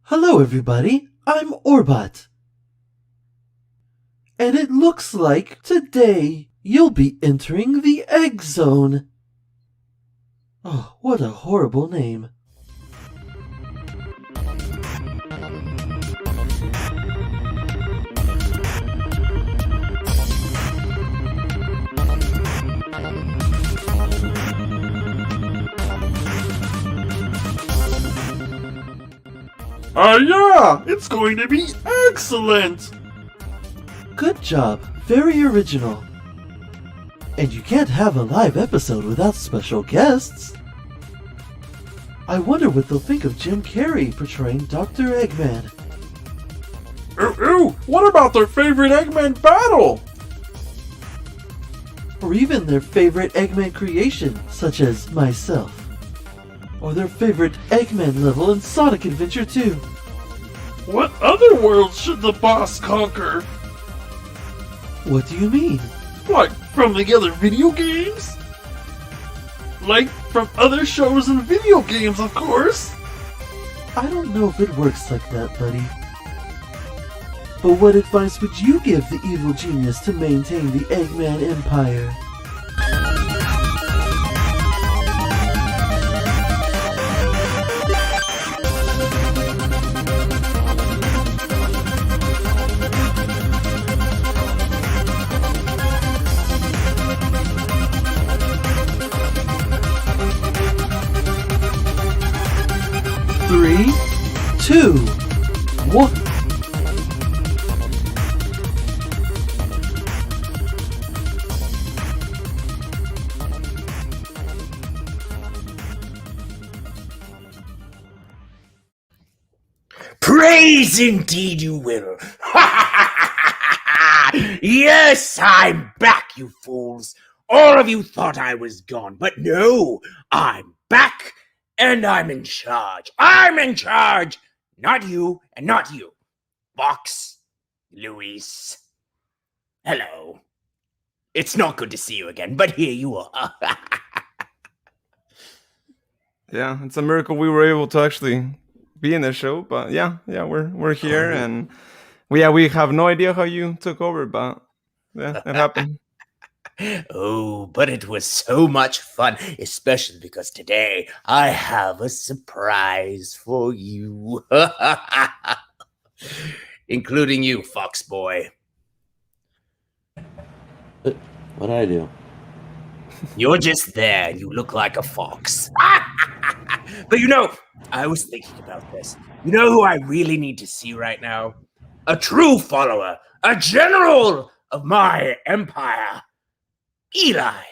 Hello everybody, I'm Orbot. And it looks like today you'll be entering the Egg Zone. Oh, what a horrible name. Yeah, it's going to be excellent! Good job, very original. And you can't have a live episode without special guests. I wonder what they'll think of Jim Carrey portraying Dr. Eggman. Ooh, what about their favorite Eggman battle? Or even their favorite Eggman creation, such as myself. Or their favorite Eggman level in Sonic Adventure 2. What other worlds should the boss conquer? What do you mean? Like, from the other video games? Like, from other shows and video games, of course! I don't know if it works like that, buddy. But what advice would you give the evil genius to maintain the Eggman Empire? Three, two, one. Praise indeed you will. Yes, I'm back, you fools. All of you thought I was gone, but no, I'm back and I'm in charge. I'm in charge. Not you and not you. Fox, Luis. Hello. It's not good to see you again, but here you are. Yeah, it's a miracle we were able to actually be in the show, but yeah, we're here, and we have no idea how you took over, but yeah, it happened. Oh, but it was so much fun, especially because today I have a surprise for you. Including you, Fox Boy. What'd I do? You're just there and you look like a fox. But I was thinking about this. You know who I really need to see right now? A true follower, a general of my empire. Eli.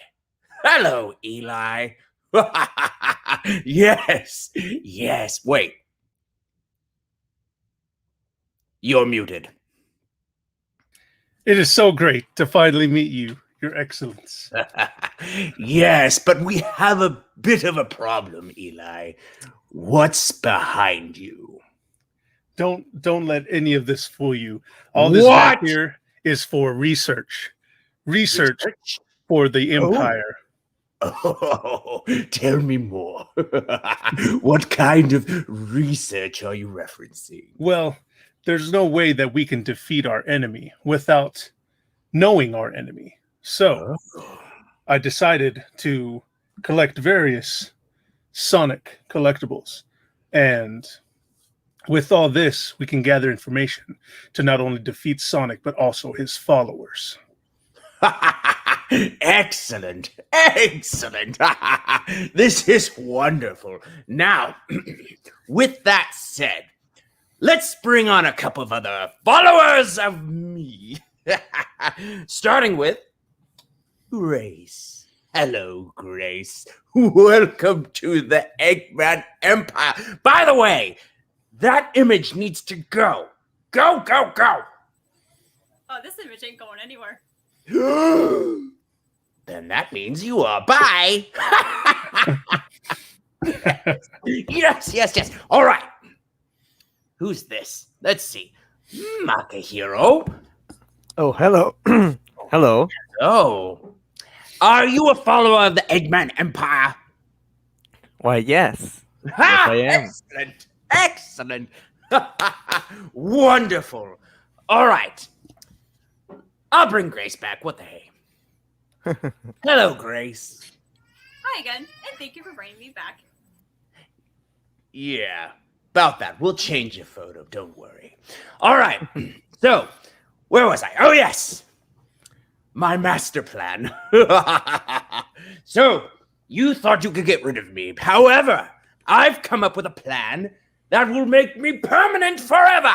Hello, Eli. Yes. Wait. You're muted. It is so great to finally meet you, Your Excellence. Yes, but we have a bit of a problem, Eli. What's behind you? Don't let any of this fool you. All this What? back here is for research. Research for the Empire. Oh, tell me more. What kind of research are you referencing? Well, there's no way that we can defeat our enemy without knowing our enemy. So I decided to collect various Sonic collectibles. And with all this, we can gather information to not only defeat Sonic, but also his followers. Excellent. This is wonderful. Now, with that said, let's bring on a couple of other followers of me. Starting with Grace. Hello, Grace. Welcome to the Eggman Empire. By the way, that image needs to go. Go. Oh, this image ain't going anywhere. Then that means you are. Bye. Yes. All right. Who's this? Let's see. Makahiro. Oh, hello. Hello. Oh. Are you a follower of the Eggman Empire? Why, yes. Yes, I am. Excellent. Wonderful. All right. I'll bring Grace back. What the hey? Hello, Grace. Hi again, and thank you for bringing me back. Yeah, about that. We'll change your photo. Don't worry. All right. So, where was I? Oh, yes. My master plan. So, you thought you could get rid of me. However, I've come up with a plan that will make me permanent forever.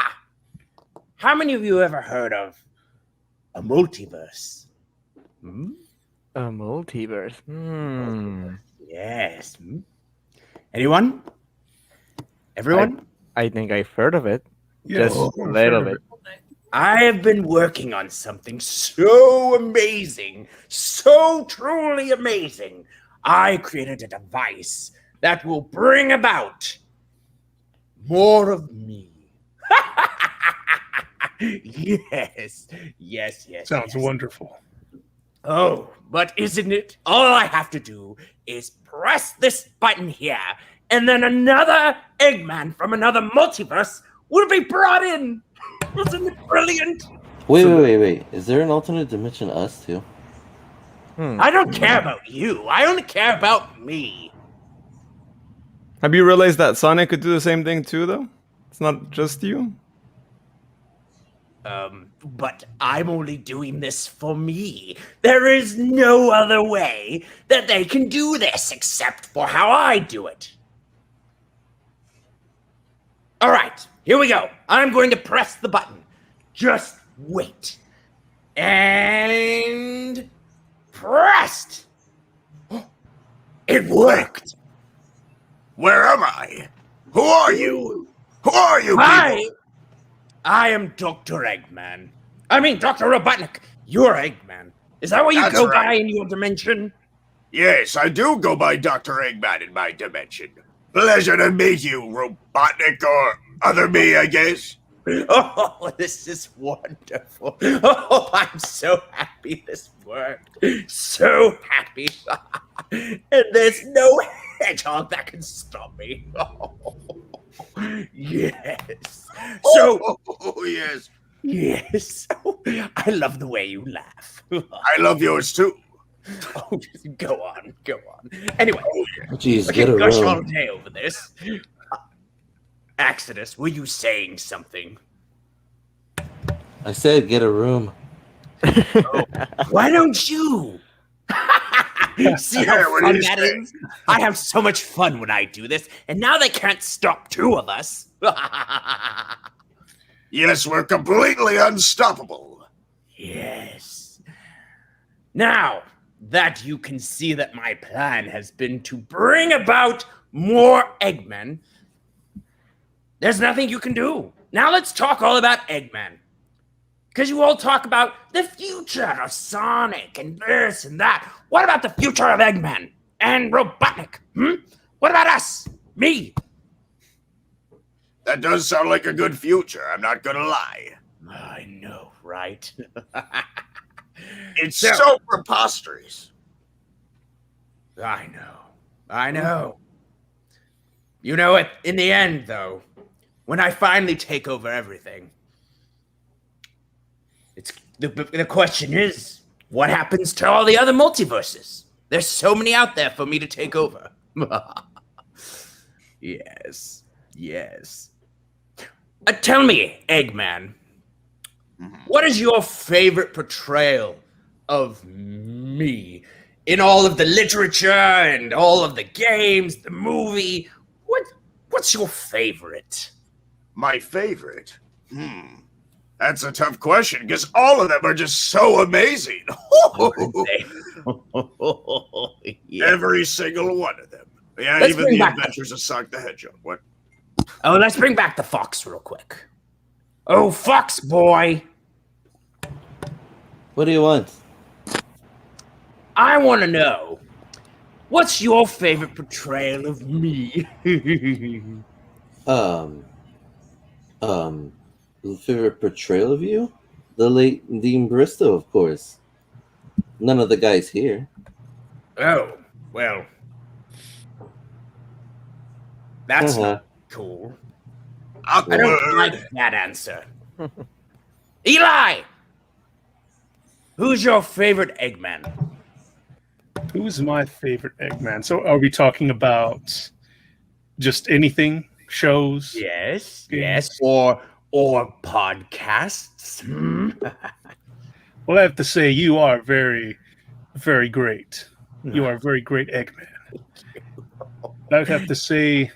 How many of you ever heard of a multiverse? Hmm? A multiverse. Yes. Anyone? Everyone? I think I've heard of it. Yes, Just a I've little heard of bit. I have been working on something so amazing, so truly amazing. I created a device that will bring about more of me. Yes. Sounds wonderful. Oh, but isn't it? All I have to do is press this button here, and then another Eggman from another multiverse will be brought in. Isn't it brilliant? Wait. Is there an alternate dimension us too? I don't care about you. I only care about me. Have you realized that Sonic could do the same thing too, though? It's not just you. But I'm only doing this for me. There is no other way that they can do this except for how I do it. All right, here we go. I'm going to press the button. Just wait. And pressed. It worked. Where am I? Who are you? Who are you people? I am Dr. Eggman. I mean, Dr. Robotnik. You're Eggman. Is that what you That's go right. by in your dimension? Yes, I do go by Dr. Eggman in my dimension. Pleasure to meet you, Robotnik, or other me, I guess. Oh, this is wonderful. Oh, I'm so happy this worked. So happy. And there's no hedgehog that can stop me. Oh, yes. So, Oh, yes. yes. I love the way you laugh. I love yours too. Oh, just go on. Anyway, Jeez, I get a can gush all room. day over this. Exodus, were you saying something? I said get a room. Why don't you? See Yeah, how what fun do you that say? is? I have so much fun when I do this, and now they can't stop two of us. Yes, we're completely unstoppable. Yes. Now that you can see that my plan has been to bring about more Eggmen, there's nothing you can do. Now let's talk all about Eggman. Because you all talk about the future of Sonic and this and that. What about the future of Eggman and Robotnik? What about us? Me? That does sound like a good future, I'm not gonna lie. I know, right? It's So- so preposterous. I know. You know what? In the end, though, when I finally take over everything, it's the question is, what happens to all the other multiverses? There's so many out there for me to take over. Yes. Tell me, Eggman, what is your favorite portrayal of me in all of the literature and all of the games, the movie? What's your favorite? My favorite? That's a tough question, because all of them are just so amazing. Yeah. Every single one of them. Yeah, Let's even bring the back- Adventures of Sonic the Hedgehog. What? Oh, let's bring back the fox real quick. Oh, fox boy, What do you want? I want to know, what's your favorite portrayal of me? Favorite portrayal of you? The late Dean Bristow, of course. None of the guys here. Oh, well, that's Uh-huh. not cool. I don't Awkward. like that answer. Eli! Who's your favorite Eggman? Who's my favorite Eggman? So, are we talking about just anything? Shows? Yes, Games. yes, or podcasts. Hmm? Well, I have to say, you are very, very great. You are a very great Eggman. I would have to say,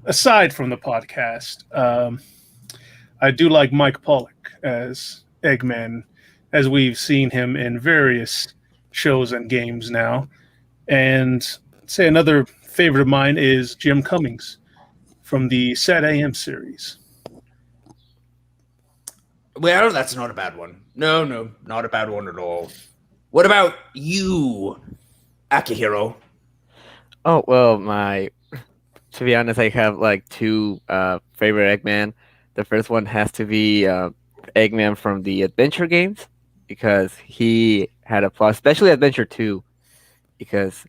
aside from the podcast, I do like Mike Pollock as Eggman, as we've seen him in various shows and games now. And say another favorite of mine is Jim Cummings from the Sat AM series. Well, that's not a bad one. No, not a bad one at all. What about you, Akihiro? Oh well, to be honest, I have like two favorite Eggman. The first one has to be Eggman from the adventure games because he had a plot, especially Adventure 2, because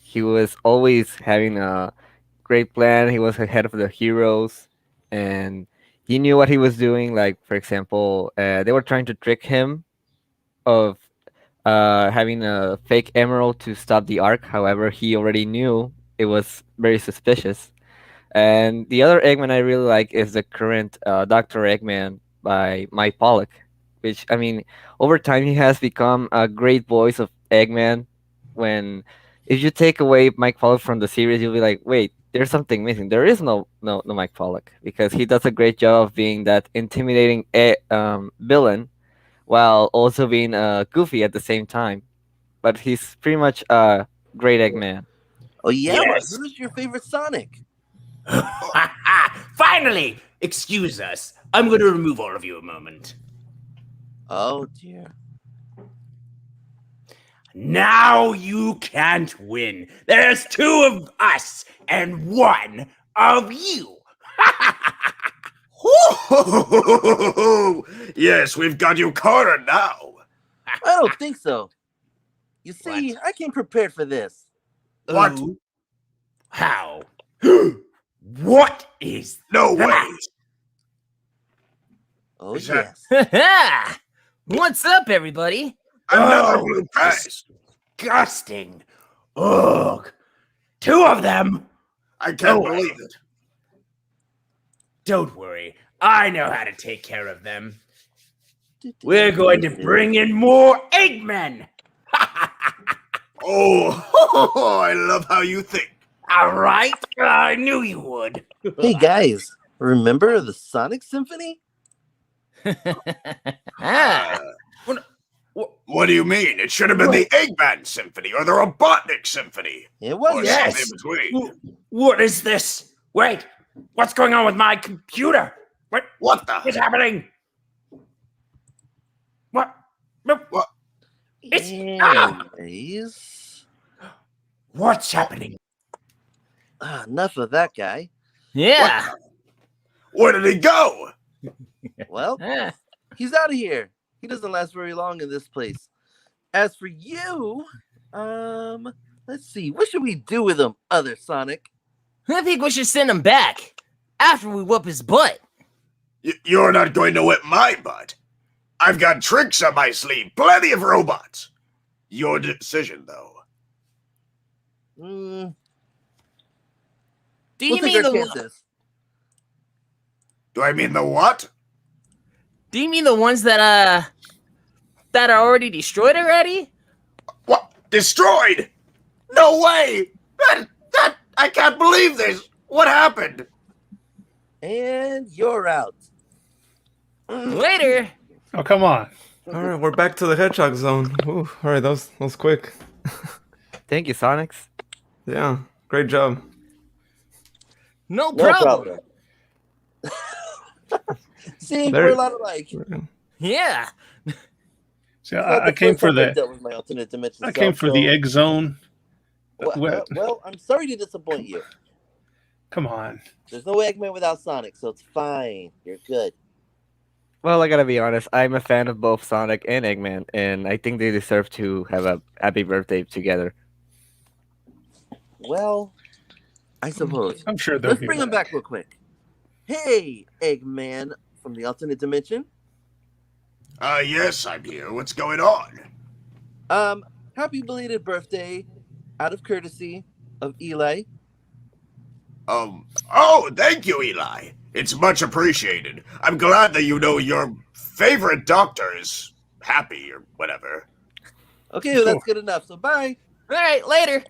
he was always having a great plan. He was ahead of the heroes, and he knew what he was doing. Like, for example, they were trying to trick him of having a fake emerald to stop the arc. However, he already knew it was very suspicious. And the other Eggman I really like is the current Dr. Eggman by Mike Pollock, which, I mean, over time he has become a great voice of Eggman. When if you take away Mike Pollock from the series, you'll be like, wait, there's something missing. There is no Mike Pollock, because he does a great job of being that intimidating villain while also being goofy at the same time. But he's pretty much a great Eggman. Oh yeah, Yes. who's your favorite Sonic? Finally! Excuse us. I'm going to remove all of you a moment. Oh dear. Now you can't win. There's 2 of us and 1 of you. Yes, we've got you cornered now. I don't think so. You see, I came prepared for this. What? Ooh. How? What is No way. that? Oh Is that- yes. What's up, everybody? Another Oh, blue pass. Disgusting. Ugh. 2 of them. I can't No way. believe it. Don't worry. I know how to take care of them. We're going to bring in more Eggmen. Oh, I love how you think. All right. I knew you would. Hey guys, remember the Sonic Symphony? Ah, What do you mean? It should have been the Eggman Symphony or the Robotnik Symphony. It Or was. Yes. something in between. What is this? Wait. What's going on with my computer? What What's the? happening? What? Anyways, What's happening? enough of that guy. yeah. Where did he go? Well, Ah. he's out of here. He doesn't last very long in this place. As for you, let's see. What should we do with him, other Sonic? I think we should send him back after we whoop his butt. You're not going to whip my butt. I've got tricks up my sleeve, plenty of robots. Your decision, though. Hmm. Do you We'll take mean our the chances. Do I mean the what? Do you mean the ones that are already destroyed already? What? Destroyed? No way! That I can't believe this. What happened? And you're out. Later. Oh, come on. All right, we're back to the hedgehog zone. Ooh, all right, that was quick. Thank you, Sonics. Yeah, great job. No No problem. problem. See, There- we're a lot alike. Yeah. See, Not I the came first for time I the dealt with my alternate dimension I came self, for the so- egg zone. Well, I'm sorry to disappoint you. Come on. There's no Eggman without Sonic, so it's fine. You're good. Well, I gotta be honest. I'm a fan of both Sonic and Eggman, and I think they deserve to have a happy birthday together. Well, I suppose. I'm sure they'll Let's be bring him back real quick. Hey, Eggman from the alternate dimension. Yes, I'm here. What's going on? Happy belated birthday, out of courtesy of Eli. Oh, thank you, Eli. It's much appreciated. I'm glad that you know your favorite doctor is happy or whatever. Okay, well, that's good enough. So bye. All right, later.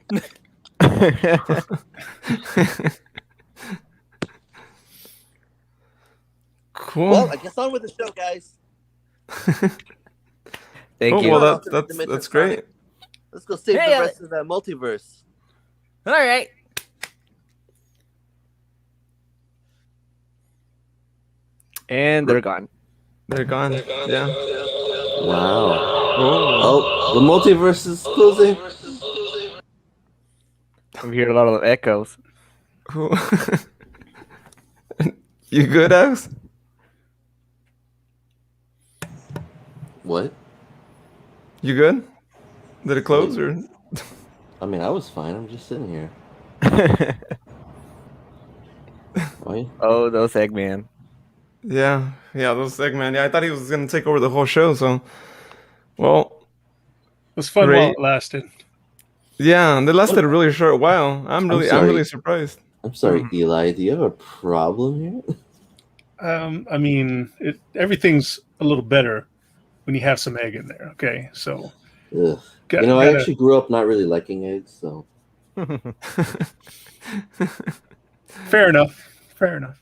Cool. Well, I guess on with the show, guys. Thank Oh, you. well, Alternate that's dimension great. Sonic. Let's go save Hey, the rest of that multiverse. All right. And they're gone. They're gone. Yeah. Wow. Oh. Oh, the multiverse is closing. I'm hearing a lot of echoes. Who- You good, Alex? What? You good? Did it close or? I mean, I was fine. I'm just sitting here. Why? Oh, those Eggman. Yeah, those Eggman. Yeah, I thought he was gonna take over the whole show. So, well, It was fun while Great. it lasted. yeah, they lasted a really short while. I'm really sorry. surprised. I'm sorry, Eli. Do you have a problem here? I mean, everything's a little better when you have some egg in there. Okay, so Ugh. got- You know, I gotta- actually grew up not really liking eggs, so fair enough. Fair enough.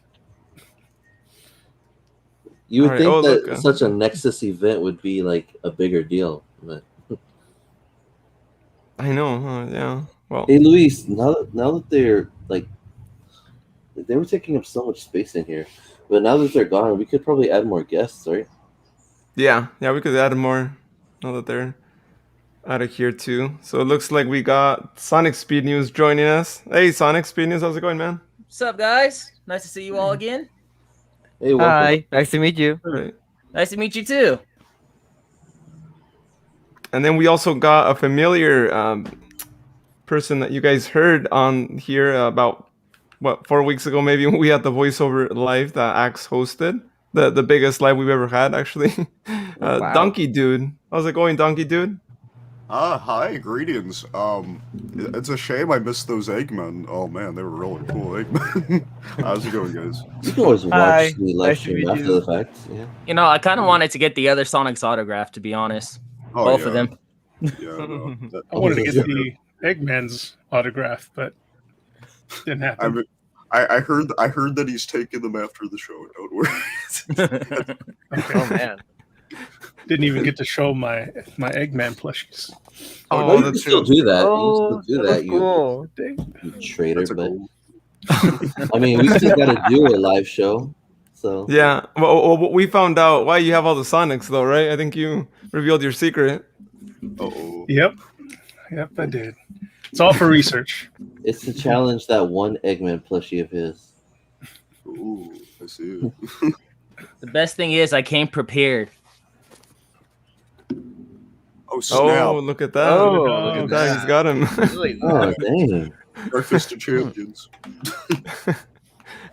you would Alright, think oh, that look, such a Nexus event would be like a bigger deal. But I know. Yeah. Well, hey, Luis, now that they're like, they were taking up so much space in here, but now that they're gone, we could probably add more guests, right? yeah. We could add more now that they're out of here too. So it looks like we got Sonic Speed News joining us. Hey, Sonic Speed News, how's it going, man? What's up, guys? Nice to see you all again. Hey, welcome. Hi, nice to meet you. Right. Nice to meet you too. And then we also got a familiar person that you guys heard on here about 4 weeks ago, maybe we had the voiceover live that Axe hosted, the biggest live we've ever had, actually. Wow. Donkey Dude, how's it going, Donkey Dude? Hi, greetings. It's a shame I missed those Eggmen. Oh man, they were really cool Eggmen. How's it going, guys? You can always watch Hi, the live nice to stream meet after you. the fact. Yeah. You know, I kind of wanted to get the other Sonic's autograph, to be honest. Oh, Both yeah. of them. Yeah, no, I wanted to get Yeah. the Eggman's autograph, but didn't happen. I heard that he's taking them after the show. Don't worry. Oh man. Didn't even get to show my Eggman plushies. Oh, Oh, you can that's still true. do that. Oh, you can still do that's that. cool. You traitor. That's a But goal. I mean, we still got to do a live show. So Yeah, well, we found out why you have all the Sonics, though, right? I think you revealed your secret. Uh-oh. Yep, I did. It's all for research. it's to challenge that one Eggman plushie of his. Ooh, I see. The best thing is I came prepared. Oh snap! Oh, look at that. Oh, look at that. He's got him. Oh dang! Breakfast of Champions.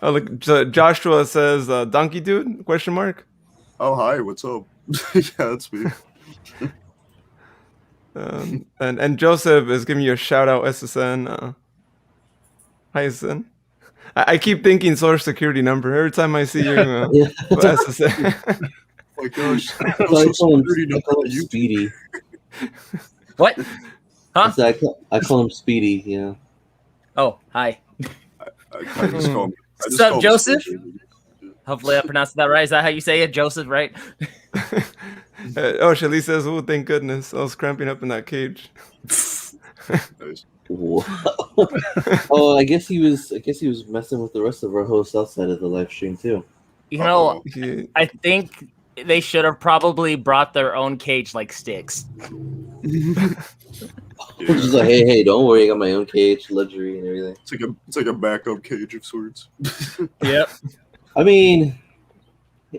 Oh, look, Joshua says, Donkey Dude, question mark. Oh hi, what's up? Yeah, that's me. And Joseph is giving you a shout out, SSN. Hi, SSN. I keep thinking social security number every time I see you. Yeah. SSN. Oh my gosh. So I call him, Security I number call him to you. Speedy. What? Huh? So I call him Speedy. Yeah. Oh, hi. I just call him. I just What's up, call him Joseph? Speedy. Hopefully I pronounced that right. Is that how you say it? Joseph, right? Oh, Shelly says, "Oh, thank goodness, I was cramping up in that cage." Nice. Whoa. Oh, I guess he was messing with the rest of our hosts outside of the live stream too. You know, He- I think they should have probably brought their own cage like sticks. Which is like, hey, don't worry, I got my own cage, luxury, and everything. It's like a backup cage of sorts. Yep. I mean,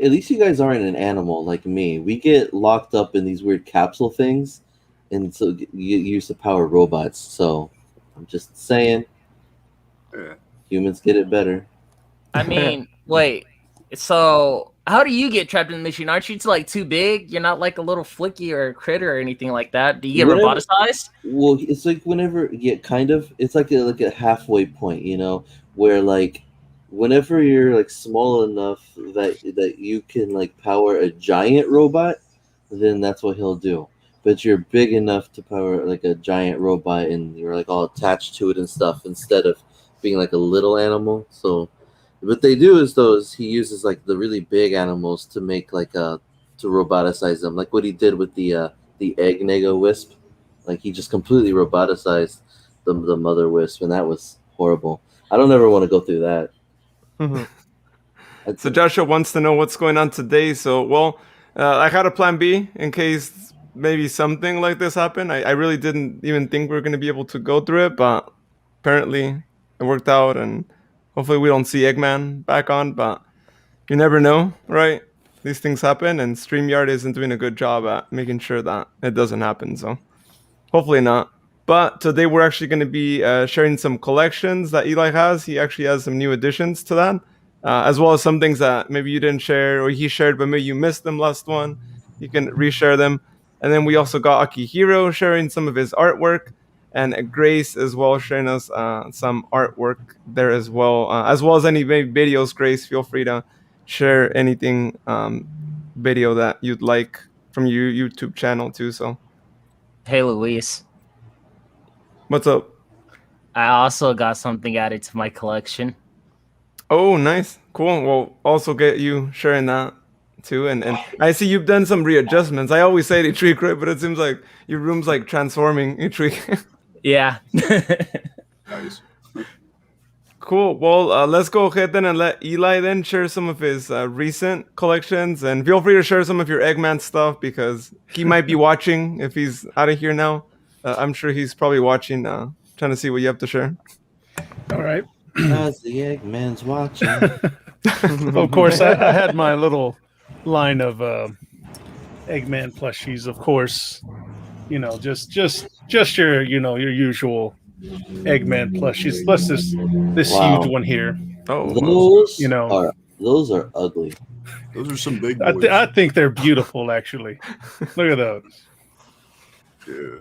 at least you guys aren't an animal like me. We get locked up in these weird capsule things, and so you use to power robots. So I'm just saying, Yeah. humans get it better. I mean, Wait, so how do you get trapped in the machine? Aren't you like too big? You're not like a little flicky or a critter or anything like that. Do you get Whenever- roboticized? Well, it's like whenever, yeah, kind of. It's like a halfway point, where like whenever you're like small enough that you can like power a giant robot, then that's what he'll do. But you're big enough to power like a giant robot, and you're like all attached to it and stuff, instead of being like a little animal. So what they do is he uses like the really big animals to make like to roboticize them, like what he did with the egg Nego Wisp. Like he just completely roboticized the mother wisp, and that was horrible. I don't ever want to go through that. So Joshua wants to know what's going on today. So, well, I had a plan B in case maybe something like this happened. I really didn't even think we were going to be able to go through it, but apparently it worked out, and hopefully we don't see Eggman back on, but you never know, right? These things happen, and StreamYard isn't doing a good job at making sure that it doesn't happen, so hopefully not. But today we're actually going to be sharing some collections that Eli has. He actually has some new additions to that, as well as some things that maybe you didn't share or he shared, but maybe you missed them last one. You can reshare them. And then we also got Akihiro sharing some of his artwork, and Grace as well sharing us some artwork there as well as any videos. Grace, feel free to share anything video that you'd like from your YouTube channel too. So, Hey, Luis. What's up? I also got something added to my collection. Oh, nice. Cool. We'll also get you sharing that too. And I see you've done some readjustments. I always say the trick, right? But it seems like your room's like transforming each week. Yeah. Nice. Cool. Well, let's go ahead then and let Eli then share some of his recent collections. And feel free to share some of your Eggman stuff, because he might be watching if he's out of here now. I'm sure he's probably watching, trying to see what you have to share. All right. As the Eggman's watching. Of course, I had my little line of Eggman plushies. Of course, just your your usual Eggman plushies. Plus this Wow. huge one here. Oh, Those are ugly. Those are some big I, boys. I think they're beautiful. Actually, look at those. Yeah.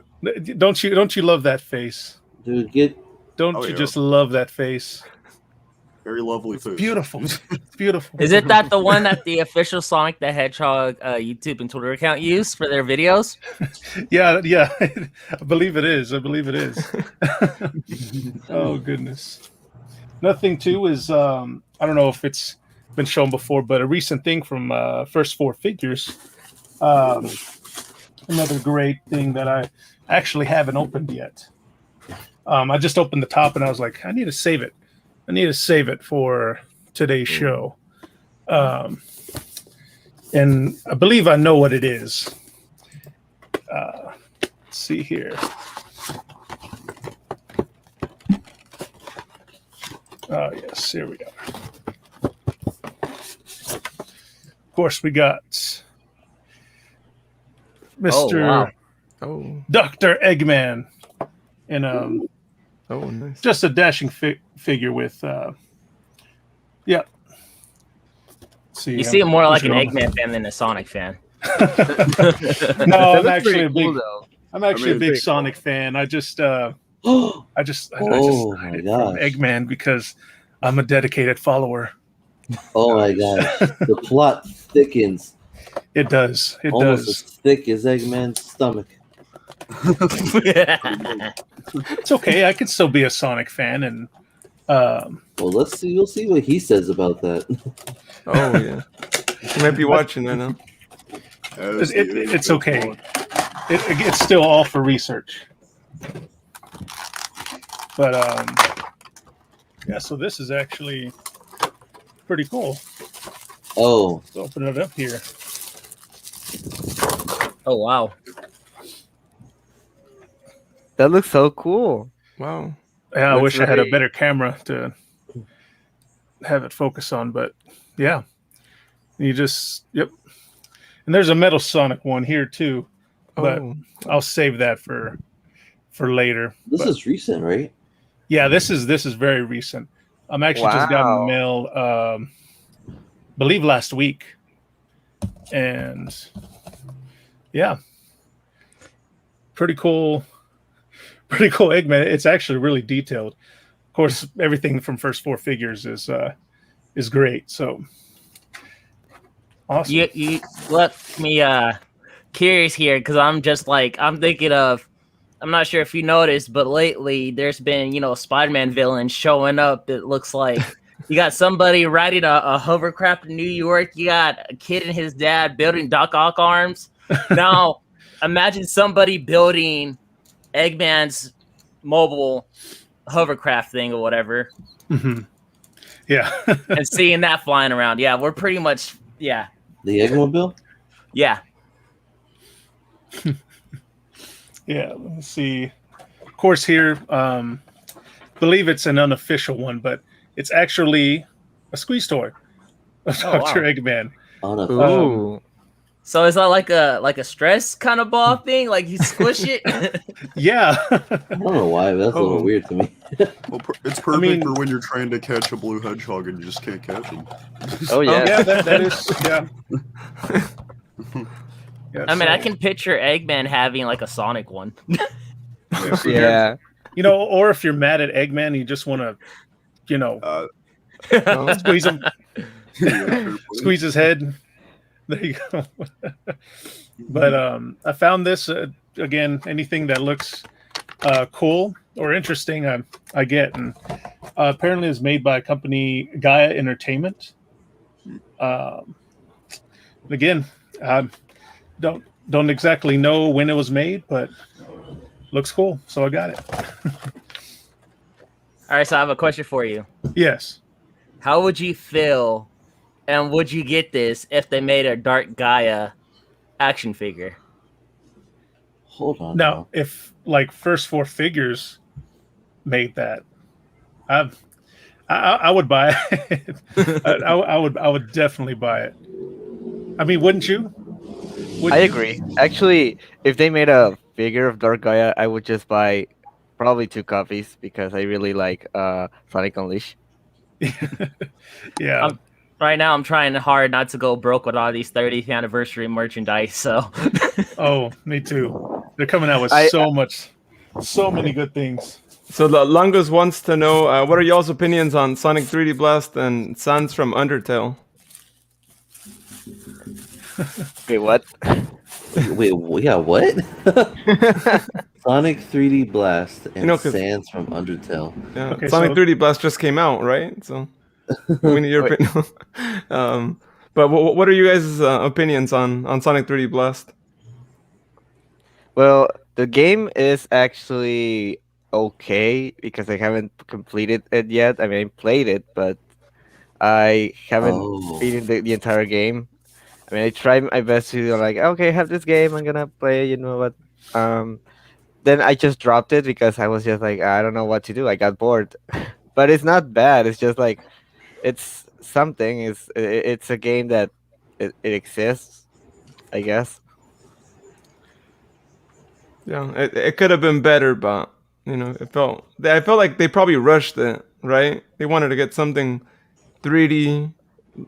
Don't you love that face? Dude, Don't Oh, you yeah. just love that face? Very lovely face. Beautiful. It's beautiful. Is it that the one that the official Sonic the Hedgehog YouTube and Twitter account use for their videos? Yeah. I believe it is. Oh goodness. Nothing too is I don't know if it's been shown before, but a recent thing from First Four Figures. Another great thing that I actually haven't opened yet. I just opened the top and I was like, I need to save it. I need to save it for today's show. And I believe I know what it is. Let's see here. Oh, yes, here we are. Of course, we got Mr. Oh, Dr. Eggman. And oh, nice. just a dashing figure with, yeah. See, You seem more like an pushing on- Eggman fan than a Sonic fan. No, I'm looks actually pretty a big. cool, though. I'm actually a it's big pretty Sonic fan. I just oh I just my from gosh. Eggman because I'm a dedicated follower. Oh my gosh. The plot thickens. It does. It Almost does. as thick as Eggman's stomach. It's okay. I can still be a Sonic fan, and Well, let's see. We'll see what he says about that. Oh, yeah. You might be watching right now. it's okay. It's still all for research. But yeah. So this is actually pretty cool. Oh, Let's open it up here. Oh wow. That looks so cool. Wow. Yeah, I Looks wish I had a very- better camera to have it focus on, but yeah. You just yep. And there's a Metal Sonic one here too, but Oh, I'll save that for later. this But, is recent, right? yeah, this is very recent. I'm actually just got in the Wow. mail believe last week, and yeah, pretty cool Eggman. It's actually really detailed. Of course, everything from First Four Figures is great. So awesome. You left me curious here because I'm just like I'm thinking of. I'm not sure if you noticed, but lately there's been Spider-Man villains showing up. It looks like you got somebody riding a hovercraft in New York. You got a kid and his dad building Doc Ock arms. Now imagine somebody building Eggman's mobile hovercraft thing or whatever. Mm-hmm. Yeah. And seeing that flying around. Yeah, we're pretty much The Eggmobile? Yeah. Yeah, let's see. Of course, here, believe it's an unofficial one, but it's actually a squeeze toy of Dr. Eggman. Ooh. So is that like a stress kind of ball thing? Like you squish it? Yeah. I don't know why, but that's a little weird to me. Well, it's perfect for when you're trying to catch a blue hedgehog and you just can't catch him. Oh yeah. Yeah, that is, yeah. I mean, I can picture Eggman having like a Sonic one. Yeah. Or if you're mad at Eggman, you just want to, squeeze him, squeeze his head. There you go. But I found this again. Anything that looks cool or interesting, I get. And apparently, it's made by a company, Gaia Entertainment. Again, don't exactly know when it was made, but looks cool, so I got it. All right, so I have a question for you. Yes. How would you feel, and would you get this if they made a Dark Gaia action figure? Hold on. Now, if like First Four Figures made that, I would buy it. I would definitely buy it. I mean, wouldn't you? I agree. Actually, if they made a figure of Dark Gaia, I would just buy probably 2 copies because I really like Sonic Unleashed. Yeah. Right now, I'm trying hard not to go broke with all these 30th anniversary merchandise. So. Oh, me too. They're coming out with so many good things. So the Longus wants to know what are y'all's opinions on Sonic 3D Blast and Sans from Undertale? Wait, what? Wait, yeah, what? Sonic 3D Blast and Sans from Undertale. Yeah, Okay, Sonic so- 3D Blast just came out, right? So we need your opinion. But what are you guys' opinions on Sonic 3D Blast? Well, the game is actually okay because I haven't completed it yet. I mean, I played it, but I haven't beaten the entire game. I mean, I tried my best to okay, I have this game, I'm gonna play. You know what? Then I just dropped it because I was just like, I don't know what to do. I got bored, but it's not bad. It's just like, it's something. It's a game that it exists, I guess. Yeah, it could have been better, but I felt like they probably rushed it, right? They wanted to get something 3D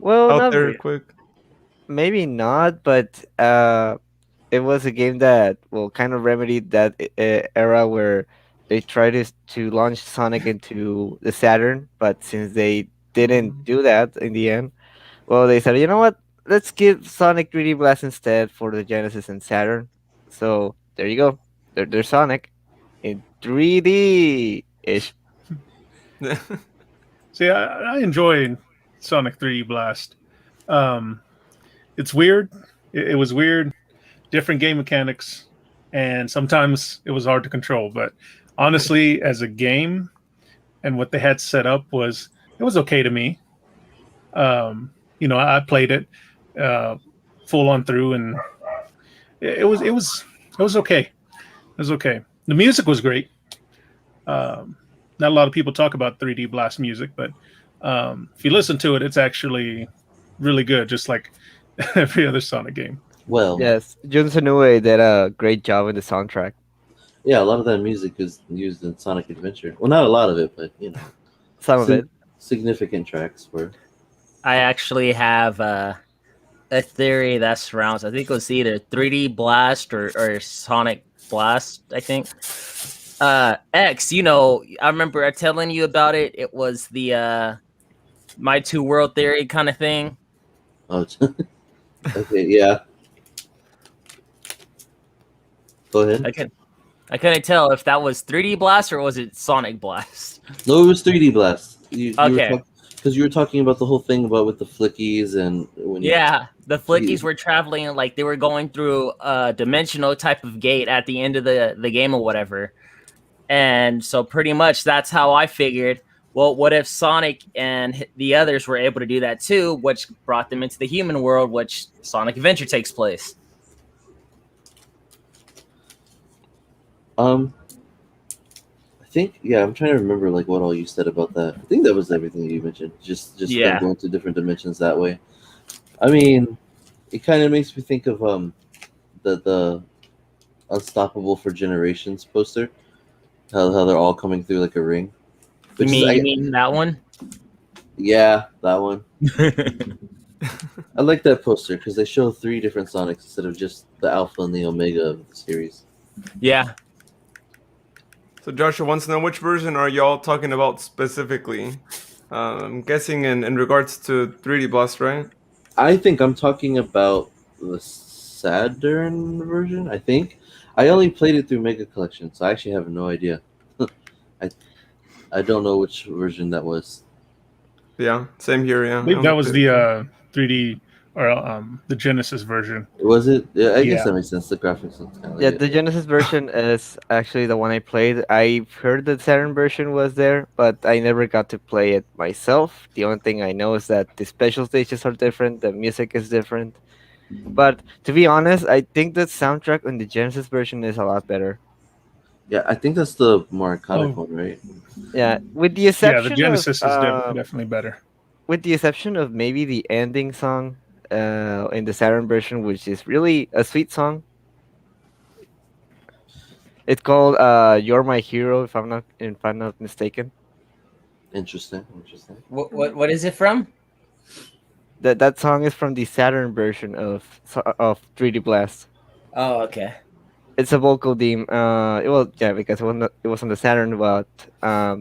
out there quick. Maybe not, but it was a game that kind of remedied that era where they tried to launch Sonic into the Saturn, but since they didn't do that in the end, they said, you know what? Let's give Sonic 3D Blast instead for the Genesis and Saturn. So there you go. There's Sonic in 3D-ish. See, I enjoy Sonic 3D Blast. It's weird. It was weird. Different game mechanics, and sometimes it was hard to control. But honestly, as a game, and what they had set up it was okay to me. I played it full on through, and it was okay. It was okay. The music was great. Not a lot of people talk about 3D Blast music, but if you listen to it, it's actually really good, just like every other Sonic game. Well, yes, Jun Sanue did a great job in the soundtrack. Yeah, a lot of that music is used in Sonic Adventure. Well, not a lot of it, but some of it. Significant tracks were. I actually have a theory that surrounds. I think it was either 3D Blast or Sonic Blast. I think. X. I remember telling you about it. It was the my two world theory kind of thing. Oh, okay, yeah. Go ahead. I couldn't tell if that was 3D Blast or was it Sonic Blast. No, it was 3D Blast. Okay. Because you were talking about the whole thing about with the flickies and The flickies were traveling like they were going through a dimensional type of gate at the end of the game or whatever. And so pretty much that's how I figured, well, what if Sonic and the others were able to do that too, which brought them into the human world, which Sonic Adventure takes place. I think I'm trying to remember like what all you said about that. I think that was everything you mentioned. Just going to different dimensions that way. I mean, it kind of makes me think of the Unstoppable for Generations poster. How they're all coming through like a ring. You mean that one? Yeah, that one. I like that poster because they show 3 different Sonics instead of just the Alpha and the Omega of the series. Yeah. So Joshua wants to know which version are y'all talking about specifically? I'm guessing in regards to 3D Blast, right? I think I'm talking about the Saturn version, I think. I only played it through Mega Collection, so I actually have no idea. I don't know which version that was. Yeah, same here, yeah. I believe that was the 3D or the Genesis version. Was it? Yeah, I guess that makes sense. The graphics looks kind of Yeah, the Genesis version is actually the one I played. I heard the Saturn version was there, but I never got to play it myself. The only thing I know is that the special stages are different, the music is different. But to be honest, I think the soundtrack on the Genesis version is a lot better. Yeah, I think that's the more iconic one, right? Yeah, with the exception the Genesis is of, definitely better. With the exception of maybe the ending song in the Saturn version, which is really a sweet song. It's called "You're My Hero," if I'm not mistaken. Interesting. What is it from? That song is from the Saturn version of 3D Blast. Oh, okay. It's a vocal theme. Because it was on the Saturn. But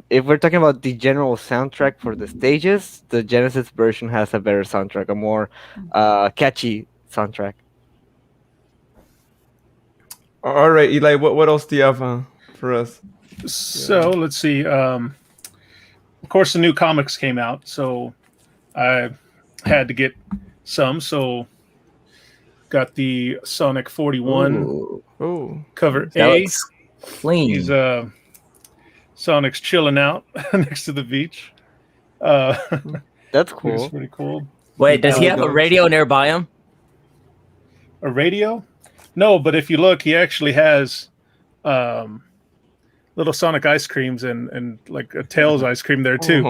if we're talking about the general soundtrack for the stages, the Genesis version has a better soundtrack, a more catchy soundtrack. All right, Eli, what else do you have for us? So let's see. Of course, the new comics came out, so I had to get some. So got the Sonic 41 cover A. Clean. He's Sonic's chilling out next to the beach. That's cool. It's pretty cool. Wait, does he have a radio nearby him? A radio? No, but if you look, he actually has little Sonic ice creams and like a Tails ice cream there too.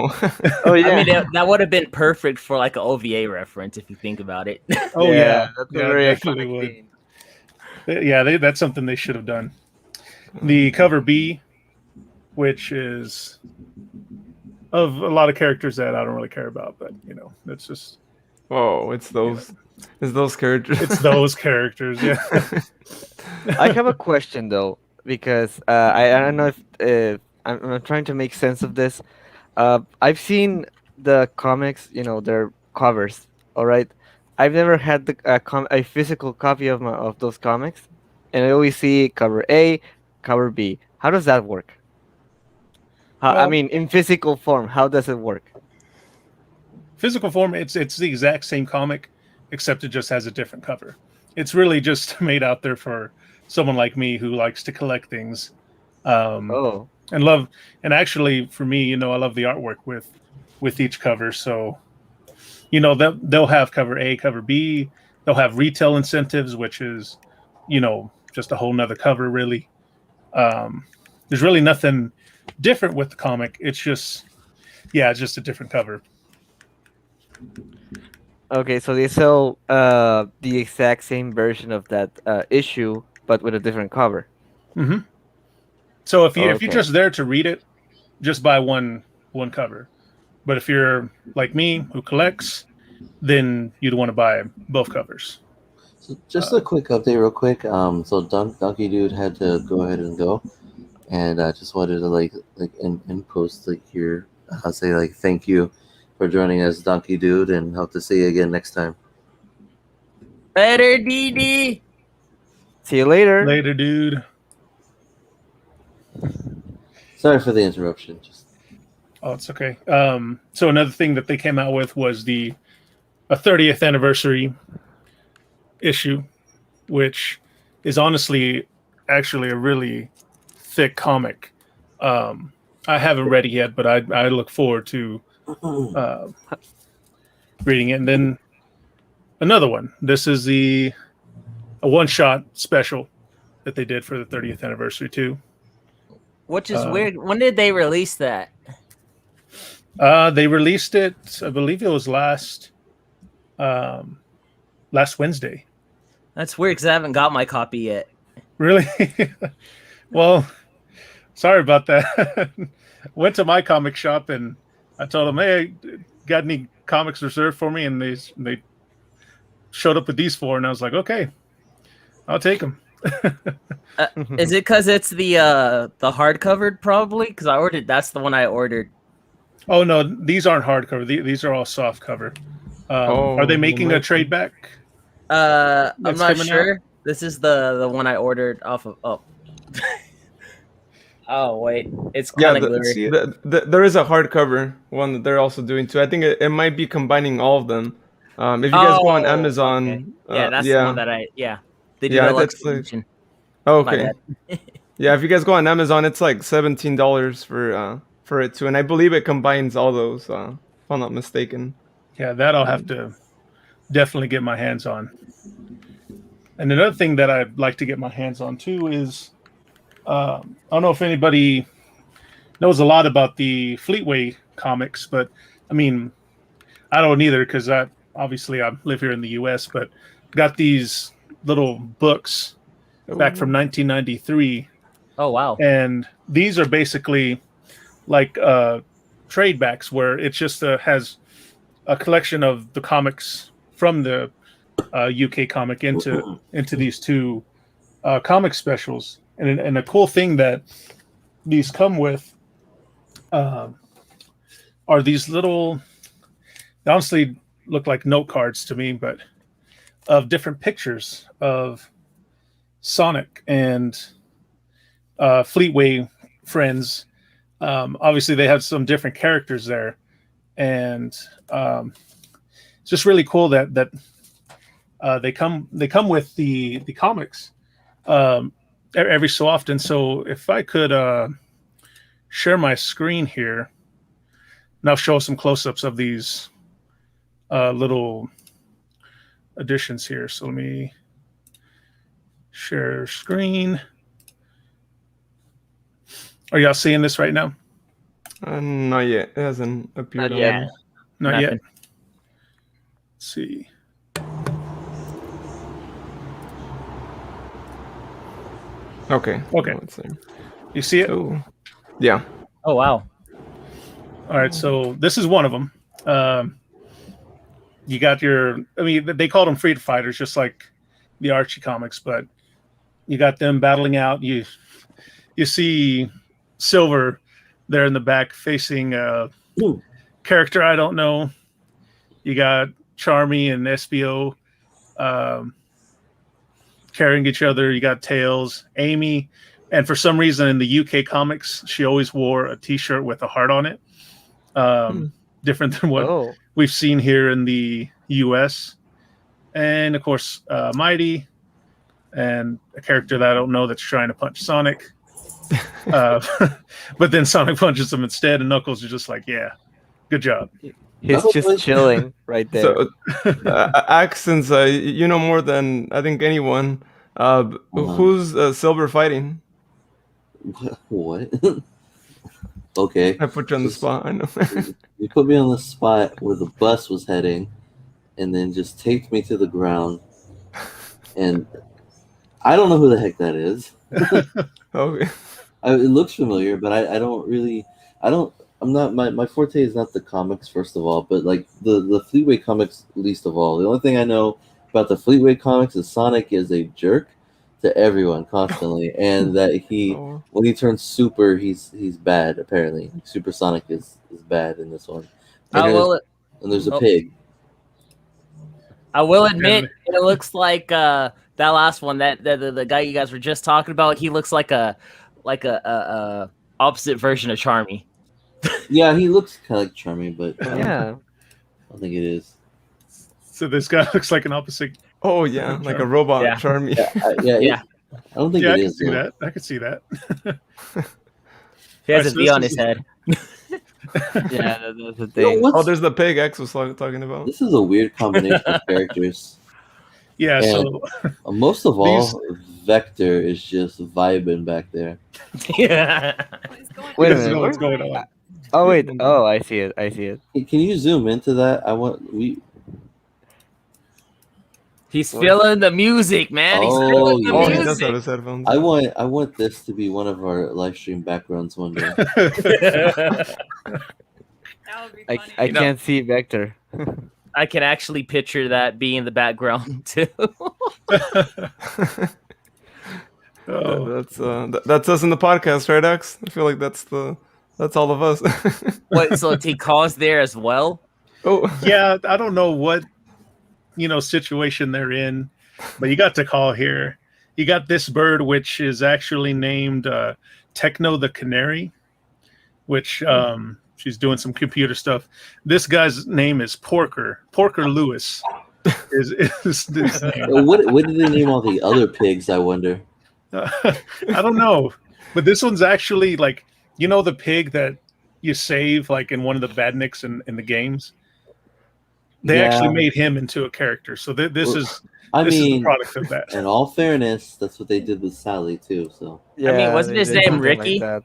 Oh yeah, I mean that would have been perfect for like an OVA reference if you think about it. Oh yeah, that's very definitely would. Yeah, that's something they should have done. The cover B, which is of a lot of characters that I don't really care about, but that's just. Oh, it's those characters. It's those characters. Yeah. I have a question though, because I don't know if I'm trying to make sense of this. I've seen the comics, their covers. All right, I've never had a physical copy of those comics, and I always see cover A, cover B. How does that work? I mean, in physical form, how does it work? Physical form, it's the exact same comic, except it just has a different cover. It's really just made out there for someone like me who likes to collect things, and actually for me, I love the artwork with each cover. So, they'll have cover A, cover B. They'll have retail incentives, which is, just a whole nother cover. Really, there's really nothing different with the comic. It's just a different cover. Okay, so they sell the exact same version of that issue, but with a different cover. Mm-hmm. So if you're just there to read it, just buy one cover. But if you're like me who collects, then you'd want to buy both covers. So just a quick update, real quick. So Donkey Dude had to go ahead and go, and I just wanted to like in post like here. I'll say like thank you for joining us, Donkey Dude, and hope to see you again next time. Better, DD. See you later. Later, dude. Sorry for the interruption. Oh, it's okay. So another thing that they came out with was a 30th anniversary issue, which is honestly actually a really thick comic. I haven't read it yet, but I look forward to reading it. And then another one. This is a one-shot special that they did for the 30th anniversary too. Which is weird. When did they release that? They released it, I believe it was last Wednesday. That's weird because I haven't got my copy yet. Really? Well, sorry about that. Went to my comic shop and I told them, "Hey, got any comics reserved for me?" And they showed up with these 4, and I was like, "Okay, I'll take them." Is it because it's the hardcover probably? Because that's the one I ordered. Oh no, these aren't hardcover. These are all soft cover. Are they making a trade back? I'm not sure. This is the one I ordered off of. Oh, oh wait, it's kind of glittery. There is a hardcover one that they're also doing too. I think it might be combining all of them. If you guys go on Amazon, okay. That's the one that they did a that's edition. Okay. Yeah, if you guys go on Amazon, it's like $17 for it too, and I believe it combines all those. If I'm not mistaken. Yeah, that I'll have to definitely get my hands on. And another thing that I'd like to get my hands on too is, I don't know if anybody knows a lot about the Fleetway comics, but I mean, I don't either because I live here in the U.S., but got these little books back from 1993. Oh wow! And these are basically like trade backs where it just has a collection of the comics from the UK comic into these 2 comic specials. And a cool thing that these come with are these little, they honestly look like note cards to me, but of different pictures of Sonic and Fleetway friends. Obviously, they have some different characters there, and it's just really cool that they come with the comics every so often. So if I could share my screen here, and I'll show some close-ups of these little additions here. So let me share screen. Are y'all seeing this right now? Not yet. It hasn't appeared. Not yet. Let's see. Okay. Let's see. You see it? Oh, yeah. Oh wow. All right. So this is one of them. You got they called them freedom fighters, just like the Archie comics, but you got them battling out. You see Silver there in the back facing a character I don't know. You got Charmy and SBO carrying each other. You got Tails, Amy, and for some reason in the UK comics, she always wore a T-shirt with a heart on it. Different than what we've seen here in the US. And of course, Mighty, and a character that I don't know that's trying to punch Sonic. But then Sonic punches him instead, and Knuckles is just like, yeah, good job. He's just chilling right there. So, Axons, you know more than I think anyone. Who's Silver fighting? What? Okay. I put you on the spot. I know. You put me on the spot where the bus was heading, and then just taped me to the ground. And I don't know who the heck that is. Okay. It looks familiar, but I don't really. I'm not my forte is not the comics first of all, but like the Fleetway comics least of all. The only thing I know about the Fleetway comics is Sonic is a jerk to everyone constantly, and that Oh. when he turns super, he's bad. Apparently, Super Sonic is bad in this one. And there's a pig. I will admit, it looks like that last one, that the guy you guys were just talking about. He looks like a opposite version of Charmy. Yeah, he looks kind of like Charmy, but Yeah. I don't think it is. So this guy looks like an opposite. Oh yeah, like a robot Yeah. Charmy. Yeah. I don't think Yeah, I it can is. see though. that. I can see that. He has Alright, a so V this on his is- head. Yeah, that's the Yo, thing. what's- Oh, there's the pig X was talking about. This is a weird combination of characters. Yeah, And so most of all, Vector is just vibing back there. Yeah. What is going Wait a he doesn't minute, know what's where- going on. Oh wait. Oh, I see it. I see it. Hey, can you zoom into that? He's feeling the music, man. He's Oh, feeling the Oh, he yeah. does music. have his headphones. I want this to be one of our live stream backgrounds one day. That would be I funny. I You know- can't see Vector. I can actually picture that being the background too. Oh, That's us in the podcast, right, X? I feel like that's all of us. What? So Tikka's there as well? Oh, yeah, I don't know what situation they're in, but you got to call here. You got this bird, which is actually named Techno the Canary, which she's doing some computer stuff. This guy's name is Porker Lewis. Is his name. What did they name all the other pigs? I wonder. I don't know, but this one's actually like the pig that you save like in one of the badniks in the games. They Yeah. actually made him into a character, so this is I this is the mean, product of that. in all fairness, that's what they did with Sally too. So Yeah, wasn't they his did name something like Ricky? that.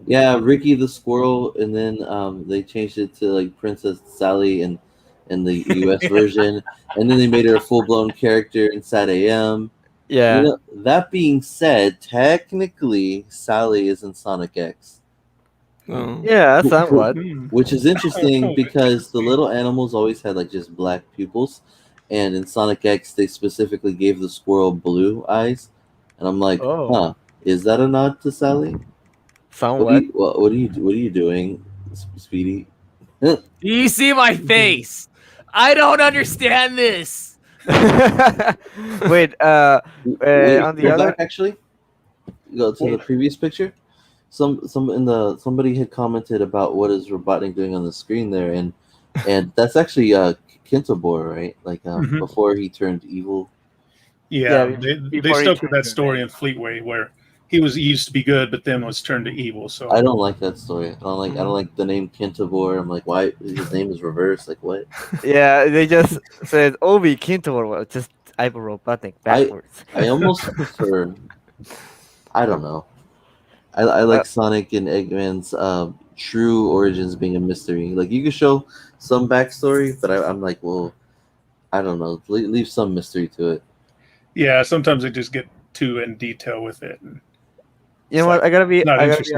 yeah, Ricky the squirrel, and then they changed it to like Princess Sally in the U.S. version, and then they made her a full blown character in Sad AM. Yeah. You know, that being said, technically Sally is in Sonic X. oh. Yeah, somewhat. Which is interesting because the little animals always had like just black pupils, and in Sonic X they specifically gave the squirrel blue eyes, and I'm like, Oh. huh, is that a nod to Sally? Somewhat. What are you doing, Speedy? Do you see my face? I don't understand this. Wait, Wait, on the go other, back, actually, go to the previous picture. Somebody had commented about what is Robotnik doing on the screen there, and that's actually Kintobor, right? Like Mhm. before he turned evil. Yeah, Yeah, they before he stuck with that turned story in Fleetway where he used to be good, but then was turned to evil. So I don't like that story. I don't like the name Kintobor. I'm like, why his name is reversed? Like what? yeah, they just said Obi Kintor, well, just Ivo Robotnik backwards. I almost prefer. I don't know. I like Sonic and Eggman's true origins being a mystery. Like you could show some backstory, but I'm like, well, I don't know. Leave some mystery to it. yeah, sometimes they just get too in detail with it. You know what? I gotta be not honest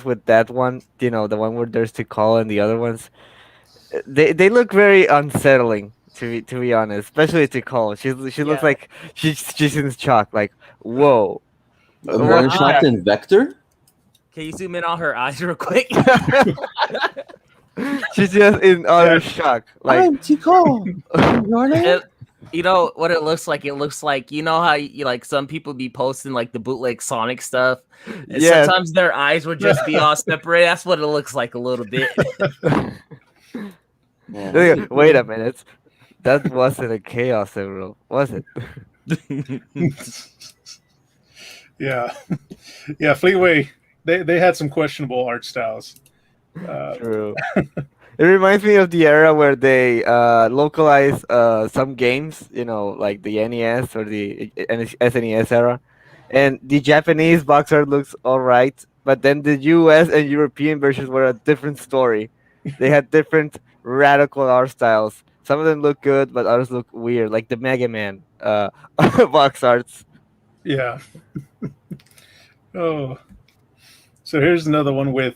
with that one. You know, the one where there's Tikal and the other ones. They look very unsettling to be honest, especially Tikal. She looks Yeah. like she's in shock. Like, whoa. More in shock than Vector. Can you zoom in on her eyes real quick? She's just in utter shock. Like, I'm Tikal. Your name? It- you know what it looks like? It looks like how you like some people be posting like the bootleg Sonic stuff. And Yes. sometimes their eyes would just be all separate. That's what it looks like a little bit. Yeah. wait a minute. That wasn't a Chaos Emerald, was it? Yeah, yeah, Fleetway. They had some questionable art styles. True. It reminds me of the era where they localize some games, you know, like the NES or the SNES era, and the Japanese box art looks alright, but then the US and European versions were a different story. They had different radical art styles. Some of them look good, but others look weird, like the Mega Man box arts. Yeah. Oh, so here's another one with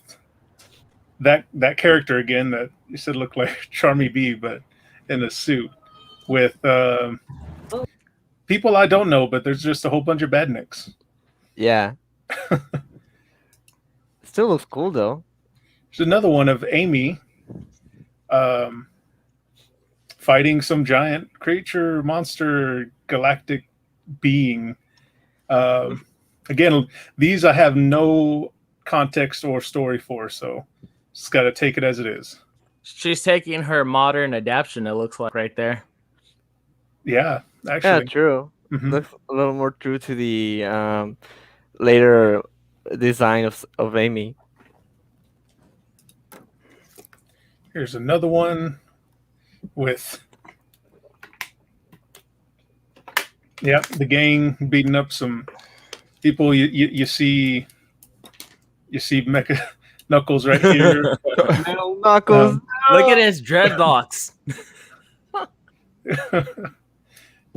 that character again that you said looked like Charmy B, but in a suit with people I don't know, but there's just a whole bunch of badniks. Yeah. Still looks cool though. There's another one of Amy fighting some giant creature, monster, galactic being. Again, these I have no context or story for, so just got to take it as it is. She's taking her modern adaptation, it looks like, right there. Yeah, Yeah, actually. true. Mhm. Looks a little more true to the later design of Amy. Here's another one with the gang beating up some people. You see Mecha Knuckles right here. Metal Knuckles. Look at his dreadlocks.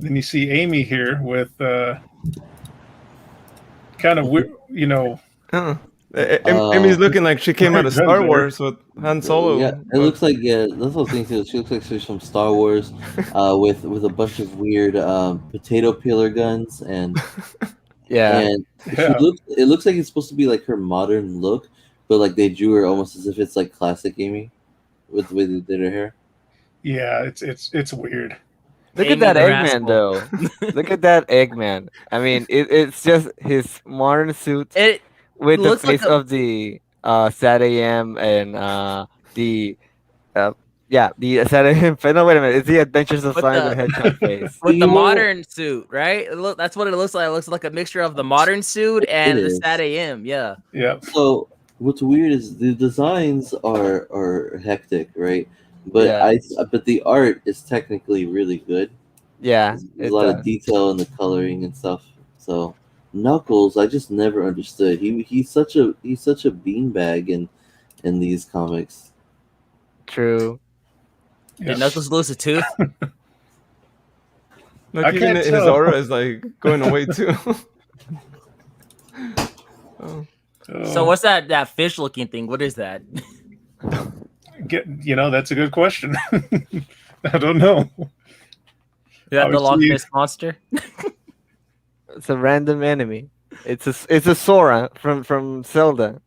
Then you see Amy here with kind of weird, Amy's looking like she came out of Star Wars with Han Solo. Yeah, it looks like that's what I was thinking too. She looks like she's from Star Wars, with a bunch of weird potato peeler guns and Yeah. and it looks like it's supposed to be like her modern look, but like they drew her almost as if it's like classic Amy with the way they did her hair. Yeah, it's weird. Look Amy at that the Eggman Rascal. though. Look at that Eggman. I mean, it's just his modern suit It with the looks like face a- of the Sad AM and the Sad AM. No, wait a minute. It's the Adventures of With Sonic the- the Hedgehog face. with You the know- modern suit, right? That's what it looks like. It looks like a mixture of the modern suit and the is. Stat AM. Yeah. Yeah, So what's weird is the designs are hectic, right? But Yeah. but the art is technically really good. Yeah, There's a lot of detail in the coloring and stuff. So Knuckles, I just never understood. He's such a beanbag in these comics. true. yeah. Did Knuckles lose a tooth? Like I even can't his tell. aura is like going away too. Oh. So what's that fish looking thing? What is that? That's a good question. I don't know. Is that the Loch Obviously- Ness monster? It's a random enemy. It's a Sora from Zelda.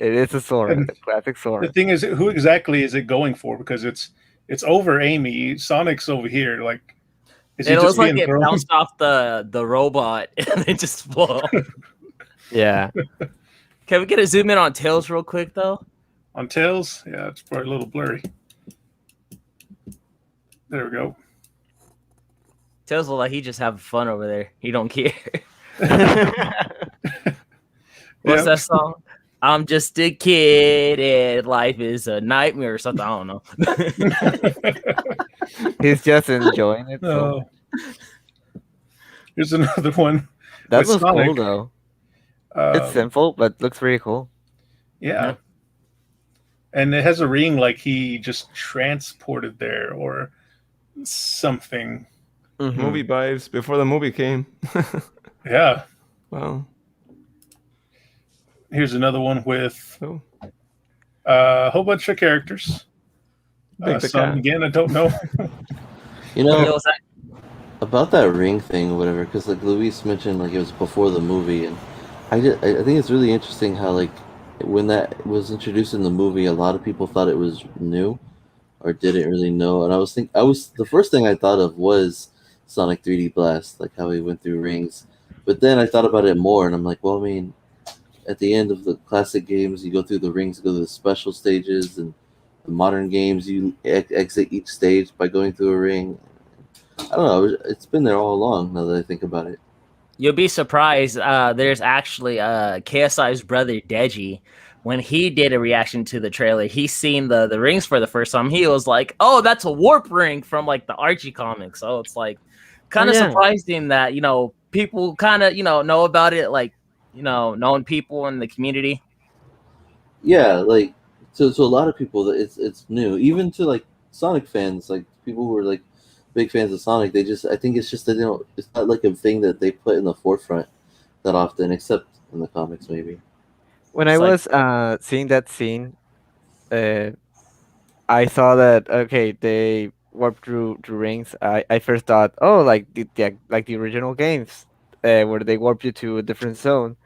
It is a Sora, And the classic Sora. The thing is, who exactly is it going for? Because it's over Amy. Sonic's over here. Like, is he It just looks like being it thrown? bounced off the robot and it just flew. Yeah. Can we get a zoom in on Tails real quick though? On Tails? Yeah, it's probably a little blurry. There we go. Tails look like he just having fun over there. He don't care. What's Yeah. that song? I'm just a kid and life is a nightmare or something. I don't know. He's just enjoying it. So. Oh. Here's another one. That with looks Sonic. cool though. Uh, It's simple, but looks pretty cool. yeah. And it has a ring like he just transported there or something. Mhm. Movie vibes before the movie came. Yeah. Wow. Here's another one with Oh. a whole bunch of characters. Big the Some cat. again, I don't know. You know, Yo, is that- about that ring thing or whatever, because like Luis mentioned, like it was before the movie, and I think it's really interesting how like when that was introduced in the movie, a lot of people thought it was new or didn't really know, and the first thing I thought of was Sonic 3D Blast, like how he went through rings, but then I thought about it more, and I'm like, well, I mean, at the end of the classic games, you go through the rings, go to the special stages, and the modern games, you exit each stage by going through a ring. I don't know. It's been there all along. Now that I think about it, You'll be surprised. There's actually KSI's brother Deji. When he did a reaction to the trailer, he seen the rings for the first time. He was like, "Oh, that's a warp ring from like the Archie comics." So it's like kind of yeah. surprising that people kind of know about it, like known people in the community. yeah, like so a lot of people that it's new, even to like Sonic fans, like people who are like big fans of Sonic. I think it's just that it's not like a thing that they put in the forefront that often, except in the comics maybe. When I It's was seeing that scene uh, I saw that okay, they warp through rings. I first thought, oh, like like the original games, where they warp you to a different zone.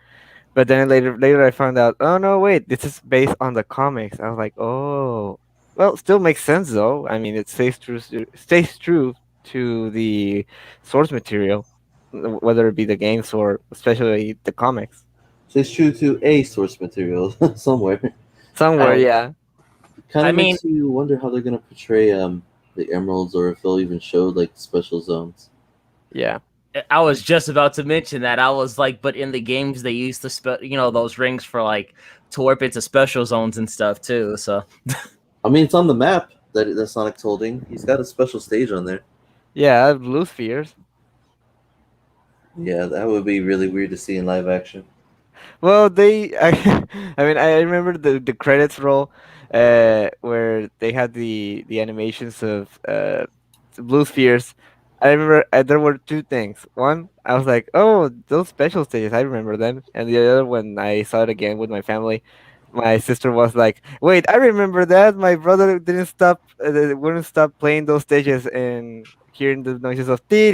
But then later I found out, oh no, wait, this is based on the comics. I was like, oh, well, still makes sense though. I mean, it stays true to the source material, whether it be the games or especially the comics. So it's true to a source material somewhere. Somewhere, Um, yeah, Kind I of mean, makes you wonder how they're gonna portray the emeralds, or if they'll even show like special zones. yeah. I was just about to mention that. I was like, but in the games they use those rings for like to warp into special zones and stuff too. So I mean, it's on the map that Sonic's holding. He's got a special stage on there. Yeah, blue spheres. Yeah, that would be really weird to see in live action. Well, I mean, I remember the credits roll, where they had the animations of blue spheres. I remember there were two things. One, I was like, "Oh, those special stages, I remember them." And the other, when I saw it again with my family, my sister was like, "Wait, I remember that. My brother wouldn't stop playing those stages and hearing the noises of while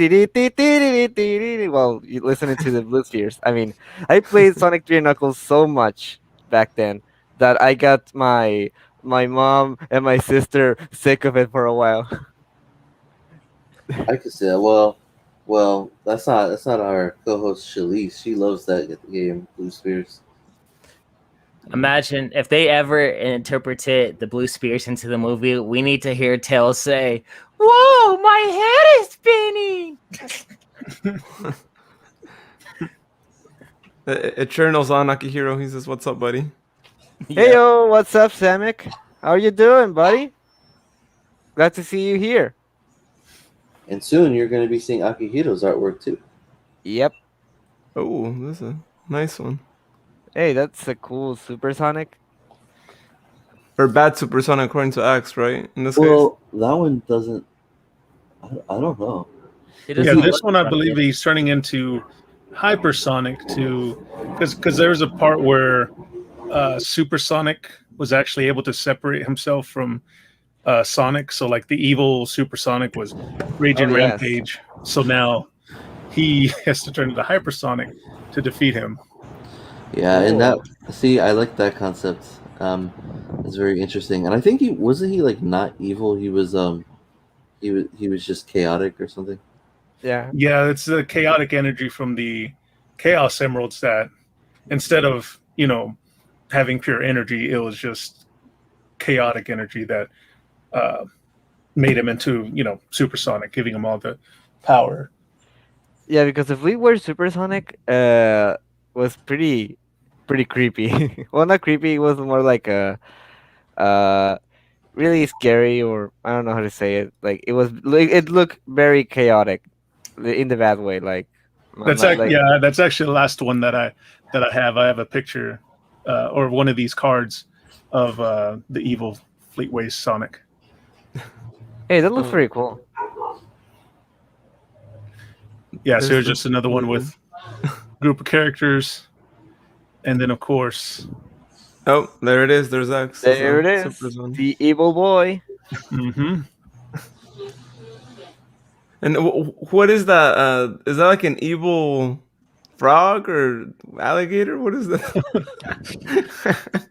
listening to the blue spheres." I mean, I played Sonic 3 and Knuckles so much back then that I got my mom and my sister sick of it for a while. I could say that. Well, that's not our co-host Shalise. She loves that game, Blue Spheres. imagine if they ever interpreted the blue spheres into the movie, we need to hear Tails say, "Whoa, my head is spinning." Eternal's on Akihiro. He says, "What's up, buddy?" Hey yo, what's up, Samek? How you doing, buddy? Glad to see you here. And soon you're going to be seeing Akihiro's artwork too. Yep. Oh, this is a nice one. Hey, that's a cool supersonic. Or bad supersonic according to Axe, right? In this Well, that one doesn't. I don't know. Yeah, this one I believe he's turning into hypersonic because there was a part where Supersonic was actually able to separate himself from Sonic. So like the evil Supersonic was raging Oh, yes. rampage. So now he has to turn into hypersonic to defeat him. Yeah, and that I like that concept. It's very interesting, and I think he like not evil. He was just chaotic or something. Yeah. Yeah, it's the chaotic energy from the Chaos Emeralds that instead of, having pure energy, it was just chaotic energy that made him into, supersonic, giving him all the power. Yeah, because if we were supersonic, was pretty creepy. Well, not creepy. It was more like a really scary, or I don't know how to say it. Like it looked very chaotic, in the bad way. Like That's not like, that's actually the last one that I have. I have a picture or one of these cards of the evil Fleetway Sonic. hey, that looks pretty cool. Yeah, so here's just another one with group of characters, and then of course, Oh, there it is. There's Axe. There it is, the evil boy. mm-hmm. And what is that? Is that like an evil frog or alligator? What is that?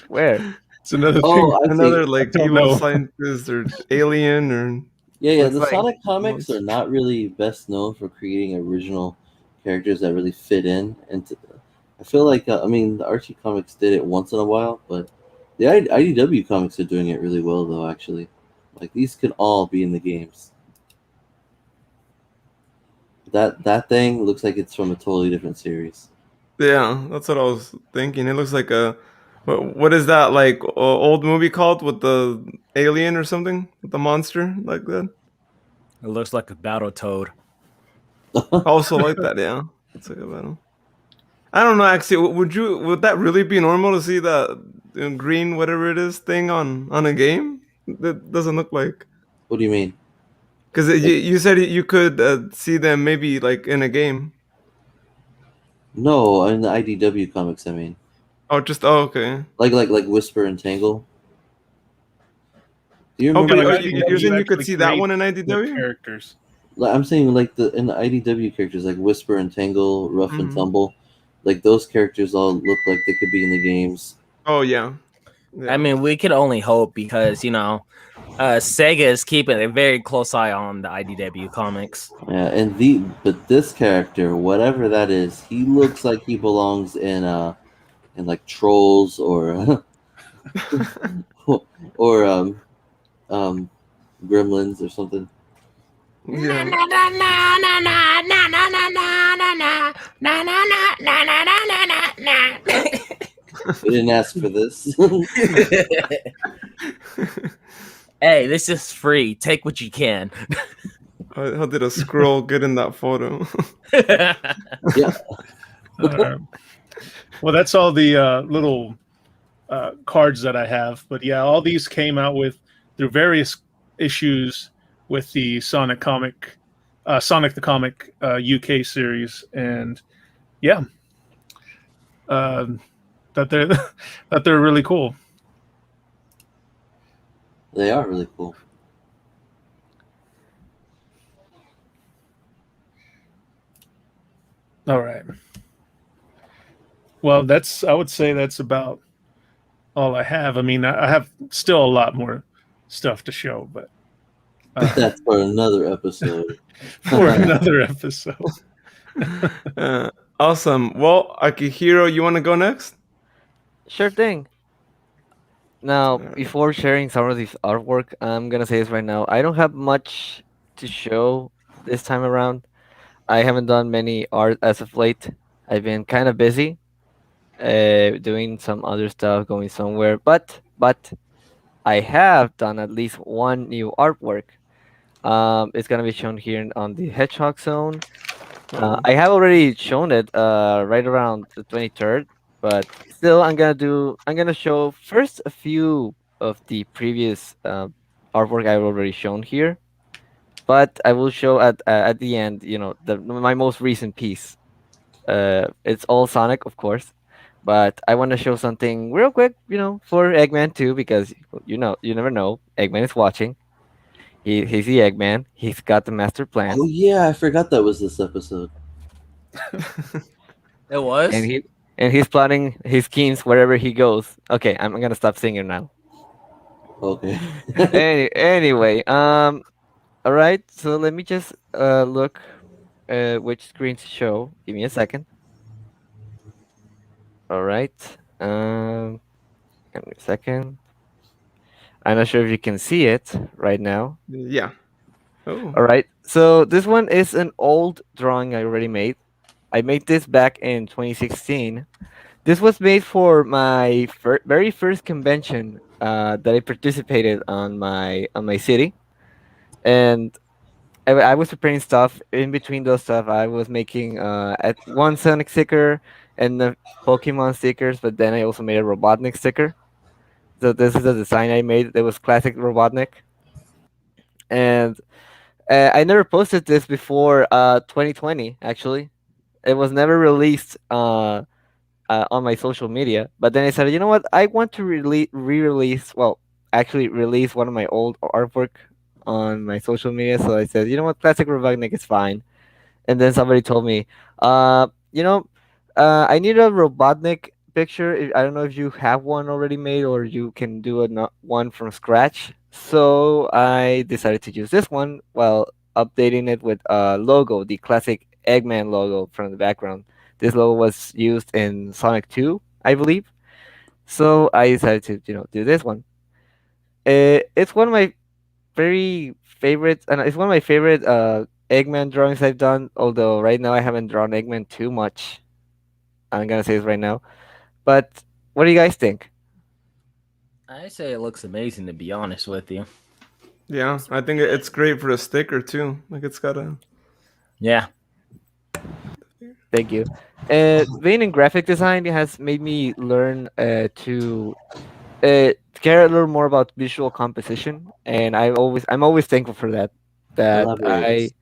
Where? It's another Oh, thing. I Another see. like I don't evil know. scientist or alien or Yeah. Looks The like Sonic comics are not really best known for creating original characters that really fit in, and I feel like the Archie comics did it once in a while, but the IDW comics are doing it really well though. Actually, like these could all be in the games. That thing looks like it's from a totally different series. yeah, that's what I was thinking. It looks like a what is that like old movie called with the alien or something with the monster like that? It looks like a battle toad. Also like that, yeah. It's like a battle. I don't know. Actually, would that really be normal to see that green whatever it is thing on a game? That doesn't look like. What do you mean? Because you said you could see them maybe like in a game. No, in the IDW comics, I mean, Oh, okay. like Whisper and Tangle. Do you Oh, remember? but like you're saying you could actually see that create one in the IDW? characters. Like, I'm saying like in the IDW characters like Whisper and Tangle, Rough and Mhm. Tumble, like those characters all look like they could be in the games. Oh yeah. I mean, we can only hope because Sega is keeping a very close eye on the IDW comics. Yeah, but this character, whatever that is, he looks like he belongs in like Trolls or or Gremlins or something. Yeah. We didn't ask for this. Hey, this is free. Take what you can. How did a scroll get in that photo? Yeah. Well, that's all the little cards that I have. But yeah, all these came out through various issues with the Sonic the Comic UK series, and yeah, that they're really cool. They are really cool. All right. Well, I would say that's about all I have. I mean, I have still a lot more stuff to show, but That's for another episode. for another episode. Awesome. Well, Akihiro, you want to go next? Sure thing. Now, before sharing some of this artwork, I'm gonna say this right now. I don't have much to show this time around. I haven't done many art as of late. I've been kind of busy, doing some other stuff, going somewhere. But I have done at least one new artwork. It's gonna be shown here on the Hedgehog Zone. I have already shown it right around the 23rd, but still, I'm gonna show first a few of the previous artwork I've already shown here, but I will show at the end, my most recent piece. It's all Sonic, of course, but I want to show something real quick, for Eggman too, because you never know, Eggman is watching. He's the Eggman. He's got the master plan. Oh yeah, I forgot that was this episode. It was. And he's plotting his schemes wherever he goes. Okay, I'm gonna stop singing now. Okay. Anyway, all right. So let me just look which screen to show. Give me a second. All right. Give me a second. I'm not sure if you can see it right now. Yeah. Oh. All right. So this one is an old drawing I already made. I made this back in 2016. This was made for my very first convention that I participated on my city, and I was preparing stuff. In between those stuff, I was making at one Sonic sticker and the Pokemon stickers, but then I also made a Robotnik sticker. So this is the design I made. It was classic Robotnik, and I never posted this before 2020. Actually, it was never released on my social media. But then I said, you know what? I want to re-release. Well, actually, release one of my old artwork on my social media. So I said, you know what? Classic Robotnik is fine. And then somebody told me, I need a Robotnik picture. I don't know if you have one already made or you can do one from scratch. So I decided to use this one while updating it with a logo, the classic Eggman logo from the background. This logo was used in Sonic 2, I believe. So I decided to, do this one. It's one of my very favorites, and it's one of my favorite Eggman drawings I've done. Although right now I haven't drawn Eggman too much. I'm gonna say this right now. But what do you guys think? I say it looks amazing, to be honest with you. Yeah, I think it's great for a sticker too. Like it's got a. Yeah. Thank you. Being in graphic design has made me learn to care a little more about visual composition, and I'm always thankful for that. Elaborate.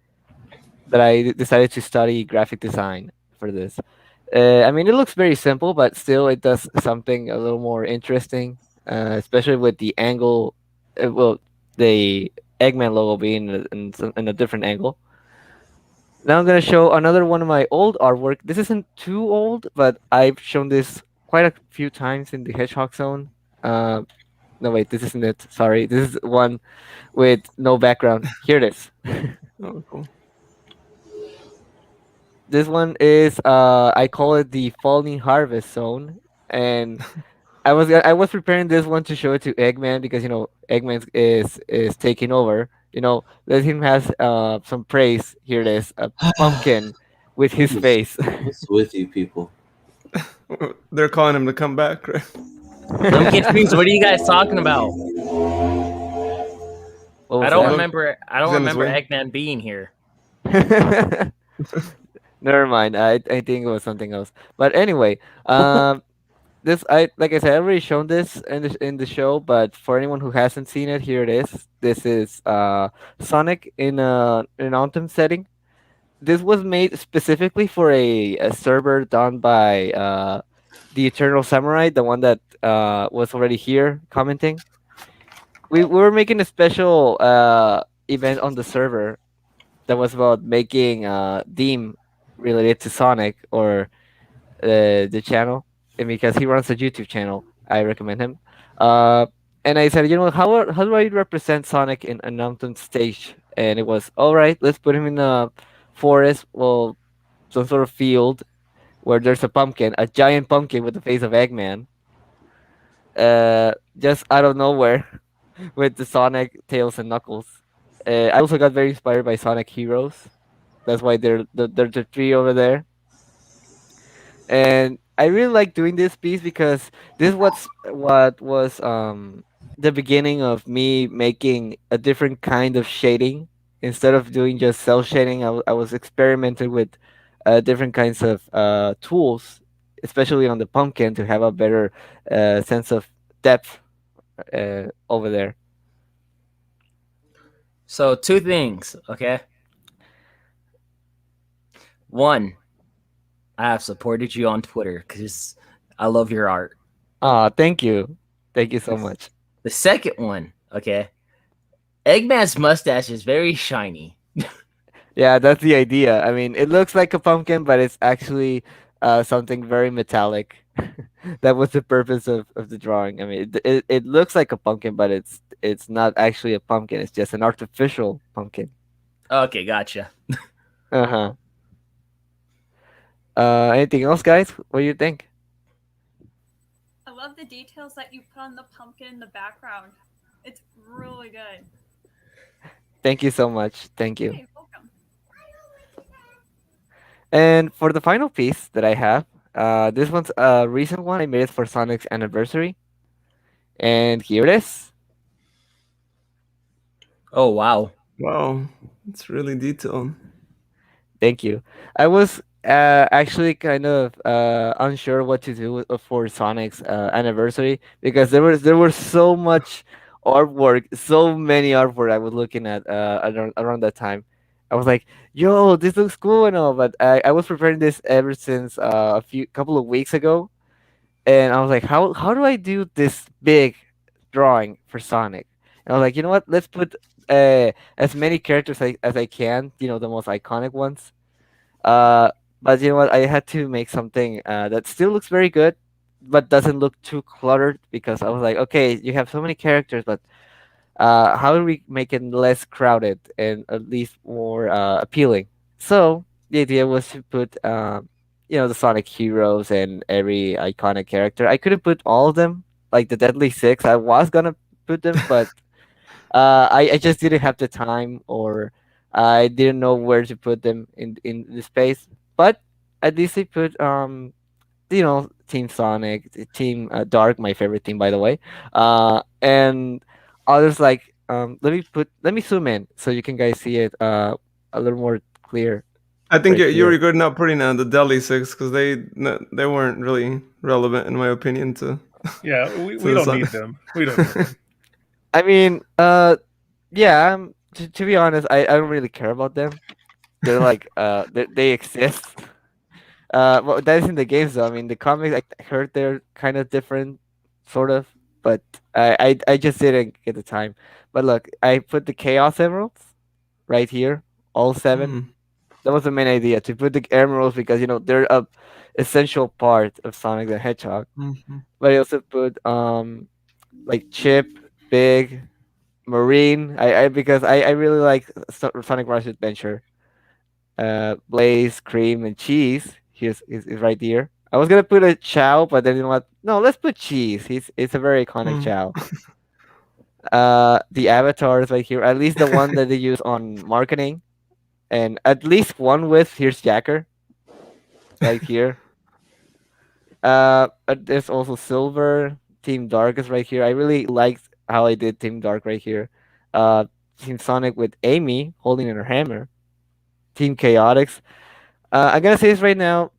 That I decided to study graphic design for this. I mean, it looks very simple, but still, it does something a little more interesting, especially with the angle. Well, the Eggman logo be in a different angle. Now I'm gonna show another one of my old artwork. This isn't too old, but I've shown this quite a few times in the Hedgehog Zone. No wait, this isn't it. Sorry, this is one with no background. Here it is. Oh, cool. This one is I call it the Falling Harvest Zone, and I was preparing this one to show it to Eggman because Eggman is taking over. Let him have some praise. Here it is, a pumpkin with his face. What's with you people? They're calling him to come back, right? I'm confused. What are you guys talking about? What was I don't that? remember. I don't He's on his remember way. Eggman being here. Never mind. I think it was something else. But anyway, this like I said, I already shown this in the show, but for anyone who hasn't seen it, here it is. This is Sonic in an autumn setting. This was made specifically for a server done by the Eternal Samurai, the one that was already here commenting. We were making a special event on the server that was about making theme related to Sonic or the channel, and because he runs a YouTube channel, I recommend him. And I said, how do I represent Sonic in an autumn stage? And it was all right. Let's put him in a forest, well, some sort of field where there's a pumpkin, a giant pumpkin with the face of Eggman, just out of nowhere, with the Sonic, Tails, and Knuckles. I also got very inspired by Sonic Heroes. That's why they're the three over there. And I really like doing this piece because this is what was the beginning of me making a different kind of shading. Instead of doing just cell shading, I was experimenting with different kinds of tools, especially on the pumpkin, to have a better sense of depth over there. So two things, okay? One, I have supported you on Twitter because I love your art. Thank you so much. The second one, okay? Eggman's mustache is very shiny. Yeah, that's the idea. I mean, it looks like a pumpkin, but it's actually something very metallic. That was the purpose of the drawing. I mean, it looks like a pumpkin, but it's not actually a pumpkin. It's just an artificial pumpkin. Okay, gotcha. Uh-huh. Anything else, guys? What do you think? I love the details that you put on the pumpkin in the background. It's really good. Thank you so much. Thank you. Hey, welcome. And for the final piece that I have, this one's a recent one. I made it for Sonic's anniversary. And here it is. Oh, wow. Wow, it's really detailed. Thank you. I was actually kind of unsure what to do for Sonic's anniversary because there was so much artwork, so many artwork I was looking at around that time. I was like, "Yo, this looks cool and all," but I was preparing this ever since a couple of weeks ago, and I was like, "How do I do this big drawing for Sonic?" And I was like, "You know what? Let's put as many characters as I can. The most iconic ones." Uh, but you know what? I had to make something that still looks very good, but doesn't look too cluttered because I was like, okay, you have so many characters, but how do we make it less crowded and at least more appealing? So the idea was to put, the Sonic heroes and every iconic character. I couldn't put all of them, like the Deadly Six. I was gonna put them, but I just didn't have the time or I didn't know where to put them in the space. But at least I put Team Sonic, Dark, my favorite team by the way, and others like let me zoom in so you can guys see it a little more clear. I think Right you here. were good not putting the Deli Six because they weren't really relevant in my opinion to. Yeah, we to the don't Son- need them. We don't need them. I mean, yeah. To be honest, I don't really care about them. They're like they exist. Well, that is in the games though. I mean, the comics I heard they're kind of different, sort of, but I just didn't get the time. But look, I put the Chaos Emeralds right here, all 7. Mm. That was the main idea, to put the emeralds because they're a essential part of Sonic the Hedgehog. Mhm. But I also put like Chip, Big, Marine. I because I really like Sonic Rush Adventure. Blaze, Cream, and Cheese. Here's is right here. I was gonna put a Chow, but then you know what? No, let's put Cheese. It's a very iconic Mm. Chow. The avatars right here, at least the one that they use on marketing, and at least one with here's Jacker right here. There's also Silver. Team Dark is right here. I really liked how I did Team Dark right here. Uh, Team Sonic with Amy holding in her hammer. Team Chaotix. I'm gonna say this right now.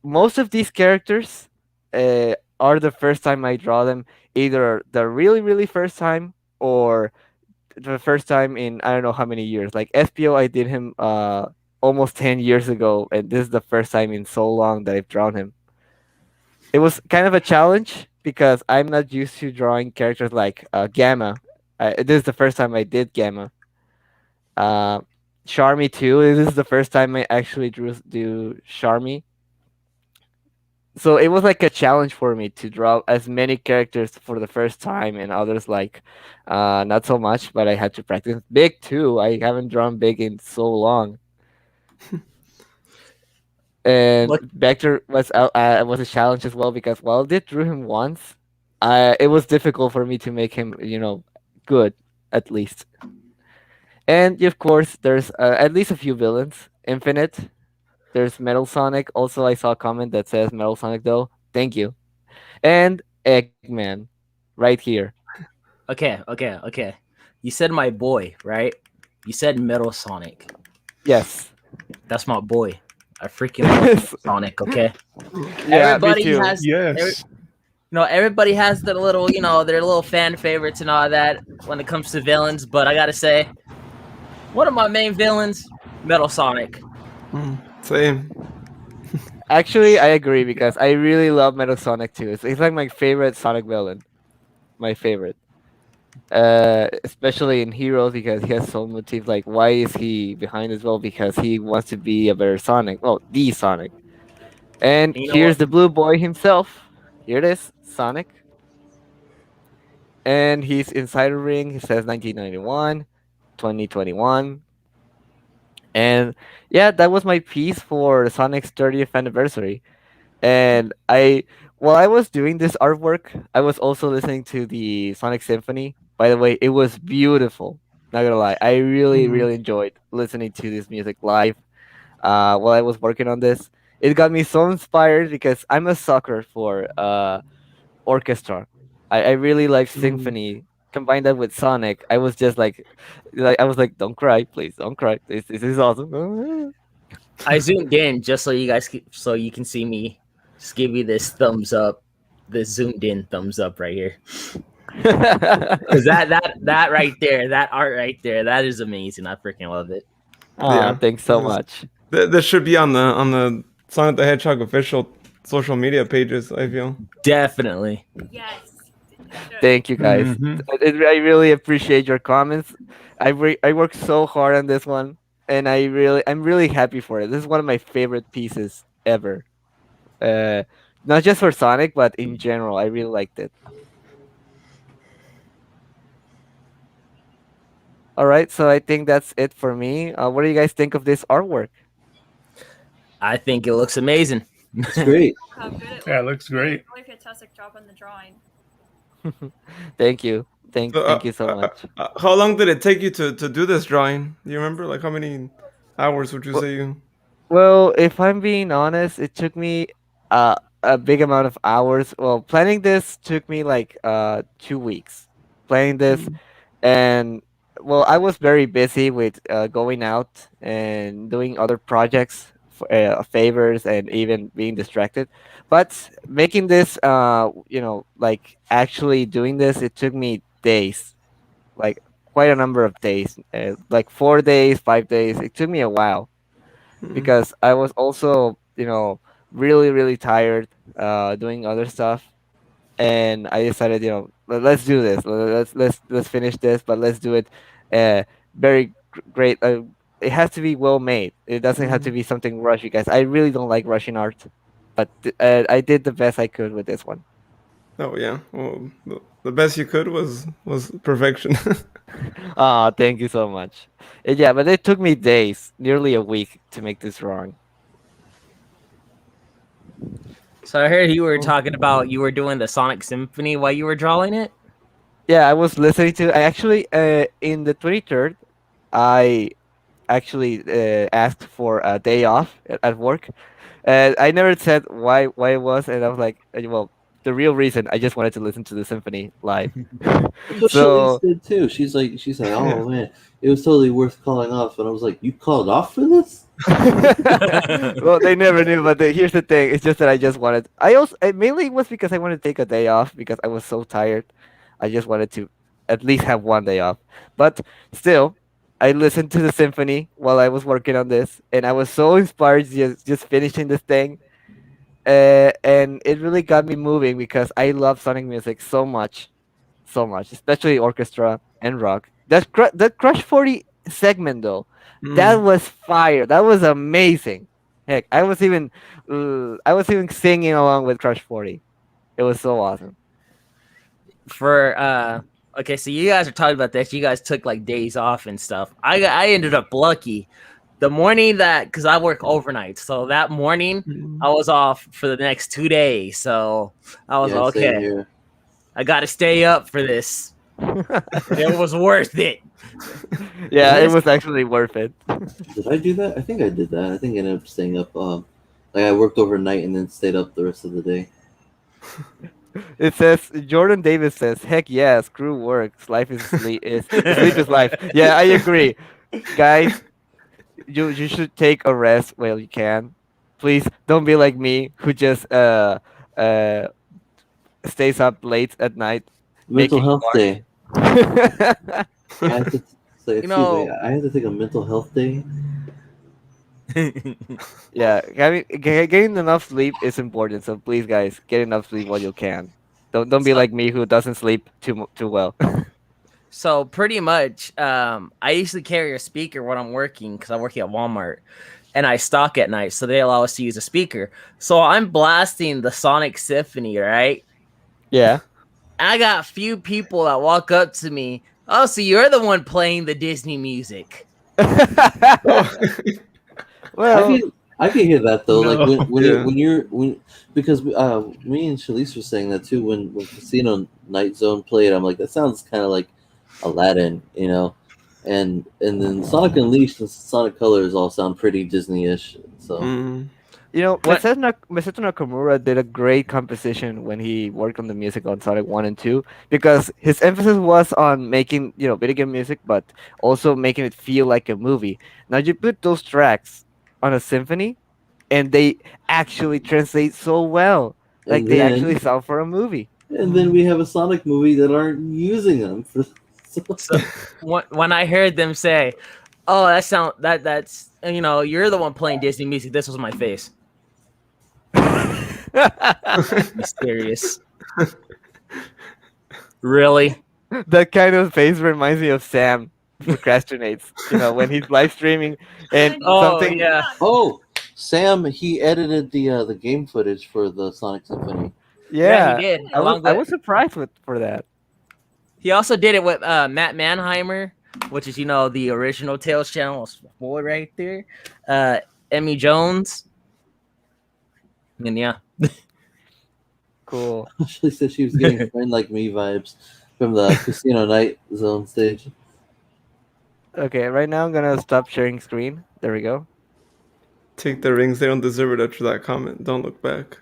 Most of these characters are the first time I draw them, either the really really first time or the first time in I don't know how many years. Like SPO, I did him almost 10 years ago, and this is the first time in so long that I've drawn him. It was kind of a challenge because I'm not used to drawing characters like Gamma. This is the first time I did Gamma. Uh, Charmy too. This is the first time I actually do Charmy. So it was like a challenge for me to draw as many characters for the first time, and others like not so much. But I had to practice. Big too. I haven't drawn Big in so long. And Look, Vector was a challenge as well because while I did drew him once, it was difficult for me to make him good at least. And of course, there's at least a few villains. Infinite. There's Metal Sonic. Also, I saw a comment that says Metal Sonic though. Thank you. And Eggman, right here. okay. You said my boy, right? You said Metal Sonic. Yes. That's my boy. I freaking love Sonic. Okay. Yeah, me Everybody too. has Yes. everybody has their little, their little fan favorites and all that when it comes to villains. But I gotta say, one of my main villains, Metal Sonic. Same. Actually, I agree because I really love Metal Sonic too. It's like my favorite Sonic villain. My favorite. Especially in Heroes because he has so motif. Like, why is he behind as well? Because he wants to be a better Sonic. Well, the Sonic. And You know here's what? the blue boy himself. Here it is, Sonic. And he's inside a ring. He says 1991, 2021. And yeah, that was my piece for Sonic's 30th anniversary. And while I was doing this artwork, I was also listening to the Sonic Symphony. By the way, it was beautiful. Not gonna lie, I really, really enjoyed listening to this music live. While I was working on this, it got me so inspired because I'm a sucker for orchestra. I really like symphony. Combine that with Sonic, I was just like I was like, don't cry, please, don't cry. This is awesome. I zoomed in just so so you can see me. Just give you this thumbs up, this zoomed in thumbs up right here. Because that right there, that art right there, that is amazing. I freaking love it. Yeah, thanks so much. This should be on the Sonic the Hedgehog official social media pages. I feel. Definitely. Yes. Thank you guys. I really appreciate your comments. I worked so hard on this one, and I'm really happy for it. This is one of my favorite pieces ever. Not just for Sonic, but in general, I really liked it. All right, so I think that's it for me. What do you guys think of this artwork? I think it looks amazing. It's great. How good it Yeah, it looks great. Really fantastic job on the drawing. Thank you. Thank you so much. How long did it take you to do this drawing? Do you remember? Like, how many hours would you say you? Well, if I'm being honest, it took me a big amount of hours. Well, planning this took me like 2 weeks. Planning this, and well, I was very busy with going out and doing other projects, favors, and even being distracted. But making this, like actually doing this, it took me days, like quite a number of days, like 4 days, 5 days. It took me a while because I was also, really, really tired doing other stuff. And I decided, let's do this. Let's finish this, but let's do it very great. It has to be well made. It doesn't have to be something rushy, guys. I really don't like rushing art, but I did the best I could with this one. Oh yeah. Well, the best you could was perfection. Oh, thank you so much. Yeah, but it took me days, nearly a week, to make this drawing. So I heard you were talking about you were doing the Sonic Symphony while you were drawing it. Yeah, I was listening to. I actually, in the 23rd, I actually asked for a day off at work. I never said why it was, and I was like, well, the real reason I just wanted to listen to the symphony live. That's what So Shalise did too. She's like, oh man, it was totally worth calling off. And I was like, you called off for this? well, they never knew, but here's the thing: it's just that I just wanted. It mainly was because I wanted to take a day off because I was so tired. I just wanted to at least have one day off. But still, I listened to the symphony while I was working on this, and I was so inspired just finishing this thing. And it really got me moving because I love Sonic music so much, especially orchestra and rock. That Crush 40 segment though, that was fire. That was amazing. Heck, I was even singing along with Crush 40. It was so awesome. For okay, so you guys are talking about this. You guys took like days off and stuff. I ended up lucky. The morning because I work overnight, so that morning I was off for the next 2 days. So I was okay. I got to stay up for this. It was worth it. Yeah, it was actually worth it. Did I do that? I think I did that. I think I ended up staying up. Like I worked overnight and then stayed up the rest of the day. It says Jordan Davis says, "Heck yeah, screw work. Life is sleep. Sleep is life." Yeah, I agree, guys. You should take a rest while you can. Please don't be like me who just stays up late at night. Mental health day. I have to, I have to take a mental health day. Yeah, getting enough sleep is important. So please, guys, get enough sleep while you can. Don't be like me who doesn't sleep too well. So pretty much, I usually carry a speaker when I'm working because I'm working at Walmart, and I stock at night, so they allow us to use a speaker. So I'm blasting the Sonic Symphony, right? Yeah. I got a few people that walk up to me. Oh, so you're the one playing the Disney music? Well, I can hear that though. No. Like when because me and Shalise were saying that too. When Casino Night Zone played, I'm like, that sounds kind of like Aladdin, you know. And then Sonic Unleashed and Sonic Colors all sound pretty Disney-ish. So you know, Masato Nakamura did a great composition when he worked on the music on Sonic 1 and 2 because his emphasis was on making, video game music, but also making it feel like a movie. Now you put those tracks on a symphony and they actually translate so well. Like they actually sound for a movie. And then we have a Sonic movie that aren't using them for So when I heard them say, "Oh, that's you're the one playing Disney music," this was my face. Mysterious. Really? That kind of face reminds me of Sam procrastinates. When he's live streaming and something. Yeah. Oh, Sam, he edited the game footage for the Sonic Symphony. Yeah, he did. I was surprised for that. He also did it with Matt Mannheimer, which is the original Tales channel boy right there. Emmy Jones. And yeah. Cool. She said she was getting Friend Like Me vibes from the Casino Night Zone stage. Okay, right now I'm gonna stop sharing screen. There we go. Take the rings. They don't deserve it after that comment. Don't look back.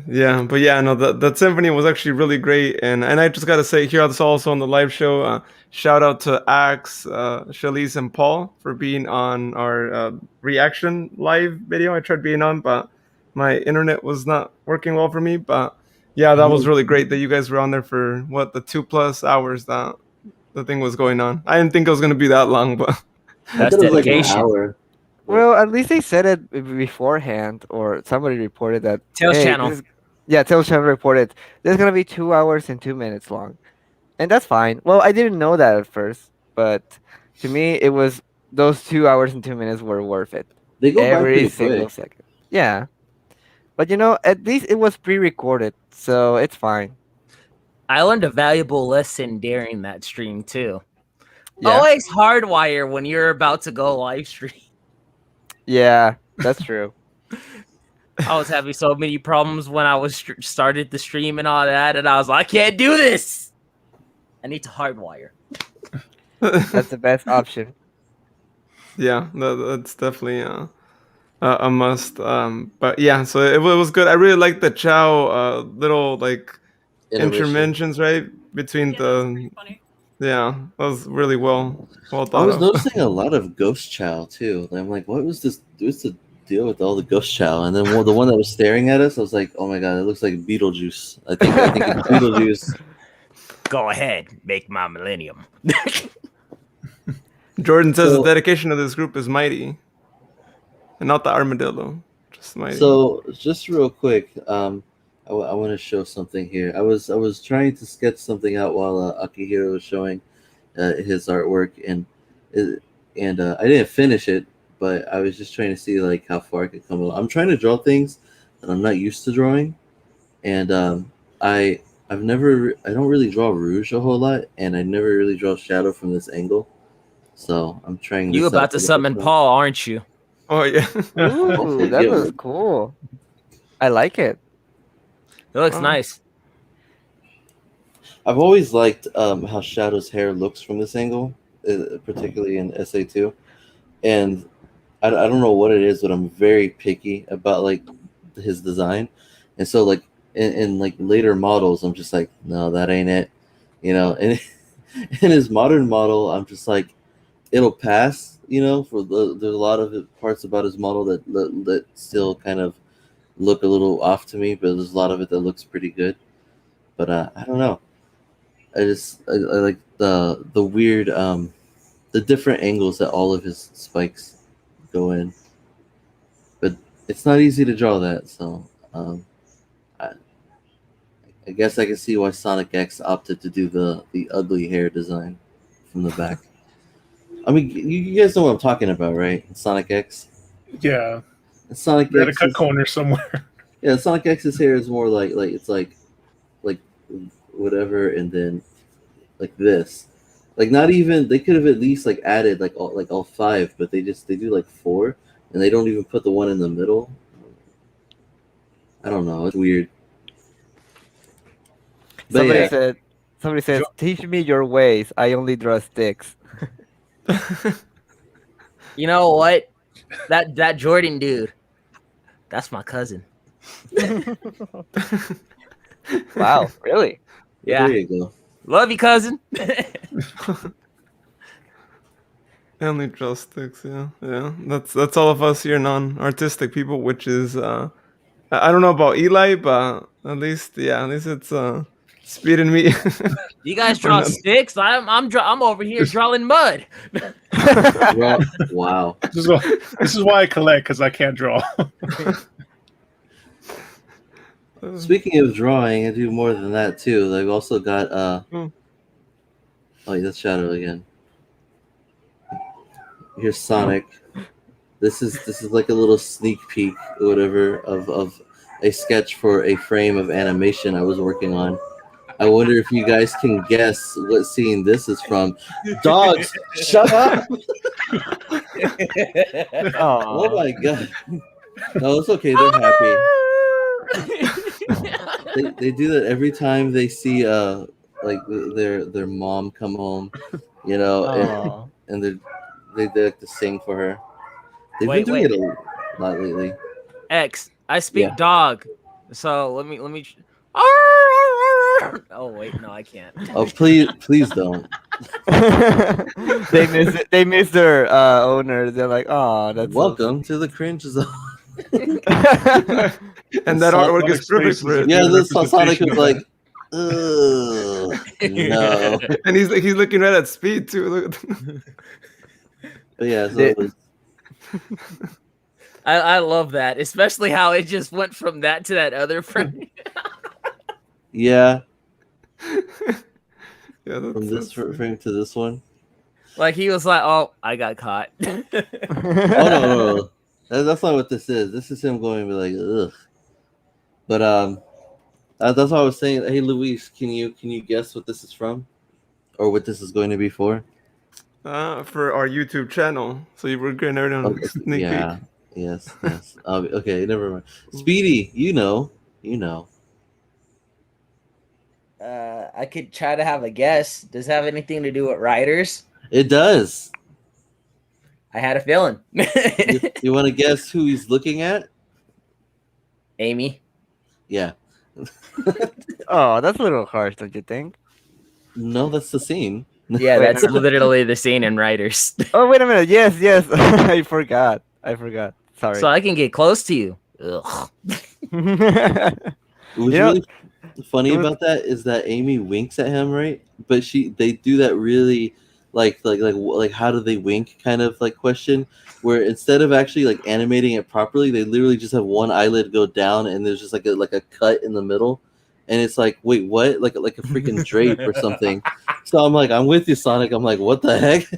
Yeah, but yeah, no, that symphony was actually really great, and I just gotta say here also on the live show, shout out to Axe, Shalise, and Paul for being on our reaction live video. I tried being on, but my internet was not working well for me. But yeah, that was really great that you guys were on there for the 2+ hours that the thing was going on. I didn't think it was gonna be that long, but that's dedication. dedication. Like an hour. Well, at least they said it beforehand, or somebody reported that. Tails hey, channel. this is- yeah, Tails Channel reported this is gonna be 2 hours and 2 minutes long, and that's fine. Well, I didn't know that at first, but to me, it was those 2 hours and 2 minutes were worth it. They go by Every pretty single quick. second. Yeah, but at least it was pre-recorded, so it's fine. I learned a valuable lesson during that stream too. Yeah, Always hardwire when you're about to go live stream. yeah, that's true. I was having so many problems when I was started the stream and all that, and I was like, I can't do this. I need to hardwire. That's the best option. Yeah, that's definitely a must. But yeah, so it was good. I really liked the Chow little like Intermission. interventions, right, between Yeah, that was the pretty funny. yeah, that was really well I thought was of. noticing a lot of ghost chow too. And I'm like, what was this? What's the deal with all the ghost chow? And then the one that was staring at us, I was like, oh my god, it looks like Beetlejuice. I think it's Beetlejuice. Go ahead, make my millennium. Jordan says So- the dedication of this group is mighty, and not the armadillo, just mighty. So just real quick, I want to show something here. I was trying to sketch something out while Akihiro was showing his artwork, and I didn't finish it, but I was just trying to see like how far I could come along. I'm trying to draw things that I'm not used to drawing, and I don't really draw Rouge a whole lot, and I never really draw Shadow from this angle. So I'm trying. You this out about for to the summon first time. Paul, aren't you? Oh yeah. Ooh, that Yeah. was cool. I like it. It looks Wow. nice. I've always liked how Shadow's hair looks from this angle, particularly in SA2. And I don't know what it is, but I'm very picky about like his design. And so like in like later models, I'm just like, no, that ain't it. And in his modern model, I'm just like, it'll pass. There's a lot of parts about his model that still kind of look a little off to me, but there's a lot of it that looks pretty good. But I don't know. I like the weird the different angles that all of his spikes go in. But it's not easy to draw that, so I guess I can see why Sonic X opted to do the ugly hair design from the back. I mean, you guys know what I'm talking about, right? Sonic X. Yeah, Sonic we're at a X. cut corner somewhere. Yeah, Sonic X's hair is more like it's like whatever, and then like this, like not even they could have at least like added like all five, but they do like four, and they don't even put the one in the middle. I don't know, it's weird. But Somebody says, teach me your ways. I only draw sticks. You know what? That Jordan dude, that's my cousin. Wow, really? Yeah. There you go. Love you, cousin. Only draw sticks, yeah. That's all of us here, non-artistic people, which is I don't know about Eli, but at least it's Speed and me. You guys draw sticks. I'm over here drawing mud. Wow. This is why I collect, because I can't draw. Speaking of drawing, I do more than that too. I've also got oh yeah, that's Shadow again. Here's Sonic. This is like a little sneak peek or whatever of a sketch for a frame of animation I was working on. I wonder if you guys can guess what scene this is from. Dogs, shut up! Oh my god. No, it's okay, they're happy. They do that every time they see like their mom come home, and they like to sing for her. They've been doing it a lot lately. X, I speak dog, so let me. Oh wait, no, I can't. Oh please don't. They miss their owner. They're like, oh, that's welcome to the cringe zone. And that artwork is perfect for it. Yeah, this Sonic was like, no. And he's looking right at Speed too. Look. But yeah, so I love that, especially how it just went from that to that other frame. Yeah, Yeah, from this frame to this one. Like he was like, "Oh, I got caught." Oh no. That's not what this is. This is him going to be like, ugh. But that's what I was saying. Hey, Luis, can you guess what this is from, or what this is going to be for? For our YouTube channel. So you were getting out on Okay, sneak yeah. peek. Yes. Okay. Never mind. Speedy, you know. I could try to have a guess. Does it have anything to do with writers? It does. I had a feeling. You want to guess who he's looking at? Amy. Yeah. Oh, that's a little harsh, don't you think? No, that's the scene. Yeah, Wait, that's no, no. literally the scene in Writers. Oh, wait a minute. Yes. I forgot. Sorry. So I can get close to you. Ugh. What's really funny about that is that Amy winks at him, right? But they do that really like how do they wink kind of like question, where instead of actually like animating it properly, they literally just have one eyelid go down and there's just like a cut in the middle, and it's like, wait, what? Like a freaking drape or something. So I'm like, I'm with you, Sonic. I'm like, what the heck?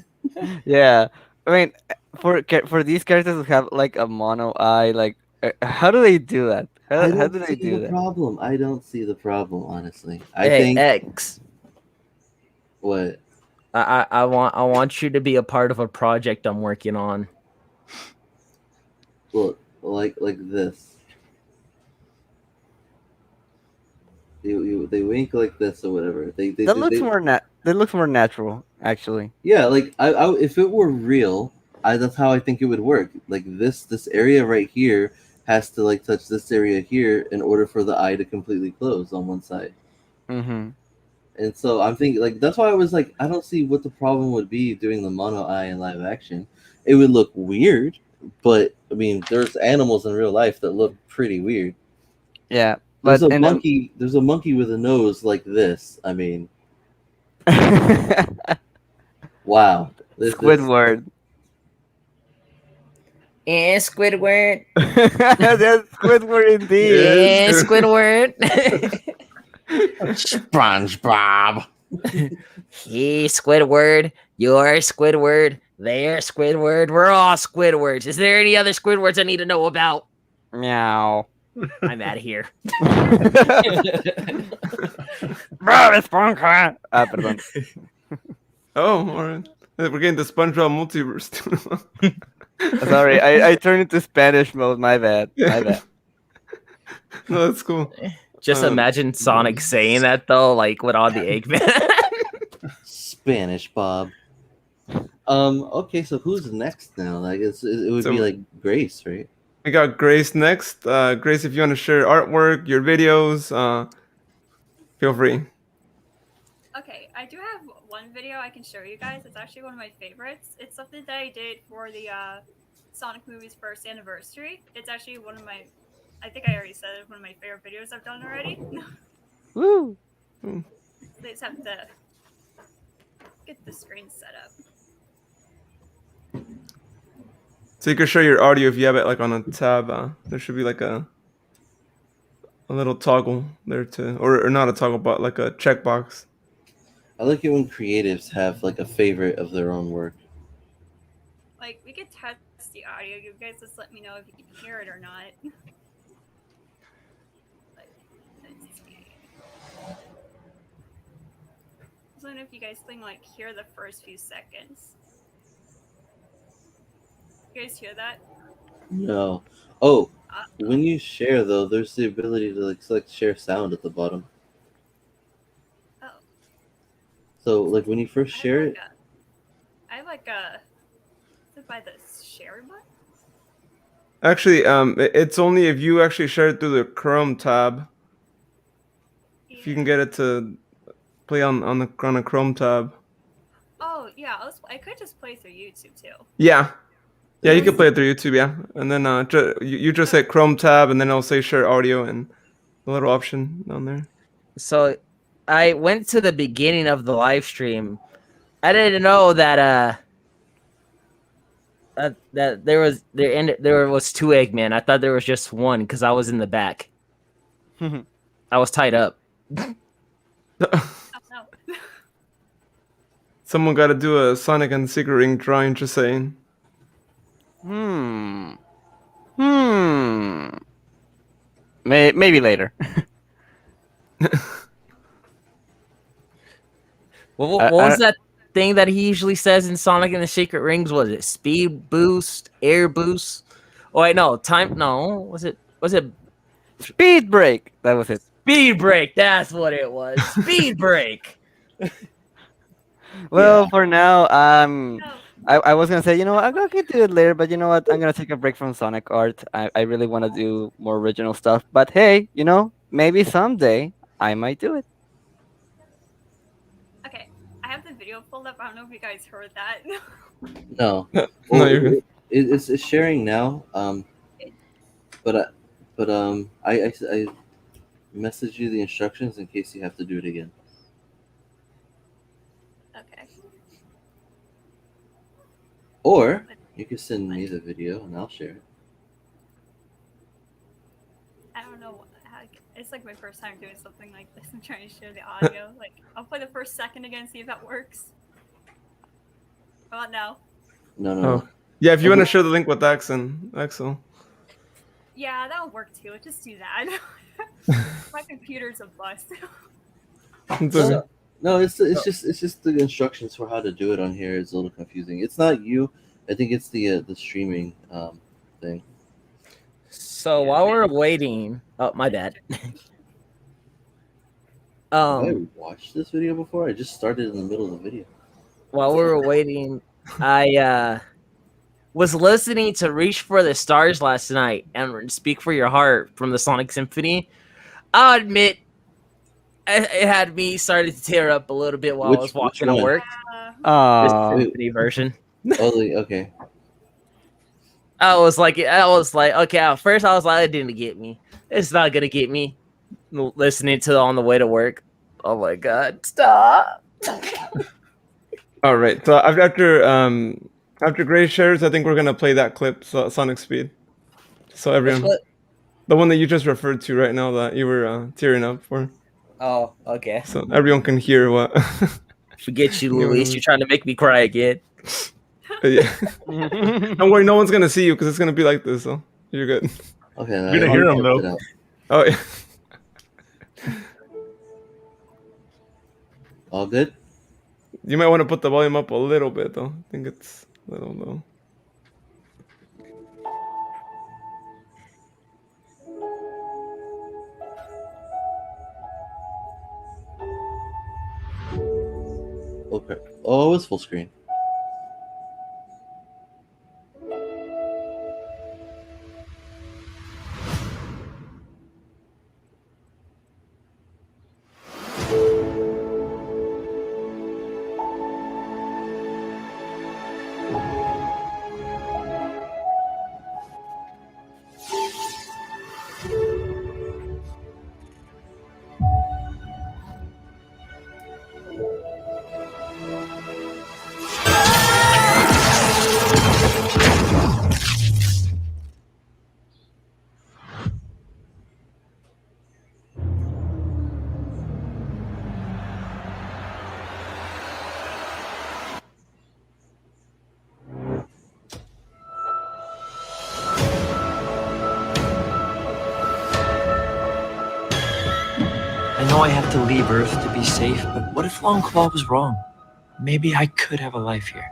Yeah. I mean, for these characters who have like a mono eye, like how do they do that? How do they do that? Problem. I don't see the problem, honestly. I Hey, think X. what? I want you to be a part of a project I'm working on. Well, like this. They wink like this or whatever. That looks more natural, actually. Yeah, like I if it were real, that's how I think it would work. Like this area right here has to like touch this area here in order for the eye to completely close on one side. Mm-hmm. And so I'm thinking, like, that's why I was like, I don't see what the problem would be doing the mono eye in live action. It would look weird, but I mean, there's animals in real life that look pretty weird. Yeah, There's but a monkey. There's a monkey with a nose like this. I mean, wow. Squidward. And Squidward. That's Squidward indeed. And Squidward. SpongeBob. Hey, Squidward. You're Squidward. They're Squidward. We're all Squidwards. Is there any other Squidwards I need to know about? Meow. I'm out of here. Bro, esponja. Perdón. Oh, alright. We're getting the SpongeBob multiverse. Sorry, I turned into Spanish mode. My bad. No, that's cool. Just imagine Sonic saying that though, like with all the Eggman. Spanish Bob. Okay, so who's next now? Like it would be like Grace, right? We got Grace next. Grace, if you want to share artwork, your videos, feel free. Okay, I do have one video I can show you guys. It's actually one of my favorites. It's something that I did for the Sonic movie's first anniversary. It's actually one of my, I think I already said it, one of my favorite videos I've done already. Woo! They just have to get the screen set up. So you can share your audio if you have it like on a tab. There should be like a little toggle there to, or not a toggle, but like a checkbox. I like it when creatives have like a favorite of their own work. Like, we could test the audio. You guys just let me know if you can hear it or not. Let's see. Just wondering if you guys can like hear the first few seconds. You guys hear that? No. Oh, when you share though, there's the ability to like select share sound at the bottom. Oh. So like when you first share it, I have like a. Is it by the share button? Actually, it's only if you actually share it through the Chrome tab. If you can get it to play on a Chrome tab. Oh yeah, I could just play through YouTube too. Yeah, you can play it through YouTube. Yeah, and then you just hit Chrome tab, and then it'll say share audio and the little option down there. So I went to the beginning of the live stream. I didn't know that that there was two Eggman. I thought there was just one because I was in the back. I was tied up. Oh, no. Someone got to do a Sonic and Secret Ring drawing. Just saying. Maybe later. What was that thing that he usually says in Sonic and the Secret Rings? Was it speed boost, air boost? Oh wait, no, time. No, was it Speed break? That was it. speed break? That's what it was. Speed break. Well, for now, No. I was gonna say, you know what, I'm gonna do it later, but you know what, I'm gonna take a break from Sonic art. I really want to do more original stuff, but hey, you know, maybe someday I might do it. Okay, I have the video pulled up. I don't know if you guys heard that. No. No, Well, you're good. it's sharing now. But I messaged you the instructions in case you have to do it again. Okay. Or you can send me the video and I'll share it. I don't know. It's like my first time doing something like this. I'm trying to share the audio. Like, I'll play the first second again, see if that works. How about now? No. Oh. Yeah, if you want to share the link with Axel. Yeah, that'll work too. Just do that. My computer's a bust. It's okay. No, it's just the instructions for how to do it on here is a little confusing. It's not you. I think it's the streaming thing. So while we're waiting, oh my bad. Have I watched this video before? I just started in the middle of the video. While we were waiting, I was listening to Reach for the Stars last night and Speak for Your Heart from the Sonic Symphony. I'll admit, it had me started to tear up a little bit while I was walking to work. The Symphony version. Okay. I was like, okay, at first I was like, it didn't get me. It's not going to get me. Listening to it on the way to work. Oh my God, stop. All right. So after Gray shares, I think we're gonna play that clip, Sonic Speed. So everyone, the one that you just referred to right now that you were tearing up for. Oh, okay. So everyone can hear what. Forget you, Luis. You're trying to make me cry again. Yeah. Don't worry, no one's gonna see you because it's gonna be like this. So you're good. Okay. You're gonna hear him though. Oh yeah. All good? You might want to put the volume up a little bit though. I think it's a little low. Okay. Oh, it's full screen. I know I have to leave Earth to be safe, but what if Longclaw was wrong? Maybe I could have a life here.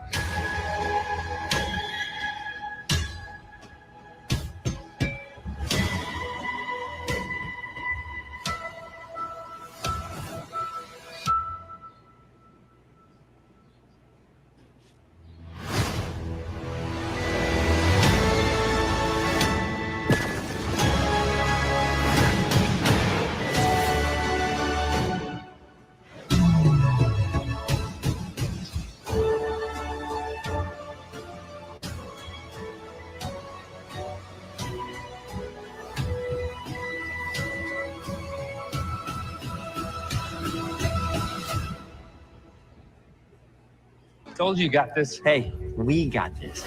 Told you got this. Hey, we got this.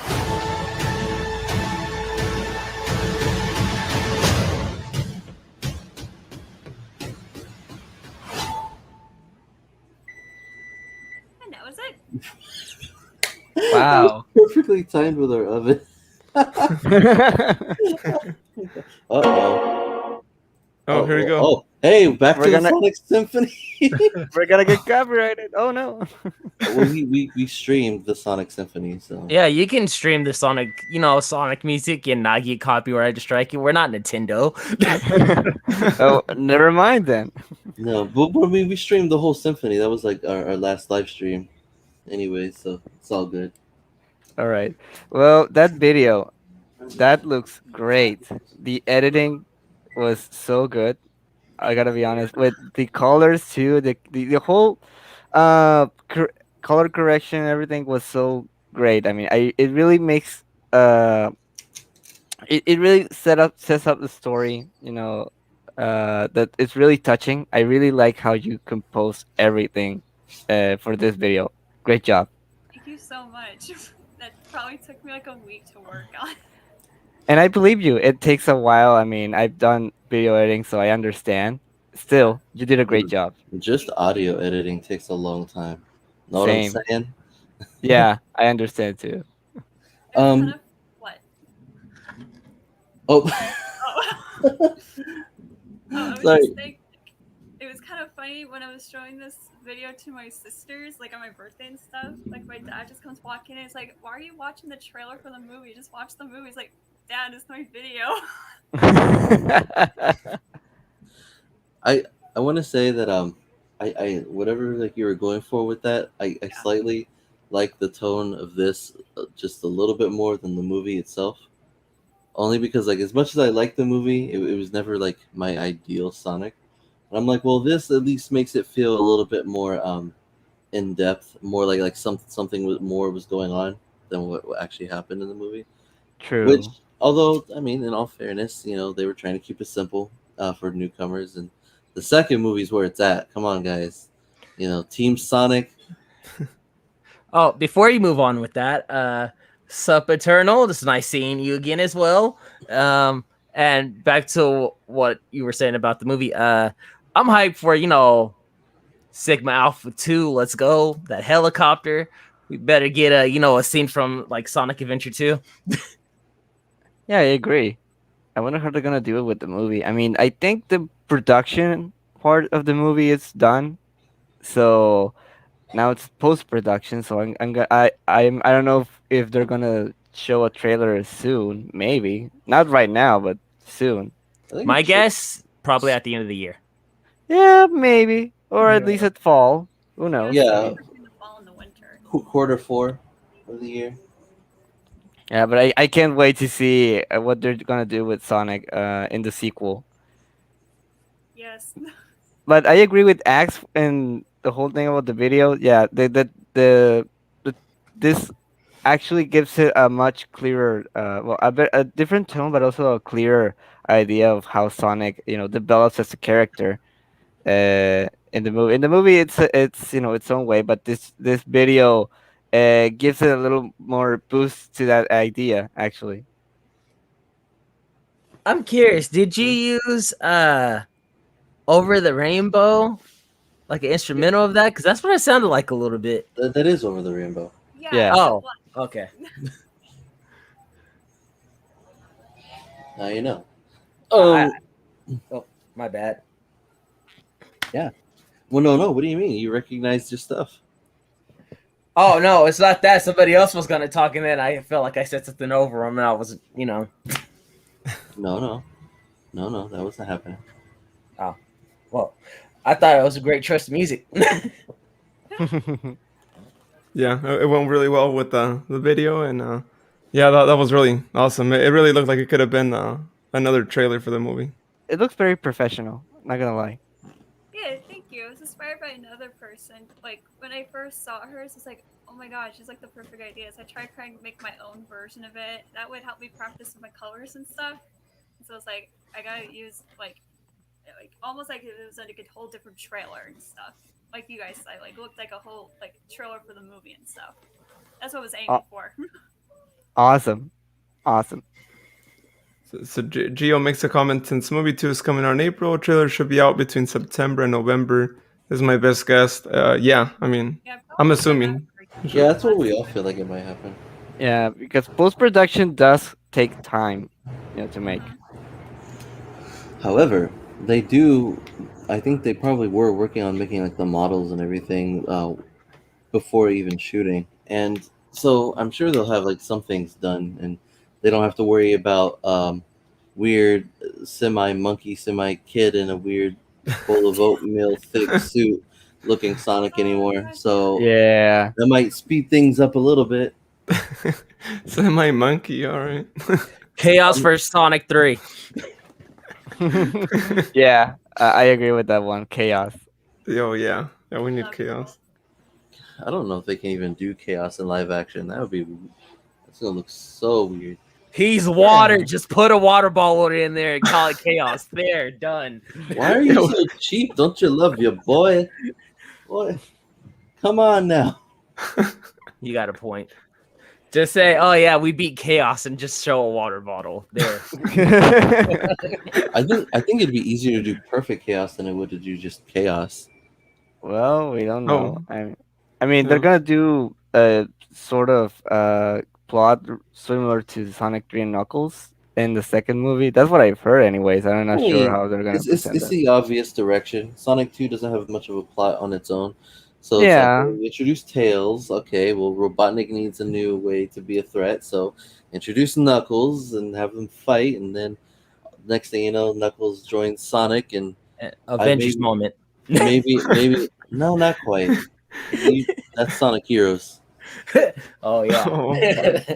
Wow. Perfectly timed with our oven. Uh-oh. Oh, here we go. Oh, hey, back We're to the gonna- Sonic Symphony. We're gonna get copyrighted. Oh no. Well, we streamed the Sonic Symphony, so Yeah, you can stream the Sonic, Sonic music and not get copyright strike. We're not Nintendo. Oh, never mind then. no, but we streamed the whole symphony. That was like our last live stream, anyway. So it's all good. All right. Well, that video, that looks great. The editing was so good. I gotta be honest with the colors too. The whole color correction and everything was so great. I mean, it really makes it really sets up the story. That it's really touching. I really like how you compose everything for this video. Great job. Thank you so much. That probably took me like a week to work on. And I believe you. It takes a while. I mean, I've done video editing, so I understand. Still, you did a great job. Just audio editing takes a long time. Know Same. what I'm saying? Yeah, I understand too. Um. What? Oh. Oh, I was Sorry. just thinking, it was kind of funny when I was showing this video to my sisters, like on my birthday and stuff. Like my dad just comes walking in. It's like, why are you watching the trailer for the movie? Just watch the movie. He's like, Dad, it's my video. I want to say that I whatever like you were going for with that, I slightly like the tone of this just a little bit more than the movie itself. Only because like as much as I like the movie, it was never like my ideal Sonic. And I'm like, well, this at least makes it feel a little bit more in depth, more like something more was going on than what actually happened in the movie. True. Which, although I mean, in all fairness, they were trying to keep it simple for newcomers, and the second movie's where it's at. Come on, guys. Team Sonic. Oh, before you move on with that, Sup Eternal, it's nice seeing you again as well. And back to what you were saying about the movie. I'm hyped for, Sigma Alpha 2, let's go. That helicopter. We better get a scene from like Sonic Adventure 2. Yeah, I agree. I wonder how they're gonna do it with the movie. I mean, I think the production part of the movie is done, so now it's post production. So I don't know if they're gonna show a trailer soon. Maybe not right now, but soon. My guess, probably at the end of the year. Yeah, maybe, or at least at fall. Who knows? Yeah. Quarter 4 of the year. Yeah, but I can't wait to see what they're gonna do with Sonic in the sequel. Yes. But I agree with Axe and the whole thing about the video. Yeah, this actually gives it a much clearer, a different tone, but also a clearer idea of how Sonic, develops as a character. In the movie, it's its own way, but this video gives it a little more boost to that idea. Actually, I'm curious, did you use Over the Rainbow, like an instrumental of that? Because that's what it sounded like a little bit. That is Over the Rainbow. Yeah. Oh, okay. Now you know. Oh, my bad. Yeah. Well, no. What do you mean? You recognized your stuff. Oh no, it's not that. Somebody else was gonna talk, and then I felt like I said something over him, and I was, No, that wasn't happening. Oh, well, I thought it was a great choice of music. Yeah, it went really well with the video, and yeah, that was really awesome. It really looked like it could have been another trailer for the movie. it looks very professional. Not gonna lie. Yeah, thank you. I was inspired by another person. Like, when I first saw hers, it's like, oh my gosh, she's like the perfect idea. So I tried trying to make my own version of it. That would help me practice with my colors and stuff. And so it's like, I gotta use, like almost like it was like a whole different trailer and stuff. Like you guys said, like, it looked like a whole, like, trailer for the movie and stuff. That's what I was aiming for. Awesome. So Gio makes a comment, since movie 2 is coming out in April, trailer should be out between September and November. Is my best guess. Yeah, I mean, I'm assuming. Yeah, that's what we all feel like it might happen. Yeah, because post production does take time, to make. However, they do. I think they probably were working on making like the models and everything before even shooting, and so I'm sure they'll have like some things done, and they don't have to worry about weird semi monkey, semi kid in a weird bowl of oatmeal thick suit looking Sonic anymore. So Yeah. that might speed things up a little bit. Semi monkey, all right. Chaos versus Sonic 3. Yeah, I agree with that one. Chaos. Yo, yeah, we need chaos. I don't know if they can even do chaos in live action. That would be. That's gonna look so weird. He's water. Just put a water bottle in there and call it chaos. There, done. Why are you so cheap? Don't you love your boy? What? Come on now. You got a point. Just say, "Oh yeah, we beat chaos," and just show a water bottle there. I think it'd be easier to do perfect chaos than it would to do just chaos. Well, we don't know. Oh. I mean, they're gonna do a sort of plot similar to Sonic 3 and Knuckles in the second movie. That's what I've heard, anyways. I'm not sure how they're gonna present It's that. the obvious direction. Sonic 2 doesn't have much of a plot on its own. So Yeah. it's like, we introduce Tails. Okay, well, Robotnik needs a new way to be a threat. So introduce Knuckles and have them fight. And then next thing you know, Knuckles joins Sonic. And Avengers moment. Maybe. No, not quite. That's Sonic Heroes. Oh yeah.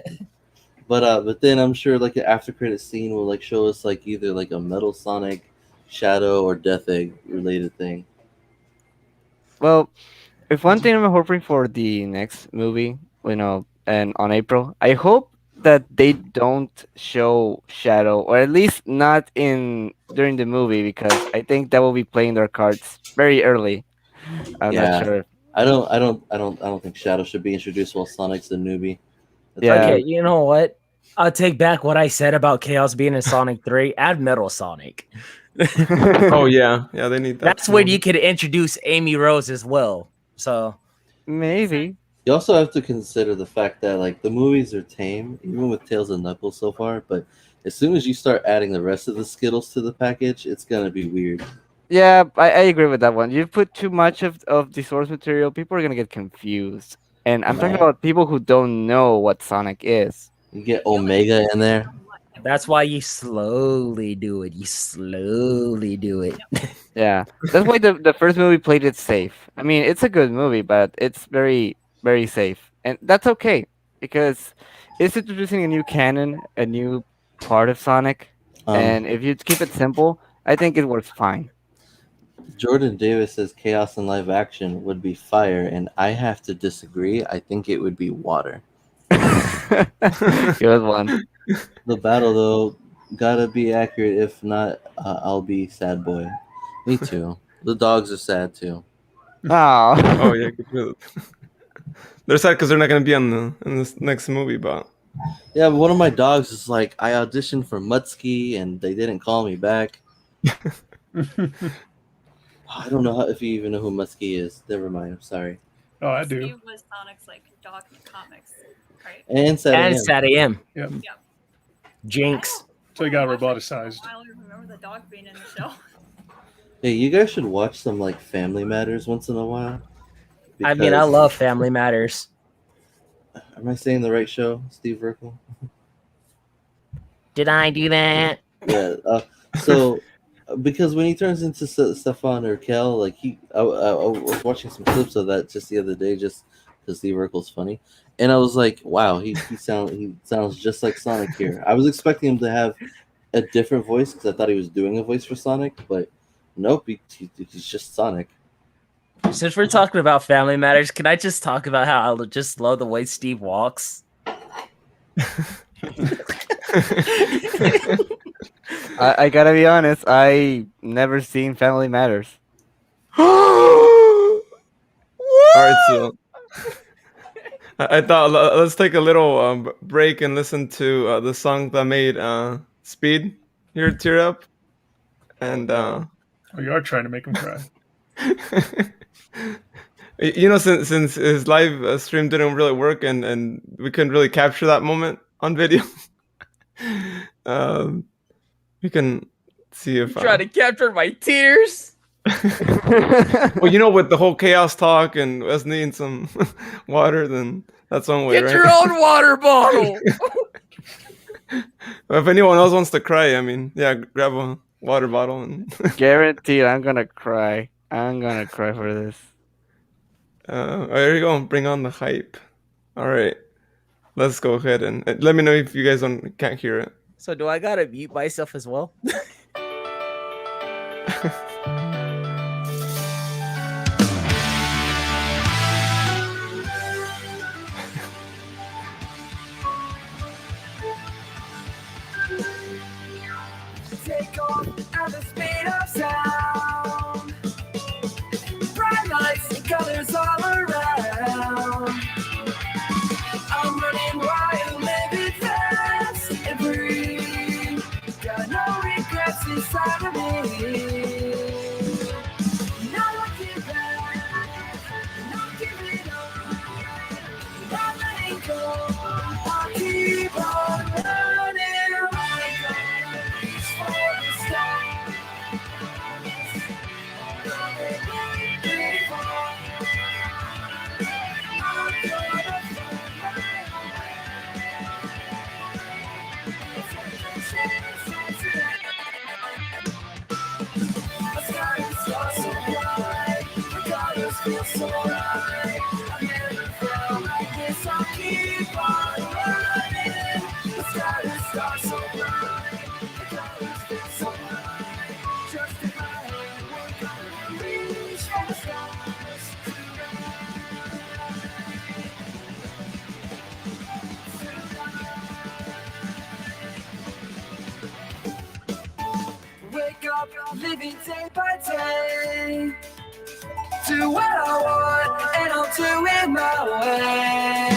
But then I'm sure like an after credit scene will like show us like either like a Metal Sonic, Shadow, or Death Egg related thing. Well, if one thing I'm hoping for the next movie, and on April, I hope that they don't show Shadow, or at least not during the movie, because I think that will be playing their cards very early. I'm not sure. I don't think Shadow should be introduced while Sonic's a newbie. Okay, you know what? I'll take back what I said about Chaos being in Sonic 3. Add Metal Sonic. Oh yeah, they need that. That's when you could introduce Amy Rose as well. So maybe. You also have to consider the fact that like the movies are tame, even with Tails and Knuckles so far. But as soon as you start adding the rest of the Skittles to the package, it's gonna be weird. Yeah, I agree with that one. You put too much of the source material, people are gonna get confused. And I'm talking about people who don't know what Sonic is. You get Omega in there. that's why you slowly do it. You slowly do it. Yeah, that's why the first movie played it safe. I mean, it's a good movie, but it's very, very safe. And that's okay, because it's introducing a new canon, a new part of Sonic. And if you keep it simple, I think it works fine. Jordan Davis says chaos in live action would be fire, and I have to disagree. I think it would be water. Good one. The battle, though, gotta be accurate. If not, I'll be sad boy. Me too. The dogs are sad too. Oh. Oh yeah, good. They're sad because they're not gonna be in this next movie, but Yeah, but one of my dogs is like, I auditioned for Mutsky and they didn't call me back. I don't know if you even know who Muskie is. Never mind. I'm sorry. Oh, I do. He was Sonic's like dog in the comics, right? And Sad AM. Yep. Yep. Jinx. So he got roboticized. I only remember the dog being in the show. Hey, you guys should watch some like Family Matters once in a while. I mean, I love Family Matters. Am I saying the right show, Steve Urkel? Did I do that? Yeah. So, because when he turns into Stefan Urkel, like I was watching some clips of that just the other day, just because Steve Urkel's funny, and I was like, wow, he sounds just like Sonic here. I was expecting him to have a different voice because I thought he was doing a voice for Sonic, but nope, he's just Sonic. Since we're talking about Family Matters, can I just talk about how I just love the way Steve walks? I gotta be honest, I never seen Family Matters. All right, so I thought let's take a little break and listen to the song that made Speed here tear up, and Oh, you are trying to make him cry. You know, since his live stream didn't really work and we couldn't really capture that moment on video, we can see if Try to capture my tears. well, you know, with the whole chaos talk and us needing some water, then that's one way. Get right? your own water bottle. If anyone else wants to cry, I mean, yeah, grab a water bottle and Guaranteed, I'm gonna cry. I'm gonna cry for this. there you go. Bring on the hype. All right, let's go ahead and let me know if you guys can't hear it. So do I gotta mute myself as well? Take off at the speed of sound. Bright lights and colors all around. I'm running wild, living fast and free. Got no regrets inside of me. Not looking back, not giving up, not letting go. I'll keep on running. Feel so right. I never felt like this. I'll keep on running. The sky is stars so bright. The colors feel so right. Just in my head, we're gonna reach for the stars tonight. Wake up, living day by day. Do what I want, and I'll do it my way.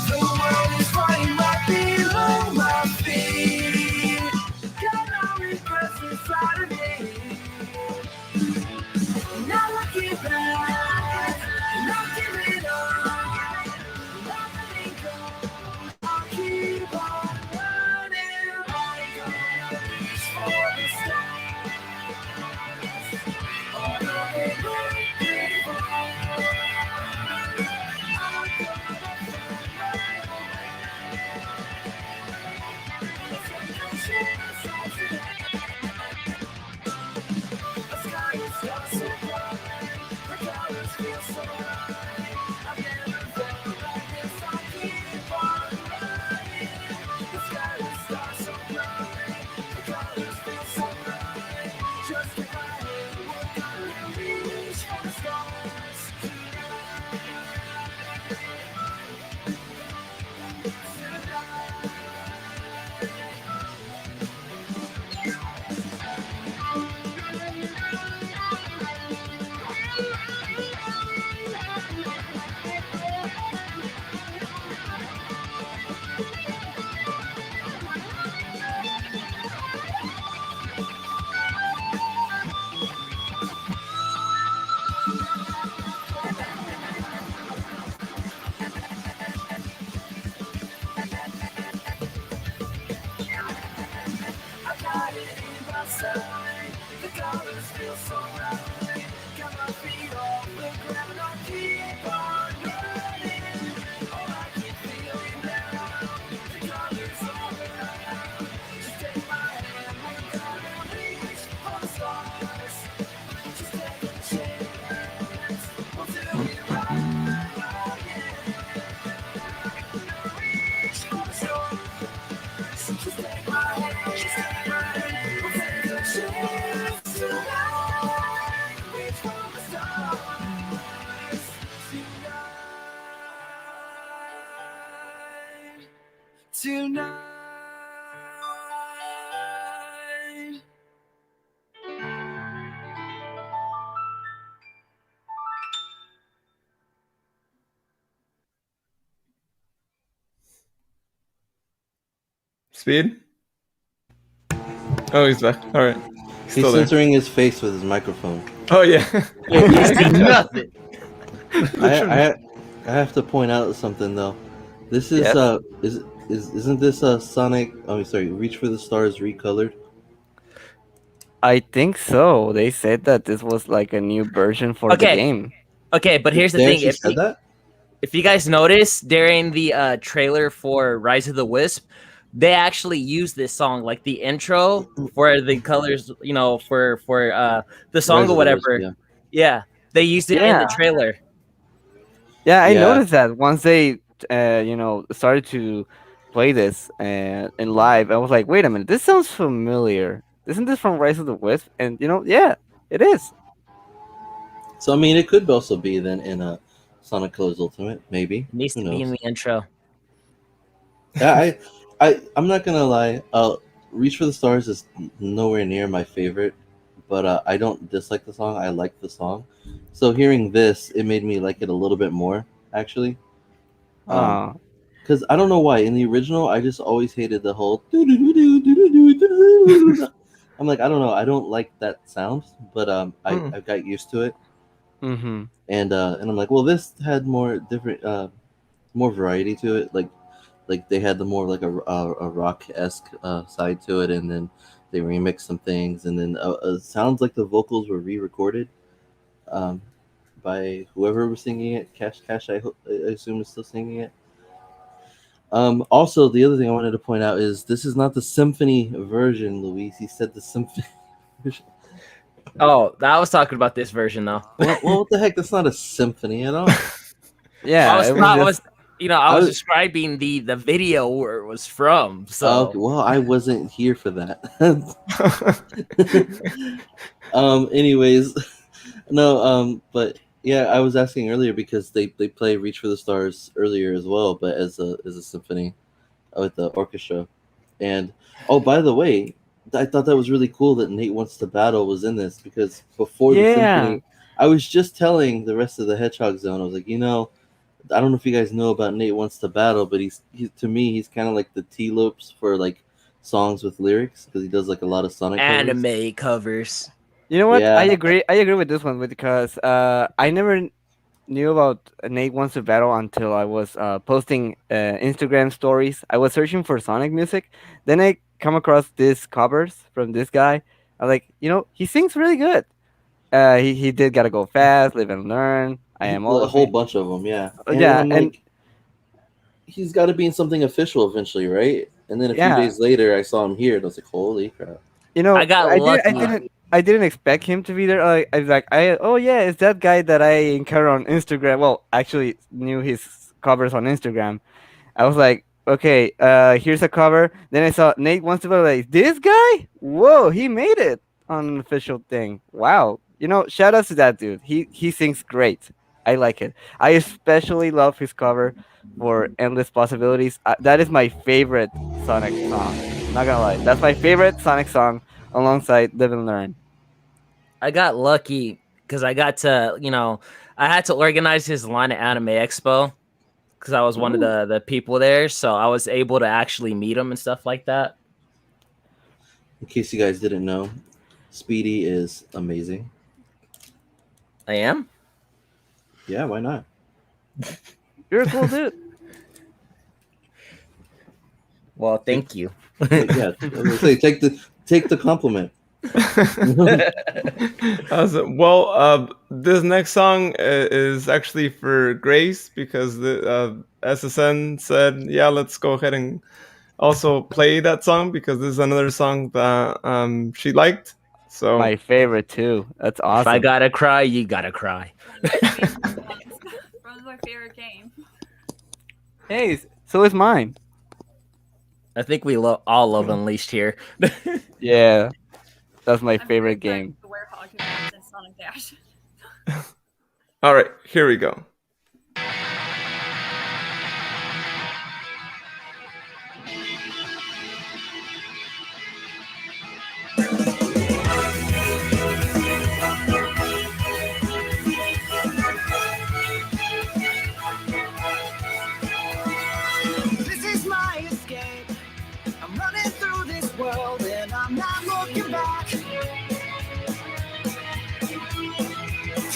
The world is flying right below my feet. Got no regrets inside of me. Not looking back, not giving up, not letting go. I'll keep on running. I'm gonna reach for the stars. The colors feel so right. Got my feet off the ground. I keep on running. Oh, I keep feeling now. The colors all around. Just take my hand. We're gonna reach for the stars. Just take a chance. We'll do it right again. Reach for the stars. Just take my hand. Just take my hand. We'll take a chance tonight. Reach for the stars tonight. Tonight. Speed? Oh, he's back. All right. He's Still there. censoring his face with his microphone. Oh, yeah. He's doing nothing. I have to point out something though. This is Yes. isn't this Sonic? Oh, sorry, Reach for the Stars recolored. I think so. They said that this was like a new version for the Okay. game. Okay, but here's the They thing: actually said that. if you guys notice during the trailer for Rise of the Wisp, they actually used this song, like the intro for the colors, you know, for the song Rise or of the Wisp, whatever. yeah. Yeah, they used it in Yeah. the trailer. Yeah, I Yeah. noticed that once they, started to play this in live. I was like, wait a minute, this sounds familiar. Isn't this from Rise of the Wisp? And yeah, it is. So I mean, it could also be then in a Sonic Colors Ultimate, maybe. It needs Who to be in knows? the intro. Yeah, I'm not gonna lie. Reach for the Stars is nowhere near my favorite, but I don't dislike the song. I like the song. So hearing this, it made me like it a little bit more, actually. Uh, Because I don't know why. In the original, I just always hated the whole. I'm like, I don't know. I don't like that sound, but I got used to it, mm-hmm. and I'm like, well, this had more different, more variety to it. Like they had the more like a rock-esque side to it, and then they remixed some things, and then it sounds like the vocals were re-recorded by whoever was singing it. Cash, I assume is still singing it. Also, the other thing I wanted to point out is this is not the symphony version, Luis. He said the symphony version. Oh, I was talking about this version though. Well, what the heck? That's not a symphony at all. Yeah, I was, it was I just- was I was describing the video where it was from. So Okay, well, I wasn't here for that. Anyways, no. But yeah, I was asking earlier because they play Reach for the Stars earlier as well, but as a symphony with the orchestra. And oh, by the way, I thought that was really cool that Nate Wants to Battle was in this because before the Yeah. symphony, I was just telling the rest of the Hedgehog Zone, I was like, I don't know if you guys know about Nate Wants to Battle, but he's to me he's kind of like the T-Lopes for like songs with lyrics because he does like a lot of Sonic covers. anime covers. You know what? Yeah. I agree. I agree with this one because I never knew about Nate Wants to Battle until I was posting Instagram stories. I was searching for Sonic music. Then I come across these covers from this guy. I'm like, he sings really good. He did Gotta Go Fast, Live and Learn. I am all a whole bunch of them, yeah. Yeah, I'm and- like, he's got to be in something official eventually, right? And then a Yeah. few days later, I saw him here, and I was like, holy crap! I got lucky. I didn't expect him to be there. I was like, oh yeah, it's that guy that I encountered on Instagram. Well, actually knew his covers on Instagram. I was like, okay, here's a cover. Then I saw Nate Wants to Battle. Like, this guy? Whoa, he made it on an official thing. Wow. Shout out to that dude. He sings great. I like it. I especially love his cover for Endless Possibilities. That is my favorite Sonic song. Not gonna lie, that's my favorite Sonic song alongside Live and Learn. I got lucky because I got to, I had to organize his line at Anime Expo because I was one of the people there. So I was able to actually meet him and stuff like that. In case you guys didn't know, Speedy is amazing. I am? Yeah, why not? You're a cool dude. Well, thank you. But yeah, I was gonna say, take the compliment. This next song is actually for Grace because the SSN said, yeah, let's go ahead and also play that song because this is another song that she liked. So My favorite too. That's awesome. If I gotta cry, you gotta cry. From my favorite game. Hey, so is mine. I think we all love Unleashed here. Yeah, that's my favorite game. The Werehog who comes in Sonic Dash. all right, here we go. This is my escape. I'm running through this world and I'm not looking back.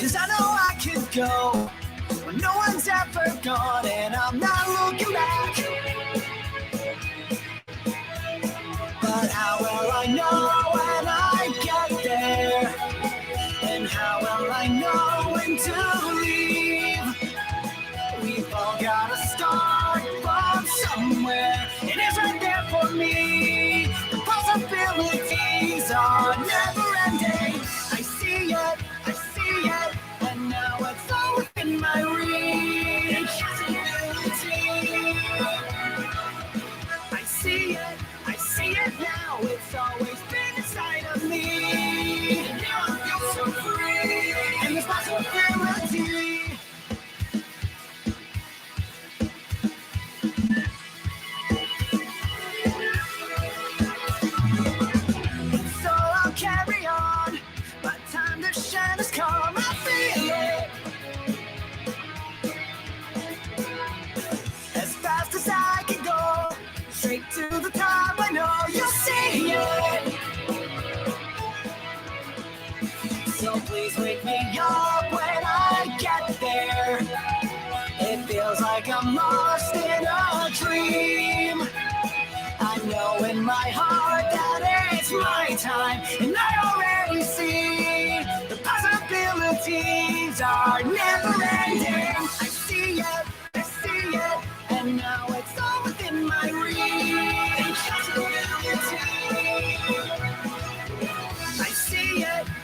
Cause I know I could go ever gone, and I'm not looking back. But how will I know when I get there? And how will I know when to leave? We've all gotta start from somewhere. It is right there for me. The possibilities are never ending. I see it, and now it's all within my reach. I see it now. It's always been inside of me. Now I feel so free, and there's possibility. So I'll carry on. My time to shine has come. I feel it. As fast as I can go, straight to the top. I know you'll see it. So please wake me up when I get there. It feels like I'm lost in a dream. I know in my heart that it's my time, and I already see the possibilities are never ending. I see it, and now it's all within my reach.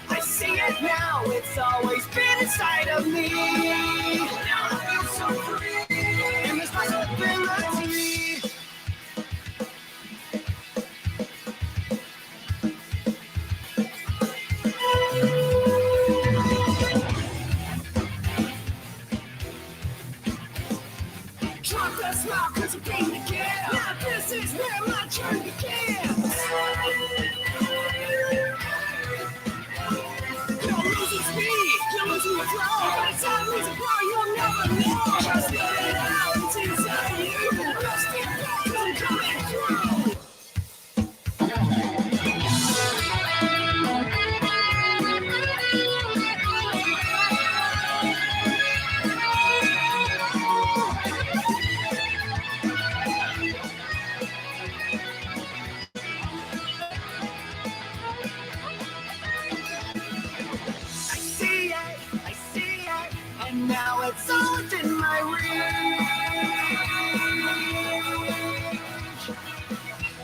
I see it now. It's always been inside of me. Now I feel so free, and there's possibility. Drop that smile, cause I'm being again. Now this is where my journey begins. You're losing speed, you're losing your flow. By the time losing flow, you'll never know. Just let it out, it's inside you. Just get back, cause I'm coming through. I see it, and now it's all within my reach.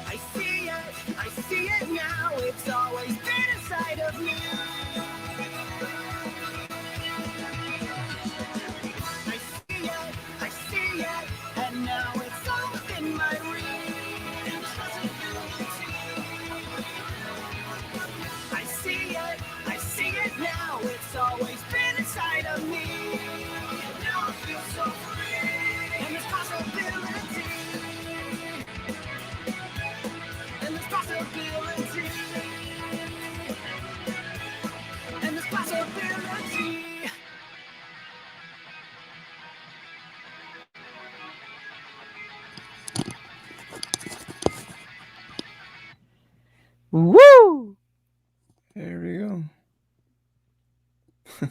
I see it now, it's always been inside of me. I see it, and now it's all within my reach. I see it now, it's always been inside of me. Now I feel so free, and there's possibility. And there's possibility. And there's possibility. Woo! There we go.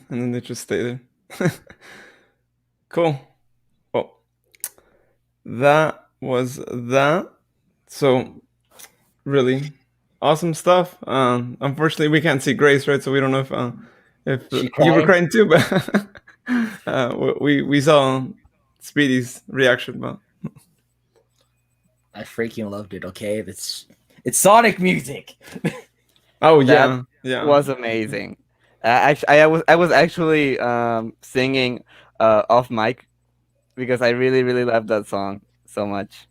And then they just stay there. Cool. Well, that was that. So, really awesome stuff. Unfortunately, we can't see Grace, right? So we don't know if you were crying too, but we saw Speedy's reaction. But I freaking loved it. Okay, it's Sonic music. Oh yeah, That yeah. was amazing. I was actually singing off mic because I really loved that song so much.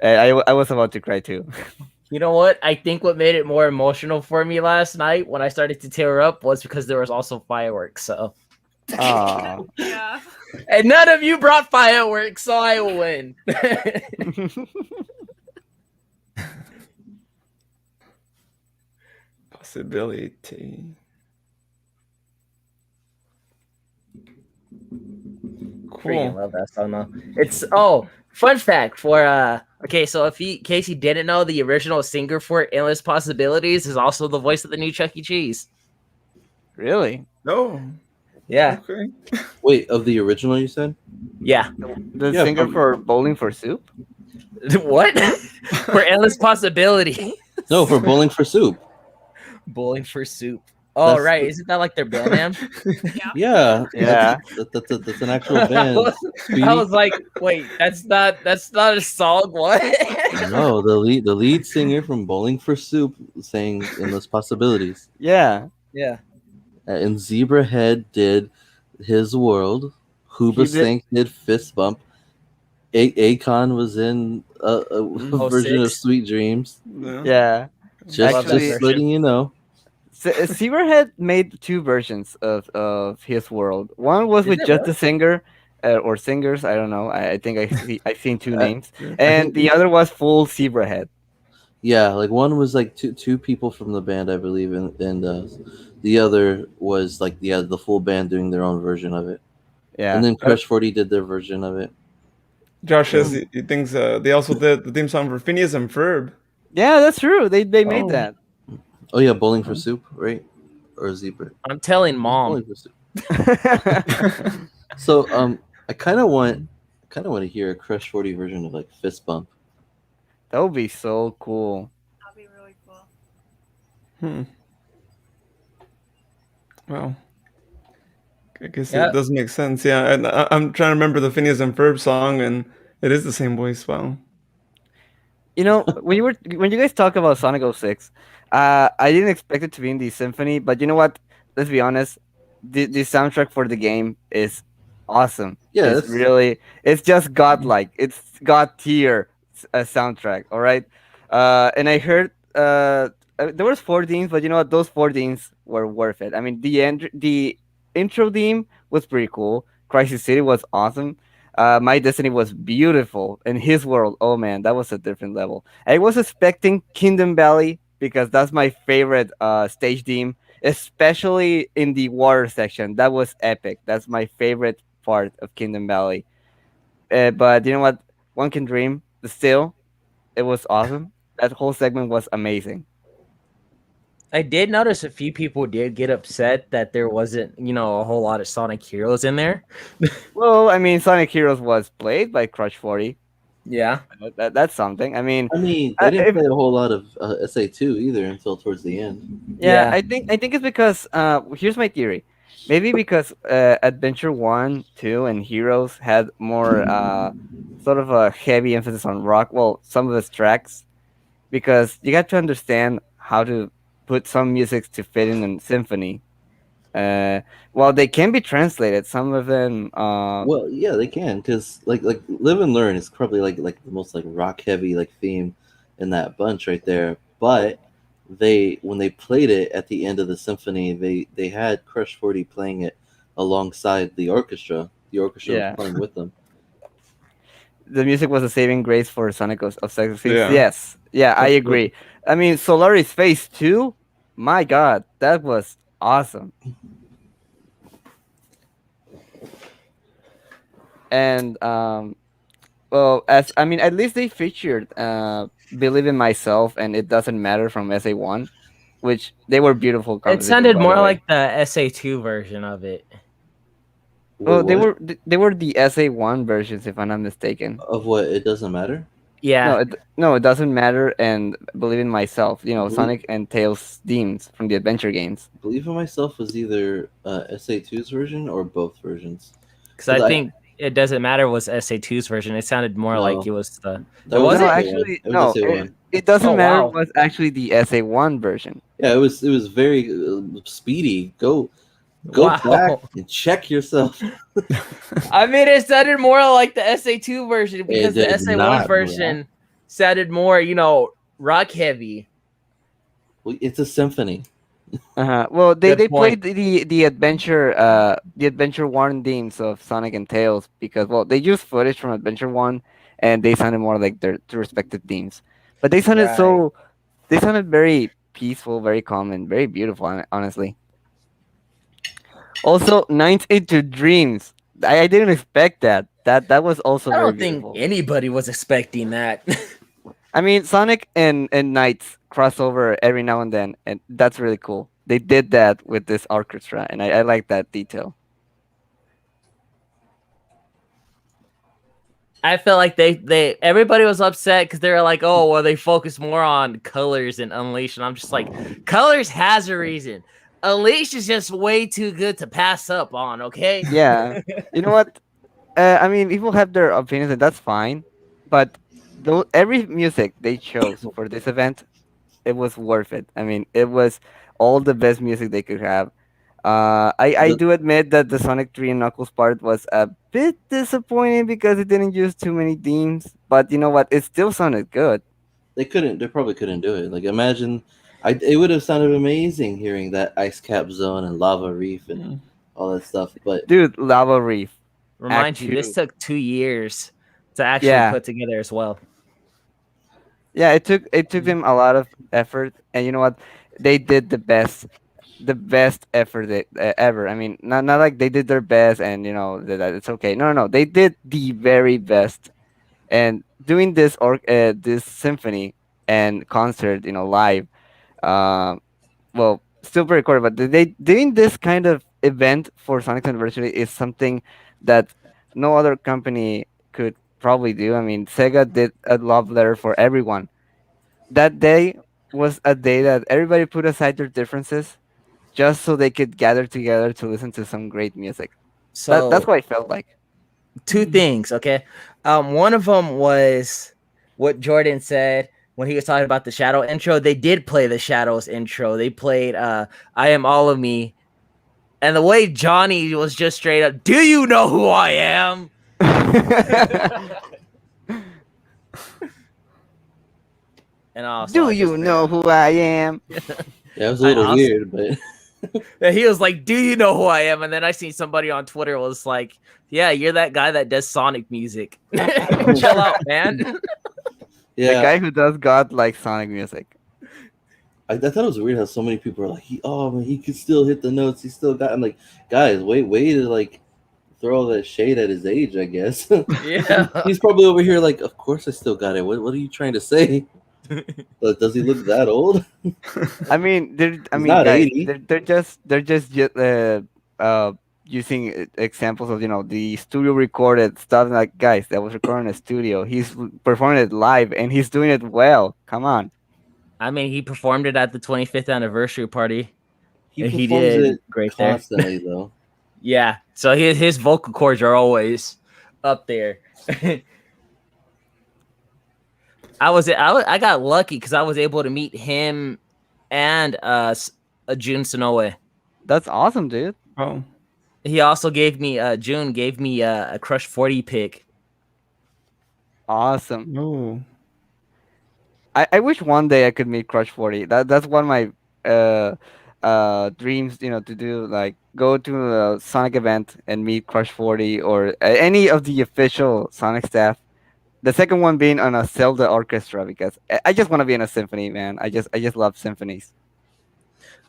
I was about to cry too. You know what? I think what made it more emotional for me last night when I started to tear up was because there was also fireworks. So, Aw. Yeah. and none of you brought fireworks, so I will win. Possibility. Freaking love that song though. It's fun fact for okay, so in case you didn't know, the original singer for Endless Possibilities is also the voice of the new Chuck E. Cheese. Really? No. Yeah. Okay. Wait, of the original, you said? Yeah. The Yeah, singer from- for Bowling for Soup? What? For Endless Possibility. No, for Bowling for Soup. Bowling for Soup. Oh, That's right. the- Isn't that like their band name? Yeah, Yeah. that's an actual band. Speedy? I was like, wait, that's not a song. What? No, the lead singer from Bowling for Soup sang Endless Possibilities. Yeah. Yeah. And Zebrahead did His World. Huba He did- Stank did Fist Bump. Akon was in a version of 06. Sweet Dreams. Yeah. Just Actually- letting you know. Zebrahead made two versions of His World. One was Is with it just really? the singer or singers. I don't know. I think I've seen two names, I and think- the other was full Zebrahead. Yeah, like one was like two people from the band, I believe, and the other was like the full band doing their own version of it. Yeah. And then Crush 40 did their version of it. Josh says he thinks they also did the theme song for Phineas and Ferb. Yeah, that's true. They made Oh. that. Oh yeah, Bowling for Soup, right? Or Zebra. I'm telling mom. Bowling for Soup. So I kind of want to hear a Crush 40 version of like Fist Bump. That would be so cool. That'd be really cool. Well, I guess Yeah. it does make sense. Yeah, and I'm trying to remember the Phineas and Ferb song, and it is the same voice. Wow. You know, when you guys talk about Sonic 06, I didn't expect it to be in the symphony, but you know what? Let's be honest. The soundtrack for the game is awesome. Yeah, it's really, it's just godlike. It's god tier soundtrack. All right, and I heard there was 4 themes, but you know what? Those 4 themes were worth it. I mean, the intro theme was pretty cool. Crisis City was awesome. My Destiny was beautiful, and His World, oh man, that was a different level. I was expecting Kingdom Valley because that's my favorite stage theme, especially in the water section. That was epic. That's my favorite part of Kingdom Valley. But you know what? One can dream. But still, it was awesome. That whole segment was amazing. I did notice a few people did get upset that there wasn't, a whole lot of Sonic Heroes in there. Well, I mean, Sonic Heroes was played by Crush 40. Yeah. That's something. I mean, they didn't play a whole lot of SA2 either until towards the end. Yeah, I think it's because here's my theory. Maybe because Adventure 1, 2, and Heroes had more sort of a heavy emphasis on rock. Well, some of its tracks, because you got to understand how to put some music to fit in a symphony. Well, they can be translated. Some of them. Well, yeah, they can, because like Live and Learn is probably like the most like rock heavy like theme in that bunch right there. But when they played it at the end of the symphony, they had Crush 40 playing it alongside the orchestra. The orchestra Yeah. was playing with them. The music was a saving grace for Sonic of Sega. Yeah. Yes, yeah, I That's agree. I mean, Solaris Phase 2, my God, that was awesome. And well, at least they featured Believe in Myself and It Doesn't Matter from SA1, which they were beautiful. It compositions, sounded by more the way. like the SA2 version of it. Well, they were the SA1 versions, if I'm not mistaken. Of what? It Doesn't Matter? Yeah. No, it doesn't matter. And Believe in Myself, Believe- Sonic and Tails themes from the adventure games. Believe in Myself was either SA2's version or both versions. Because I think It Doesn't Matter was SA2's version. It sounded more like it was the. That was no, SA1. actually, It was no. SA1. It doesn't Oh, matter. wow. Was actually the SA1 version. Yeah, it was very speedy. Go Wow. back and check yourself. I mean, it sounded more like the SA2 version because the did SA1 not, version sounded more, rock heavy. Well, it's a symphony. Well, they Good played the adventure 1 themes of Sonic and Tails because they used footage from Adventure 1 and they sounded more like their respective themes. But they sounded they sounded very peaceful, very calm, and very beautiful. Honestly. Also, Nights into Dreams. I didn't expect that. That was also I very don't think beautiful. anybody was expecting that. I mean, Sonic and Knights crossover every now and then, and that's really cool. They did that with this orchestra, and I like that detail. I felt like they everybody was upset because they were like, oh well, they focus more on Colors and Unleash, and I'm just like, Colors has a reason. Unleash is just way too good to pass up on. Okay. Yeah. You know what? I mean, people have their opinions, and that's fine. But every music they chose for this event, it was worth it. I mean, it was all the best music they could have. I The- do admit that the Sonic 3 and Knuckles part was a bit disappointing because it didn't use too many themes. But you know what? It still sounded good. They couldn't. They probably couldn't do it. Like imagine, it would have sounded amazing hearing that Ice Cap Zone and Lava Reef and all that stuff. But Dude, Lava Reef. Remind Act you, this 2. took 2 years to actually Yeah. put together as well. Yeah, it took them a lot of effort, and you know what? They did the best effort ever. I mean, not like they did their best, and you know that it's okay. No, no, no. They did the very best, and doing this symphony and concert, you know, live. Um, well, still pre-recorded, but they doing this kind of event for Sonic's anniversary is something that no other company could probably do. I mean, Sega did a love letter for everyone. That day was a day that everybody put aside their differences just so they could gather together to listen to some great music. That's So what I felt like. 2 things, okay? One of them was what Jordan said when he was talking about the Shadow intro. They did play the Shadows intro. They played I Am All of Me. And the way Johnny was just straight up, do you know who I am? And also, Do you know who I am? yeah, it was a little weird. But Yeah, he was like, do you know who I am? And then I seen somebody on Twitter was like, yeah, you're that guy that does Sonic music. Chill out, man. The yeah, guy who does God like Sonic music. I thought it was weird how so many people are like, oh man, he could still hit the notes. He still got. I'm like, guys, way to like throw all that shade at his age. I guess. Yeah. He's probably over here like, of course I still got it. What are you trying to say? Does he look that old? I mean, not guys, 80. they're just using examples of the studio recorded stuff. Like, guys, that was recorded in a studio. He's performing it live, and he's doing it well. Come on. I mean, he performed it at the 25th anniversary party. He And performs did it great there. constantly though. Yeah. So his vocal cords are always up there. I got lucky because I was able to meet him and Jun Sonoe. That's awesome, dude. Oh, He also gave me June gave me a Crush 40 pick. Awesome. no. I wish one day I could meet Crush 40. That's one of my dreams, to do, like go to a Sonic event and meet Crush 40 or any of the official Sonic staff. The second one being on a Zelda orchestra because I just want to be in a symphony, man. I just love symphonies.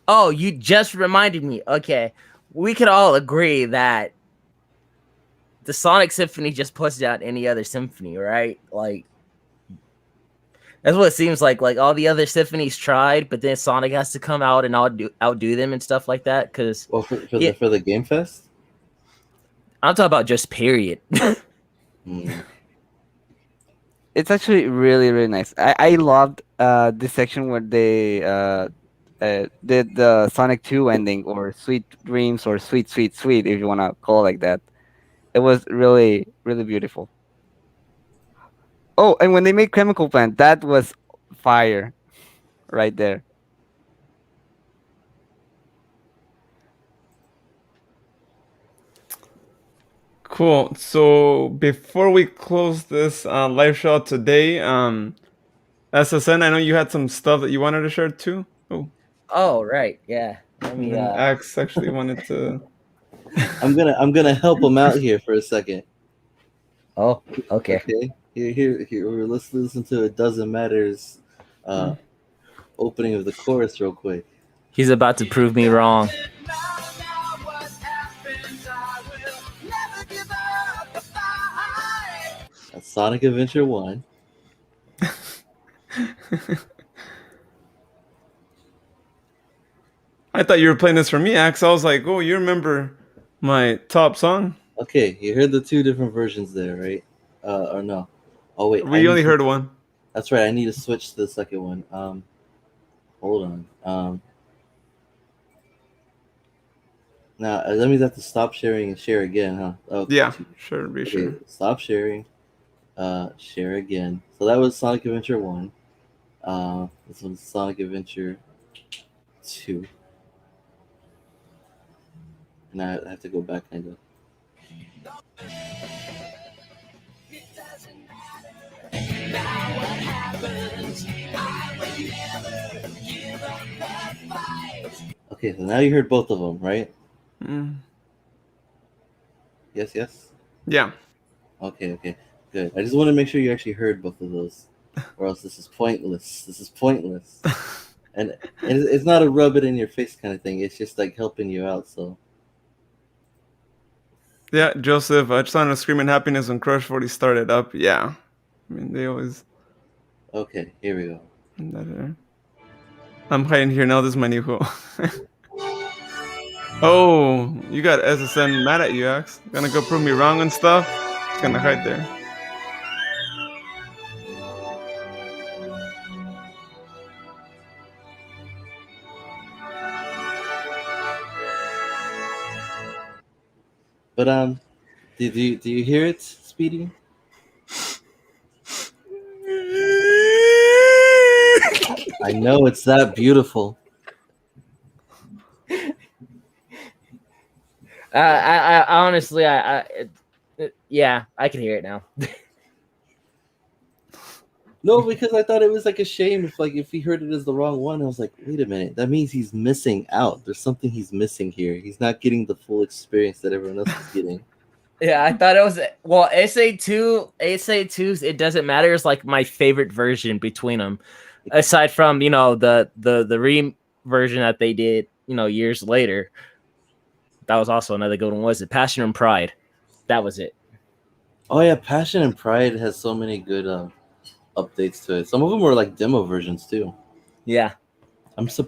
Oh, you just reminded me. Okay. We could all agree that the Sonic Symphony just puts down any other symphony, right? Like that's what it seems like. Like all the other symphonies tried, but then Sonic has to come out and outdo them and stuff like that. Because Well, for the Game Fest. I'm talking about just period. Hmm. It's actually really, really nice. I loved this section where they did the Sonic 2 ending, or Sweet Dreams, or Sweet, Sweet, Sweet, if you want to call it like that. It was really, really beautiful. Oh, and when they made Chemical Plant, that was fire right there. Cool. So before we close this live show today, SSN, I know you had some stuff that you wanted to share too. Oh, Oh, right. Yeah. Let me, and then Axe actually wanted to. I'm gonna help him out here for a second. Oh, okay. Okay. Here. Let's listen to "It Doesn't Matter's" opening of the chorus real quick. He's about to prove me wrong. That's Sonic Adventure 1. I thought you were playing this for me, Axe. I was like, oh, you remember my top song? Okay, you heard the two different versions there, right? Or no? Oh wait, We only heard one. That's right. I need to switch to the second one. Hold on. Now that means I have to stop sharing and share again, huh? Okay. Yeah, sure, be Okay, sure. stop sharing. Share again. So that was Sonic Adventure 1. This one's Sonic Adventure 2. Now I have to go back kind of. Okay, so now you heard both of them, right? Mm. Yes, yes? Yeah. Okay, good. I just want to make sure you actually heard both of those, or else this is pointless. This is pointless. And it's not a rub it in your face kind of thing. It's just like helping you out, so. Yeah, Joseph, I just wanted to scream in happiness when Crush 40 started up. Yeah. I mean, they always. Okay, here we go. I'm hiding here now. This is my new hole. Oh, you got SSN mad at you, Axe. Gonna go prove me wrong and stuff? It's gonna hide there. But do you hear it, Speedy? I know it's that beautiful. I honestly, yeah, I can hear it now. No, because I thought it was like a shame if he heard it as the wrong one. I was like, wait a minute, that means he's missing out. There's something he's missing here. He's not getting the full experience that everyone else is getting. Yeah, I thought it was SA2. It doesn't matter. It's like my favorite version between them, aside from the re version that they did years later. That was also another good one. Was it Passion and Pride? That was it. Oh yeah, Passion and Pride has so many good updates to it. Some of them were like demo versions too. Yeah.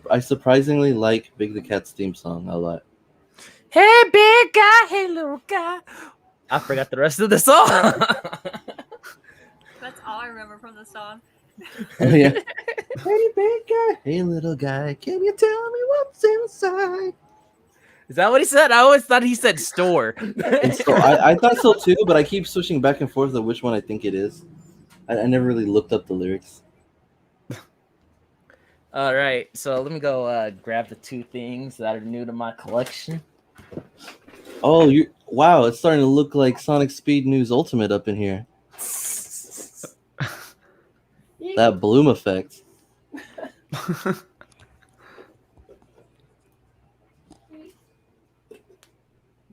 I surprisingly like Big the Cat's theme song a lot. Hey, big guy. Hey, little guy. I forgot the rest of the song. That's all I remember from the song. Oh yeah. Hey big guy, hey little guy, can you tell me what's inside? Is that what he said? I always thought he said store. So I thought so too, but I keep switching back and forth of which one I think it is. I never really looked up the lyrics. All right, so let me go grab the two things that are new to my collection. Oh, wow! It's starting to look like Sonic Speed News Ultimate up in here. That bloom effect.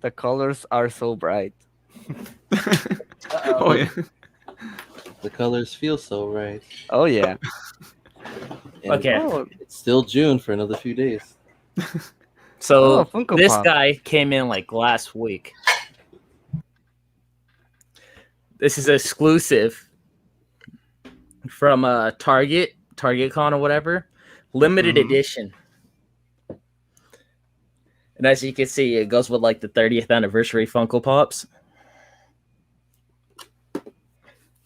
The colors are so bright. Oh yeah. The colors feel so right. Oh yeah. And Okay. it's still June for another few days. So Funko this Pop. guy came in like last week. This is exclusive from Target Con or whatever, limited edition. And as you can see, it goes with like the 30th anniversary Funko Pops.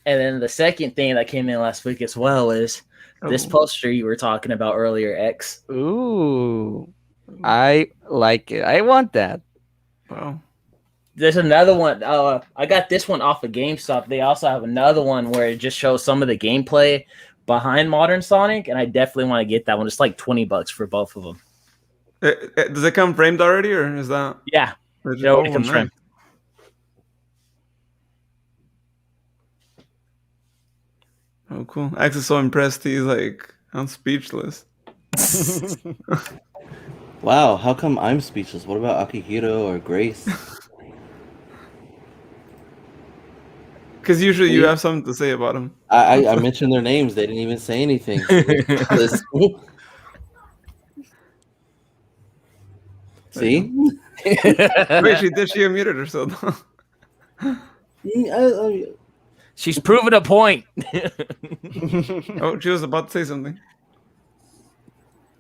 And then the second thing that came in last week as well is this poster you were talking about earlier, X. Ooh. I like it. I want that. Wow. There's another one. I got this one off of GameStop. They also have another one where it just shows some of the gameplay behind Modern Sonic, and I definitely want to get that one. It's like $20 for both of them. Does it come framed already, or is that? Yeah. It already comes framed. Oh, cool. Axe is so impressed. He's like, I'm speechless. Wow, how come I'm speechless? What about Akihiro or Grace? Because usually you have something to say about him. I mentioned their names. They didn't even say anything. See? Wait, she unmuted herself. She's proven a point. Oh, she was about to say something.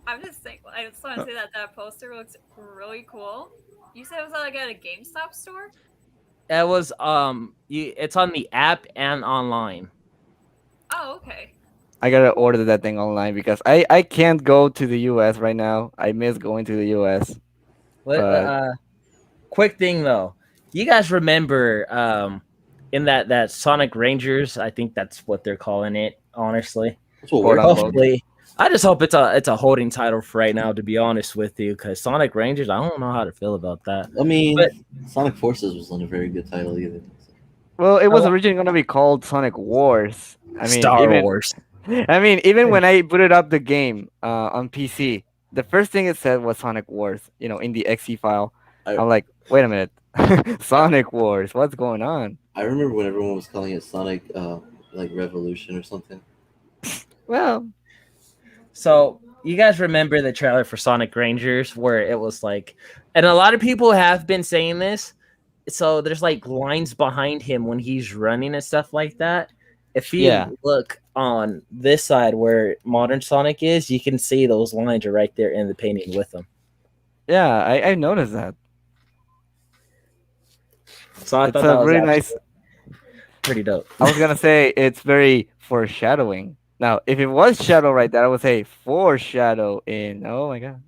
I'm just saying, I just want to say that poster looks really cool. You said it was like at a GameStop store? It was it's on the app and online. Oh, okay. I gotta order that thing online because I can't go to the US right now. I miss going to the US. But Quick thing though, you guys remember in that Sonic Rangers? I think that's what they're calling it. Honestly, hopefully, I just hope it's a holding title for right now. To be honest with you, because Sonic Rangers, I don't know how to feel about that. I mean, But- Sonic Forces wasn't a very good title either. well, it was originally gonna be called Sonic Wars. I mean, Star even, Wars. I mean, even when I booted up the game on PC, the first thing it said was Sonic Wars. You know, in the exe file. I'm like, wait a minute, Sonic Wars. What's going on? I remember when everyone was calling it Sonic, like Revolution or something. Well, so you guys remember the trailer for Sonic Rangers where it was like, and a lot of people have been saying this. So there's like lines behind him when he's running and stuff like that. If you look on this side where modern Sonic is, you can see those lines are right there in the painting with them. Yeah, I noticed that. So I It's thought that a was really actually nice. pretty dope. I was gonna say it's very foreshadowing. Now, if it was shadow right there, I would say foreshadow in. Oh my god.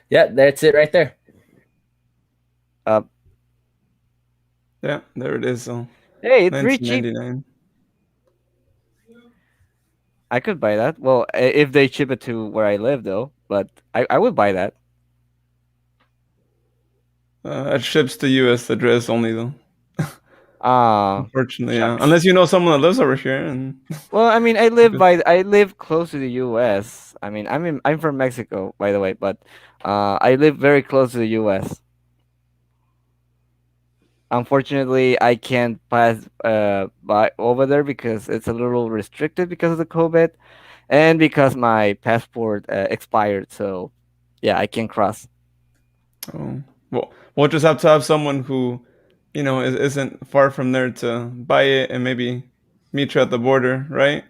Yeah, that's it right there. Yeah, there it is. So, Hey, it's very cheap. 1999. I could buy that. Well, if they ship it to where I live, though. But I would buy that. It ships to U.S. address only though. Unfortunately, yeah. shucks. Unless you know someone that lives over here, and Well, I mean, I live close to the U.S. I mean, I'm from Mexico, by the way, but I live very close to the U.S. Unfortunately, I can't pass by over there because it's a little restricted because of the COVID, and because my passport expired. So, yeah, I can't cross. oh, well, we'll just have to have someone who, you know, isn't far from there to buy it and maybe meet you at the border, right?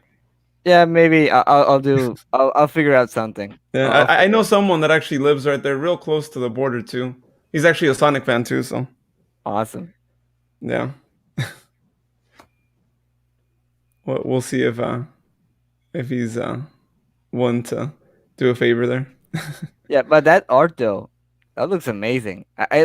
Yeah, maybe I'll figure out something. Yeah, I know someone that actually lives right there, real close to the border too. He's actually a Sonic fan too, so Awesome. yeah. We'll see if he's willing to do a favor there. Yeah, but that art though, that looks amazing. I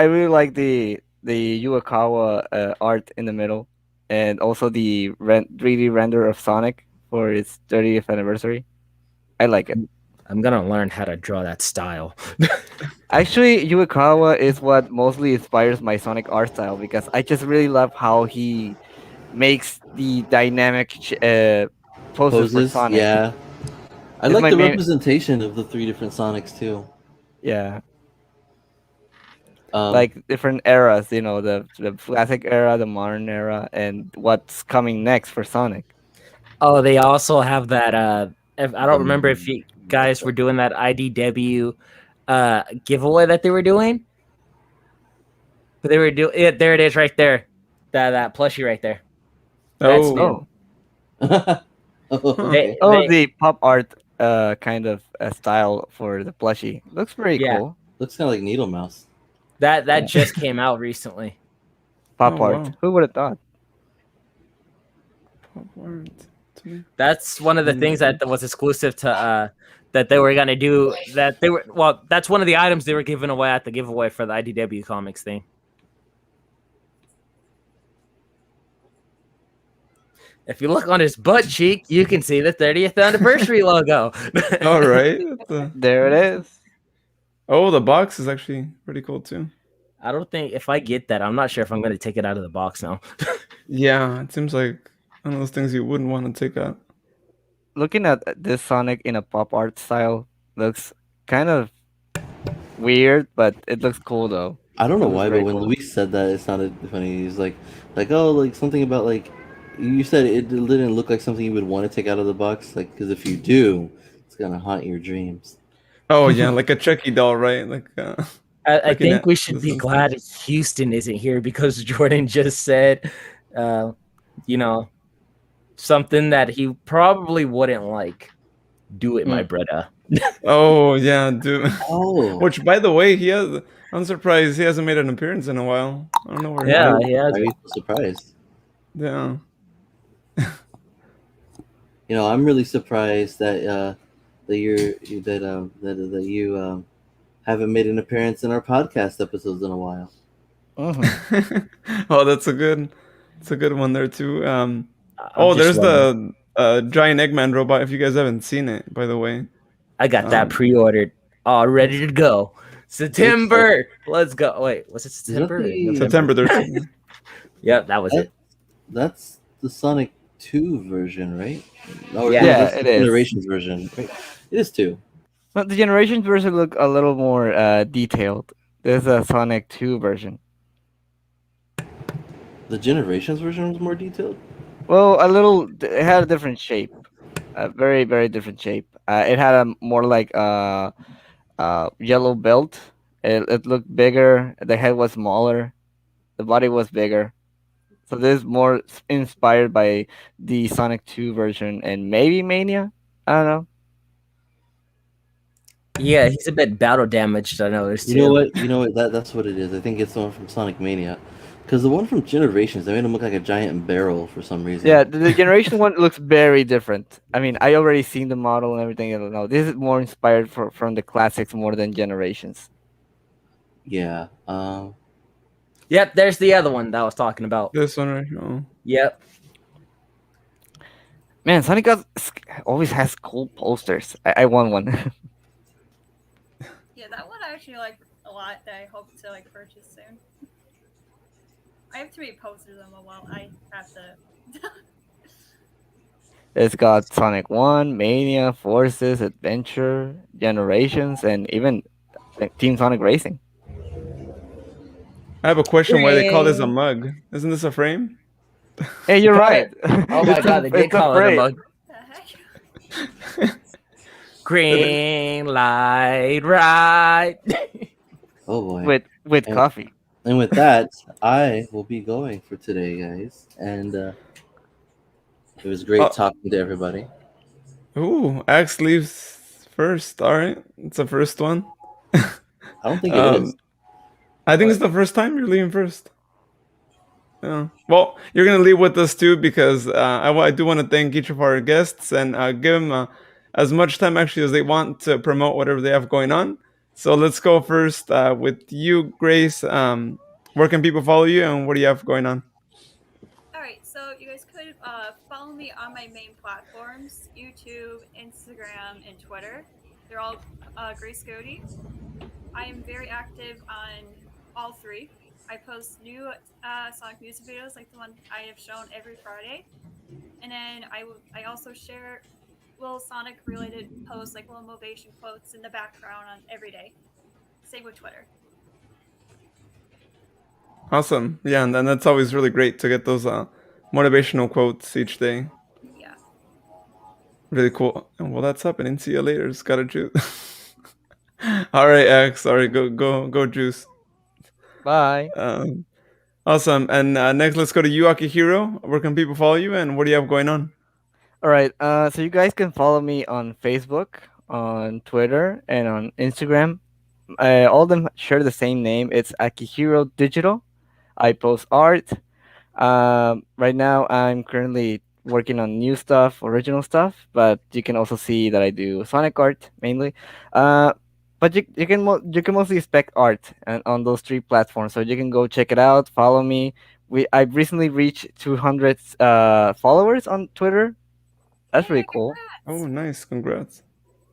really like the Yuakawa art in the middle, and also the 3D render of Sonic for its 30th anniversary. I like it. I'm gonna learn how to draw that style. Actually, Yuakawa is what mostly inspires my Sonic art style because I just really love how he makes the dynamic poses for Sonic. Yeah. I It's like my the main- representation of the 3 different Sonics too. Yeah. Um, Like different eras, you know, the classic era, the modern era, and what's coming next for Sonic. Oh, they also have that. If I don't remember if you guys were doing that IDW giveaway that they were doing, but they were doing it. There it is, right there. That plushie right there. That's new. They- they- The pop art kind of style for the plushie looks pretty Yeah. cool. Looks kind of like Needle Mouse. That just came out recently. Pop Oh, art. wow. Who would have thought? That's one of the things that was exclusive to that they were gonna do. That they were that's one of the items they were giving away at the giveaway for the IDW Comics thing. If you look on his butt cheek, you can see the 30th anniversary logo. All right. There it is. Oh, the box is actually pretty cool too. I don't think if I get that, I'm not sure if I'm going to take it out of the box now. Yeah, it seems like one of those things you wouldn't want to take out. Looking at this Sonic in a pop art style looks kind of weird, but it looks cool though. I don't know It looks why, but very when cool. Luis said that, it sounded funny. He's like oh, like something about like you said it didn't look like something you would want to take out of the box, like because if you do, it's gonna haunt your dreams. Oh yeah, like a Chucky doll, right? Like I looking think at we should be this- glad Houston isn't here because Jordan just said, you know, something that he probably wouldn't like. Do it, my brother. Oh yeah, dude. Oh, Which, by the way, he has. I'm surprised he hasn't made an appearance in a while. I don't know where. Yeah, why he has. are you so surprised? Yeah. You know, I'm really surprised that you haven't made an appearance in our podcast episodes in a while. Oh, that's a good one there too. I'm just There's wondering. the giant Eggman robot. If you guys haven't seen it, by the way. I got that Um, pre-ordered, all ready to go. September, let's go. Wait, was it Is that September? the- September 13th. Yep, that was it. That's the Sonic 2 version, right? No, Yeah. Yeah, that's it the is. Generations version. Right? It is 2. But the Generations version look a little more detailed. There's a Sonic 2 version. The Generations version was more detailed. Well, a little. It had a different shape. A very, very different shape. It had a more like yellow belt. It looked bigger. The head was smaller. The body was bigger. So this is more inspired by the Sonic 2 version and maybe Mania. I don't know. Yeah, he's a bit battle damaged. I noticed. You know what? That's what it is. I think it's the one from Sonic Mania. Because the one from Generations, they made him look like a giant barrel for some reason. Yeah, the Generation one looks very different. I mean, I already seen the model and everything. I don't know. This is more inspired from the classics more than Generations. Yeah. Yep, there's the other one that I was talking about. This one right here. Yep. Man, Sonic always has cool posters. I want one. Yeah, that one I actually like a lot that I hope to like purchase soon. I have too many posters on my wall. I have to. It's got Sonic 1, Mania, Forces, Adventure, Generations, and even Team Sonic Racing. I have a question. Why they call this a mug? Isn't this a frame? Hey, you're right. Oh my god, they did call it a mug. The heck? Green light, right? Oh boy. With And- coffee. And with that, I will be going for today, guys. And it was great talking to everybody. Ooh, Axe leaves first. All right, it's the first one. I don't think it is. I think it's the first time you're leaving first. Yeah. Well, you're gonna leave with us too because I do want to thank each of our guests and give them as much time actually as they want to promote whatever they have going on. So let's go first with you, Grace. Where can people follow you, and what do you have going on? Alright, so you guys could follow me on my main platforms YouTube, Instagram, and Twitter. They're all Grace Cody. I am very active on all three. I post new Sonic music videos like the one I have shown every Friday. And then I also share little Sonic related posts like little motivation quotes in the background on every day. Same with Twitter. Awesome. Yeah, and then that's always really great to get those motivational quotes each day. Yeah. Really cool. Well, that's up. I didn't see you later. Just gotta juice. All right, X. All right, go, juice. Bye. Awesome. And next, let's go to you, Akihiro. Where can people follow you, and what do you have going on? All right. So you guys can follow me on Facebook, on Twitter, and on Instagram. All of them share the same name. It's Akihiro Digital. I post art. Right now, I'm currently working on new stuff, original stuff, but you can also see that I do Sonic art mainly. But you can mostly expect art on those three platforms, so you can go check it out. Follow me. I've recently reached 200 followers on Twitter. That's pretty cool. Oh, nice. Congrats.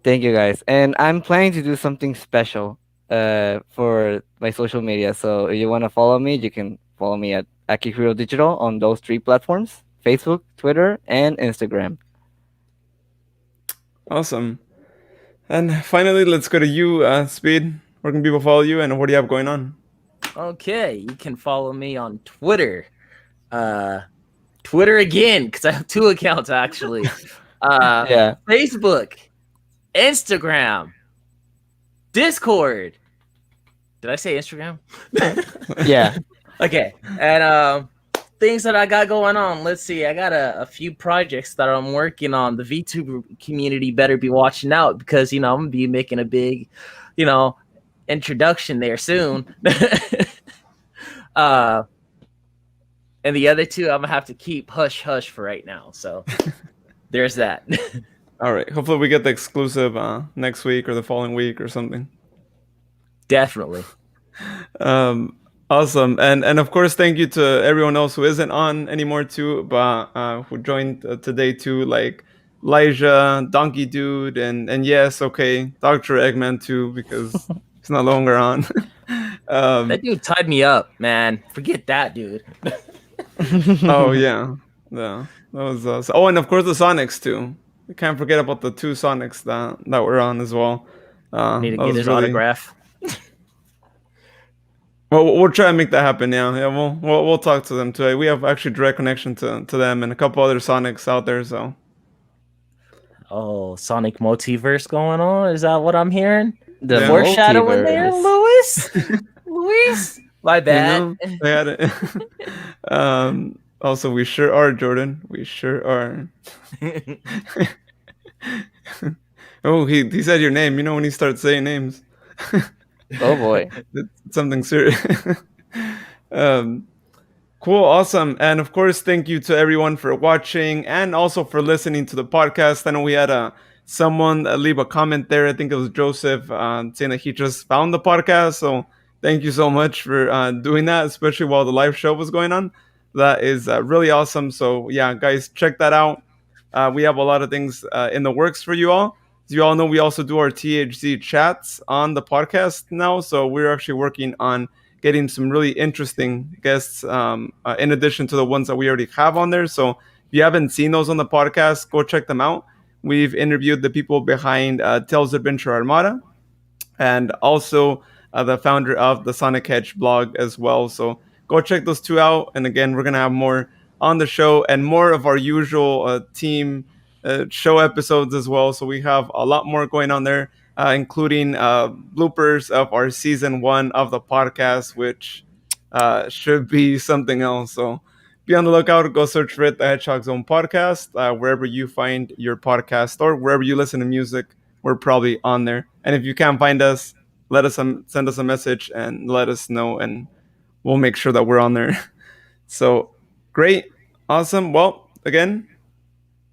Thank you, guys. And I'm planning to do something special for my social media. So if you want to follow me, you can follow me at Akihiro Digital on those three platforms: Facebook, Twitter, and Instagram. Awesome. And finally, let's go to you, Speed. Where can people follow you, and what do you have going on? Okay, you can follow me on Twitter. Twitter again, because I have two accounts actually. Yeah. Facebook, Instagram, Discord. Did I say Instagram? Yeah. Okay. And things that I got going on. Let's see. I got a few projects that I'm working on. The VTuber community better be watching out because, I'm going to be making a big, introduction there soon. And the other two, I'm going to have to keep hush hush for right now. So there's that. All right. Hopefully we get the exclusive next week or the following week or something. Definitely. Awesome. And of course, thank you to everyone else who isn't on anymore too, but who joined today too, like Elijah, Donkey Dude, and yes, okay, Dr. Eggman too, because he's no longer on. That dude tied me up, man. Forget that, dude. Oh, yeah. Yeah. That was oh, and of course the Sonics too. We can't forget about the two Sonics that were on as well. Need to get his autograph. Well, we'll try and make that happen. Yeah. We'll talk to them today. We have actually direct connection to them and a couple other Sonics out there. So. Oh, Sonic multiverse going on? Is that what I'm hearing? The foreshadowing there, Louis. Louis, my bad. They had it. Also, we sure are, Jordan. We sure are. Oh, he said your name. When he starts saying names. Oh boy, it's something serious. Cool, awesome, and of course, thank you to everyone for watching and also for listening to the podcast. I know we had someone leave a comment there. I think it was Joseph saying that he just found the podcast. So thank you so much for doing that, especially while the live show was going on. That is really awesome. So yeah, guys, check that out. We have a lot of things in the works for you all. As you all know, we also do our THZ chats on the podcast now. So we're actually working on getting some really interesting guests in addition to the ones that we already have on there. So if you haven't seen those on the podcast, go check them out. We've interviewed the people behind Tales Adventure Armada and also the founder of the Sonic Hedge blog as well. So go check those two out. And again, we're going to have more on the show and more of our usual team show episodes as well. So we have a lot more going on there, including bloopers of our season 1 of the podcast, which should be something else. So be on the lookout. Go search for it, the Hedgehog Zone podcast, wherever you find your podcast or wherever you listen to music. We're probably on there. And if you can't find us, send us a message and let us know, and we'll make sure that we're on there. So great, awesome. Well, again,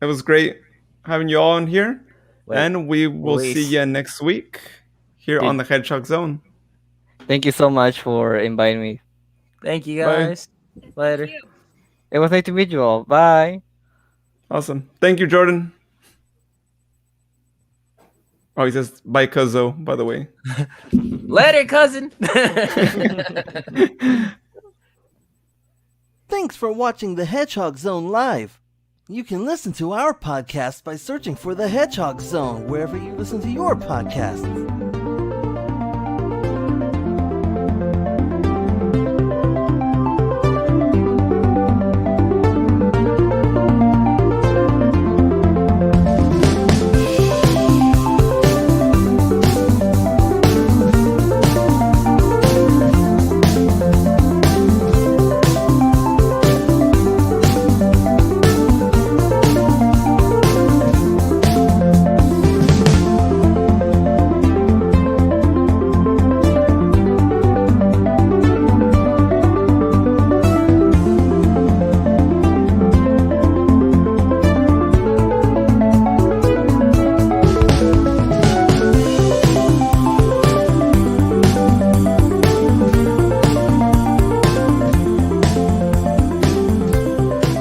it was great having you all on here, and we will see you next week here on the Hedgehog Zone. Thank you so much for inviting me. Thank you, guys. Bye. Later. It was nice to meet you all. Bye. Awesome. Thank you, Jordan. Oh, he says bye, Cuzzo, by the way. Later, cousin. Thanks for watching the Hedgehog Zone live. You can listen to our podcast by searching for the Hedgehog Zone wherever you listen to your podcasts.